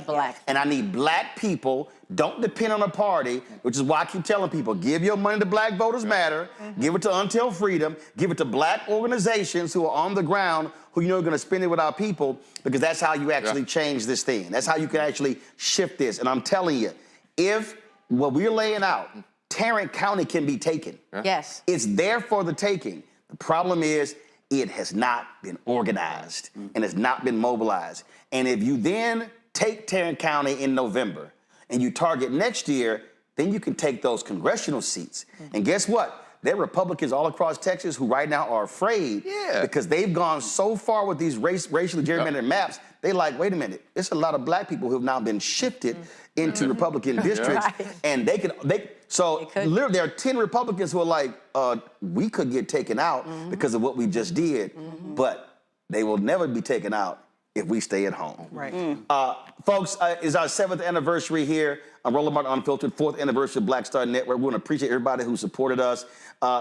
And I need black people. Don't depend on a party, which is why I keep telling people, give your money to Black Voters Matter, give it to Until Freedom, give it to black organizations who are on the ground, who you know are going to spend it with our people, because that's how you actually change this thing. That's how you can actually shift this. And I'm telling you, if what we're laying out, Tarrant County can be taken. Yes. It's there for the taking. The problem is, it has not been organized and has not been mobilized. And if you then take Tarrant County in November and you target next year, then you can take those congressional seats. And guess what? There are Republicans all across Texas who right now are afraid because they've gone so far with these racially gerrymandered maps. They like, wait a minute, there's a lot of black people who have now been shifted into Republican districts, and literally there are 10 Republicans who are like, we could get taken out because of what we just did, but they will never be taken out if we stay at home. Folks, it's our 7th anniversary here on Roland Martin Unfiltered, 4th anniversary of Black Star Network. We want to appreciate everybody who supported us.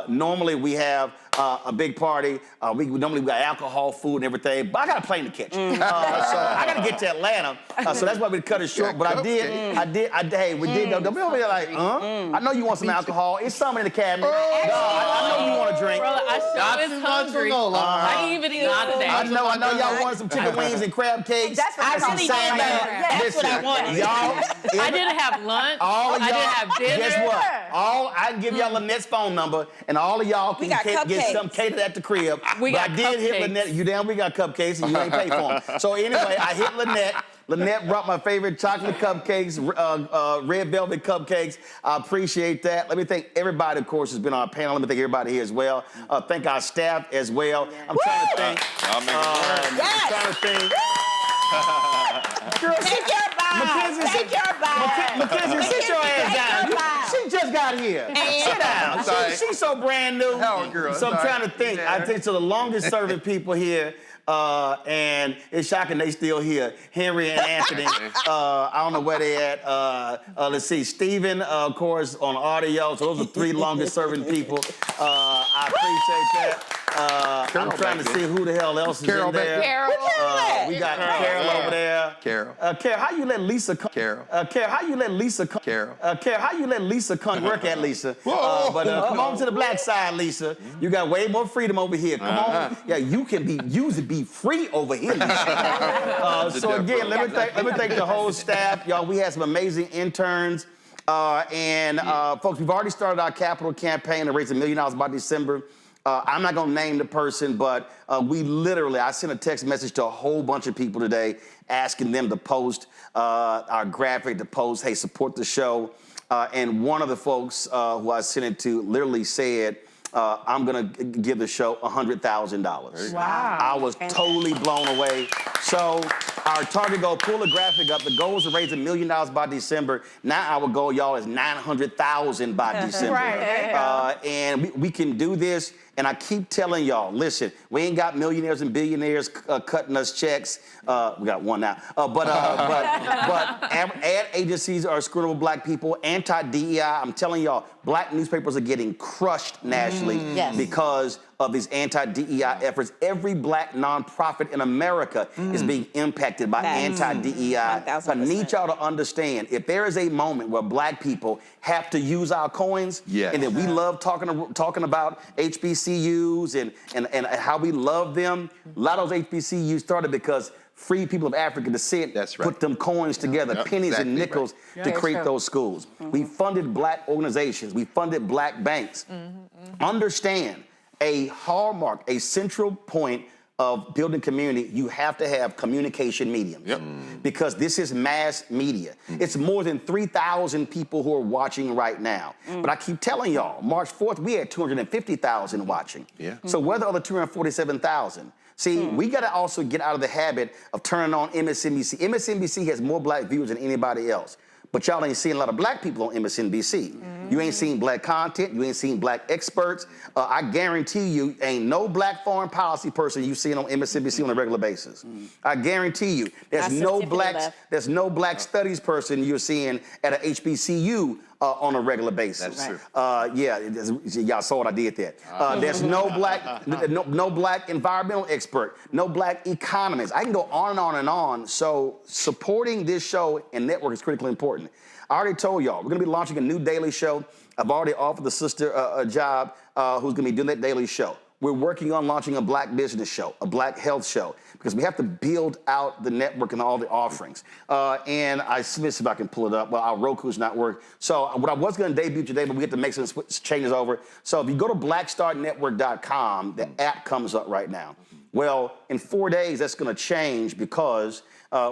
Normally we have a big party. We got alcohol, food, and everything, but I got a plane to catch. So I got to get to Atlanta. So that's why we cut it short. But hey, we did. Don't be over there like, I know you want some alcohol. It's something in the cabinet. I know you want to drink. Bro, I sure is hungry. I ain't even eating today. I know y'all wanted some chicken wings and crab cakes. That's what I really wanted. That's what I wanted. Y'all, I didn't have lunch. All of y'all, I didn't have dinner. Guess what? I can give y'all Lynette's phone number, and all of y'all can get some catered at the crib. I did hit Lynette. You damn, we got cupcakes, and you ain't paid for them. So anyway, I hit Lynette. Lynette brought my favorite chocolate cupcakes, red velvet cupcakes. I appreciate that. Let me thank everybody, of course, who's been on our panel. Let me thank everybody here as well. Thank our staff as well. I'm trying to thank. I'm trying to thank. Girl, take your bow. Take your bow. Mackenzie, sit your ass down. She just got here. Sit down. She's so brand new. Girl, so I'm trying to think. I think so the longest serving people here and it's shocking they still here. Henry and Anthony, I don't know where they at. Let's see, Stephen, of course, on audio. So those are 3 longest serving people. I appreciate that. I'm trying to see who the hell else is in there. Carol. We got Carol over there. Carol. Carol, how you let Lisa come? Carol. Carol, how you let Lisa come? Carol. Carol, how you let Lisa come work at Lisa? But come on to the black side, Lisa. You got way more freedom over here. Come on. Yeah, you can be free over here, Lisa. So again, let me thank the whole staff. Y'all, we had some amazing interns. Folks, we've already started our capital campaign to raise $1 million by December. I'm not going to name the person, but I sent a text message to a whole bunch of people today asking them to post our graphic, to post, hey, support the show. And one of the folks who I sent it to literally said, I'm going to give the show $100,000. Wow. I was totally blown away. So our target goal, pull the graphic up. The goal is to raise $1 million by December. Now our goal, y'all, is $900,000 by December. Right. And we can do this. And I keep telling y'all, listen, we ain't got millionaires and billionaires cutting us checks. We got one now. But ad agencies are screwing with black people. Anti-DEI, I'm telling y'all, black newspapers are getting crushed nationally because of these anti-DEI efforts. Every black nonprofit in America is being impacted by anti-DEI. I need y'all to understand, if there is a moment where black people have to use our coins, and then we love talking about HBCUs and how we love them, a lot of those HBCUs started because free people of Africa to sit, put them coins together, pennies and nickels to create those schools. We funded black organizations. We funded black banks. Understand, a hallmark, a central point of building community, you have to have communication mediums. Because this is mass media. It's more than 3,000 people who are watching right now. But I keep telling y'all, March 4th, we had 250,000 watching. So where are the other 247,000? See, we got to also get out of the habit of turning on MSNBC. MSNBC has more black viewers than anybody else. But y'all ain't seeing a lot of black people on MSNBC. You ain't seen black content. You ain't seen black experts. I guarantee you ain't no black foreign policy person you seeing on MSNBC on a regular basis. I guarantee you there's no black studies person you're seeing at an HBCU on a regular basis. That's true. Y'all saw what I did there. There's no black environmental expert, no black economist. I can go on and on and on. So supporting this show and network is critically important. I already told y'all, we're going to be launching a new daily show. I've already offered the sister a job who's going to be doing that daily show. We're working on launching a black business show, a black health show, because we have to build out the network and all the offerings. And let me see if I can pull it up. Well, our Roku's not working. So what I was going to debut today, but we have to make some changes over. So if you go to blackstarnetwork.com, the app comes up right now. Well, in 4 days, that's going to change because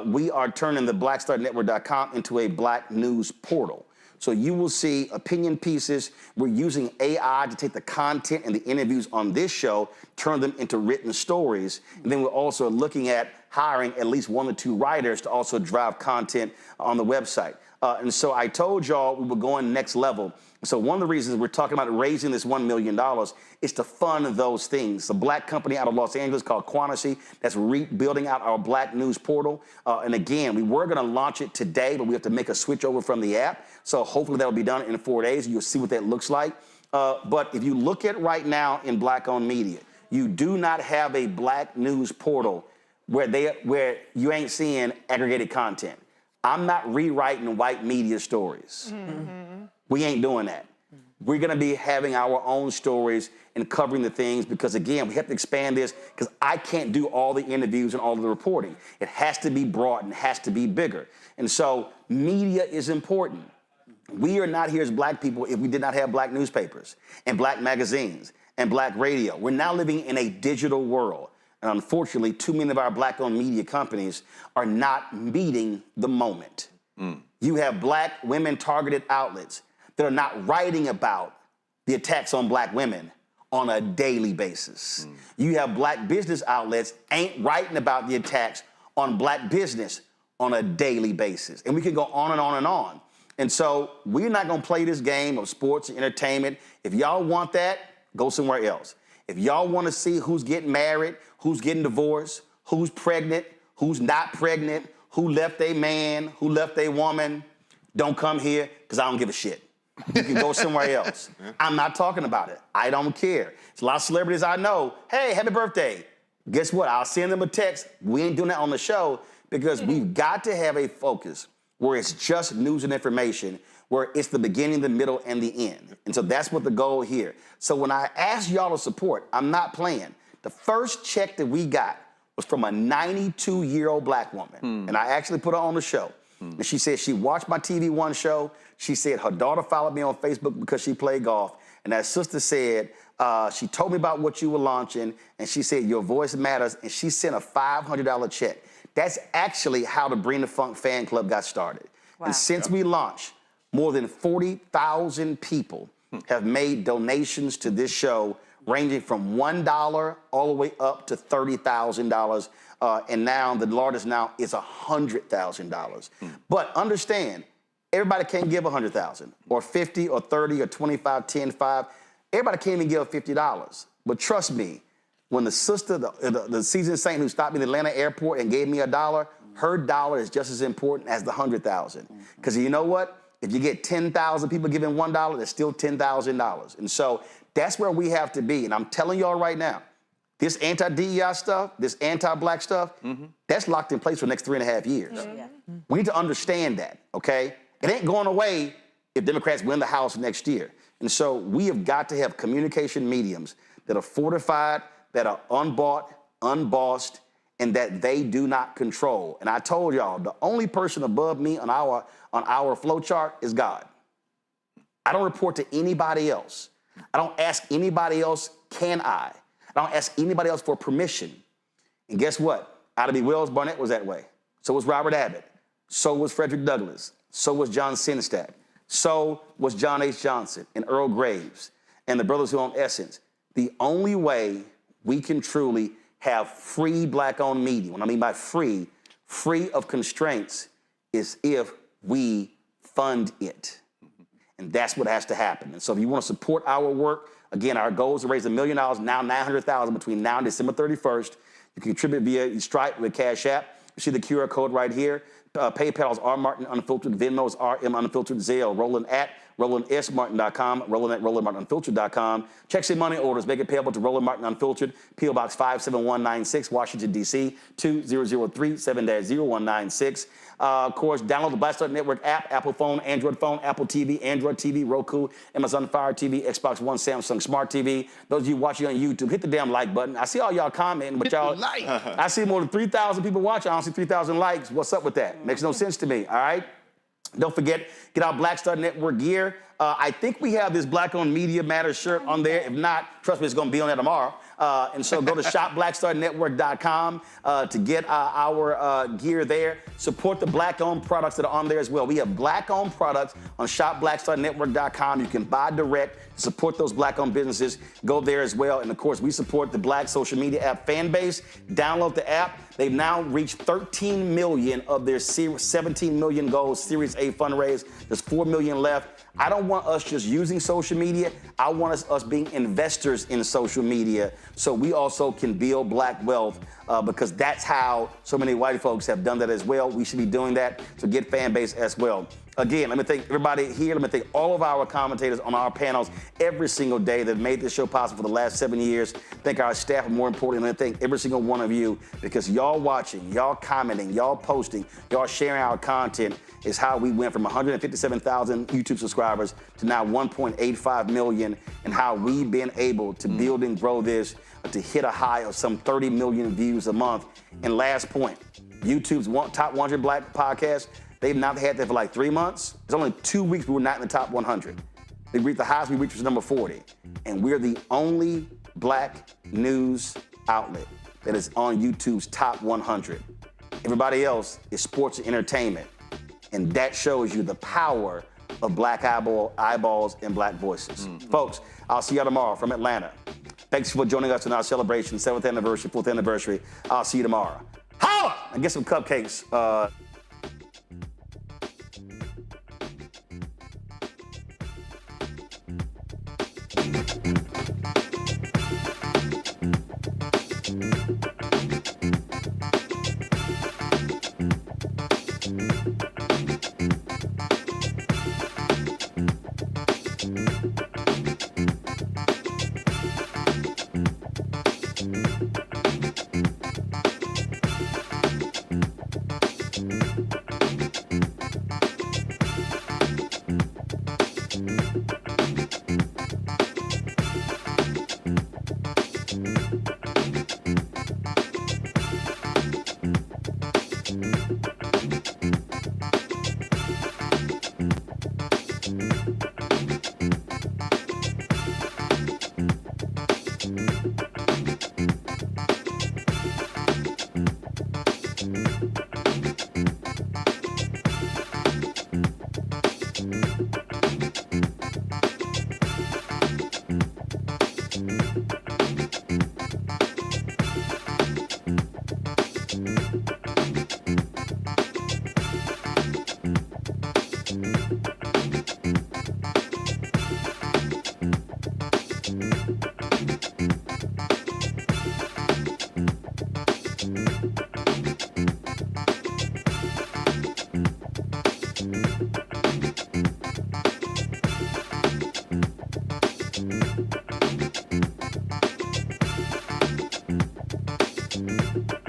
we are turning the blackstarnetwork.com into a black news portal. So you will see opinion pieces. We're using AI to take the content and the interviews on this show, turn them into written stories. And then we're also looking at hiring at least 1 or 2 writers to also drive content on the website. And so I told y'all we were going next level. So one of the reasons we're talking about raising this $1 million is to fund those things. A black company out of Los Angeles called Quantity that's rebuilding out our black news portal. And again, we were going to launch it today, but we have to make a switch over from the app. So hopefully that'll be done in 4 days. You'll see what that looks like. But if you look at right now in black-owned media, you do not have a black news portal where you ain't seeing aggregated content. I'm not rewriting white media stories. We ain't doing that. We're going to be having our own stories and covering the things because, again, we have to expand this because I can't do all the interviews and all of the reporting. It has to be broad and has to be bigger. And so media is important. We are not here as black people if we did not have black newspapers and black magazines and black radio. We're now living in a digital world. And unfortunately, too many of our black-owned media companies are not meeting the moment. You have black women-targeted outlets that are not writing about the attacks on black women on a daily basis. You have black business outlets ain't writing about the attacks on black business on a daily basis. And we can go on and on and on. And so we're not going to play this game of sports and entertainment. If y'all want that, go somewhere else. If y'all want to see who's getting married, who's getting divorced, who's pregnant, who's not pregnant, who left a man, who left a woman, don't come here because I don't give a shit. You can go somewhere else. I'm not talking about it. I don't care. There's a lot of celebrities I know. Hey, happy birthday. Guess what? I'll send them a text. We ain't doing that on the show because we've got to have a focus where it's just news and information, where it's the beginning, the middle, and the end. And so that's what the goal here. So when I ask y'all to support, I'm not playing. The first check that we got was from a 92-year-old black woman. And I actually put her on the show. And she said she watched my TV One show. She said her daughter followed me on Facebook because she played golf. And that sister said, she told me about what you were launching, and she said, your voice matters, and she sent a $500 check. That's actually how the Bring the Funk fan club got started. Wow. And since we launched, more than 40,000 people have made donations to this show, ranging from $1 all the way up to $30,000. And now the largest now is $100,000. But understand, everybody can't give $100,000 or 50 or 30 or 25, 10, 5. Everybody can't even give $50. But trust me, when the sister, the seasoned saint who stopped me at the Atlanta airport and gave me $1, her dollar is just as important as the 100,000. Because you know what? If you get 10,000 people giving $1, there's still $10,000. And so that's where we have to be. And I'm telling y'all right now, this anti-DEI stuff, this anti-black stuff, that's locked in place for the next 3.5 years. We need to understand that, okay? It ain't going away if Democrats win the House next year. And so we have got to have communication mediums that are fortified, that are unbought, unbossed, and that they do not control. And I told y'all, the only person above me on our flow chart is God. I don't report to anybody else. I don't ask anybody else, can I? I don't ask anybody else for permission. And guess what? Ida B. Wells Barnett was that way. So was Robert Abbott. So was Frederick Douglass. So was John Sinstack. So was John H. Johnson and Earl Graves and the brothers who own Essence. The only way we can truly have free black-owned media, what I mean by free of constraints, is if we fund it. And that's what has to happen. And so if you want to support our work, again, our goal is to raise $1 million, now $900,000 between now and December 31st. You can contribute via Stripe with Cash App. You see the QR code right here. PayPal is R Martin Unfiltered. Venmo is RM Unfiltered. Zelle, Roland at RolandSMartin.com, Roland at RolandMartinUnfiltered.com. Checks and money orders, make it payable to Roland Martin Unfiltered, P.O. Box 57196, Washington, D.C., 20037 7-0196. Of course, download the Black Star Network app, Apple phone, Apple TV, Android TV, Roku, Amazon Fire TV, Xbox One, Samsung Smart TV. Those of you watching on YouTube, hit the damn like button. I see all y'all commenting, but y'all, I see more than 3,000 people watching. I don't see 3,000 likes. What's up with that? Makes no sense to me, all right? Don't forget, get our Black Star Network gear. I think we have this Black Owned Media Matters shirt on there. If not, trust me, it's going to be on there tomorrow. And so go to shopblackstarnetwork.com to get our gear there. Support the Black-owned products that are on there as well. We have Black-owned products on shopblackstarnetwork.com. You can buy direct, support those Black-owned businesses. Go there as well. And, of course, we support the Black social media app Fanbase. Download the app. They've now reached 13 million of their 17 million goals Series A fundraise. There's 4 million left. I don't want us just using social media. I want us being investors in social media so we also can build black wealth because that's how so many white folks have done that as well. We should be doing that, so get Fanbase as well. Again, let me thank everybody here. Let me thank all of our commentators on our panels every single day that have made this show possible for the last 7 years. Thank our staff, and more importantly, let me thank every single one of you because y'all watching, y'all commenting, y'all posting, y'all sharing our content is how we went from 157,000 YouTube subscribers to now 1.85 million, and how we've been able to build and grow this to hit a high of some 30 million views a month. And last point, YouTube's top 100 black podcasts, they've not had that for like 3 months. It's only 2 weeks we were not in the top 100. They reached the highest we reached was number 40. And we're the only black news outlet that is on YouTube's top 100. Everybody else is sports and entertainment. And that shows you the power of black eyeballs and black voices. Folks, I'll see you tomorrow from Atlanta. Thanks for joining us in our celebration, 7th anniversary, 4th anniversary. I'll see you tomorrow. Holla! And get some cupcakes. Peace.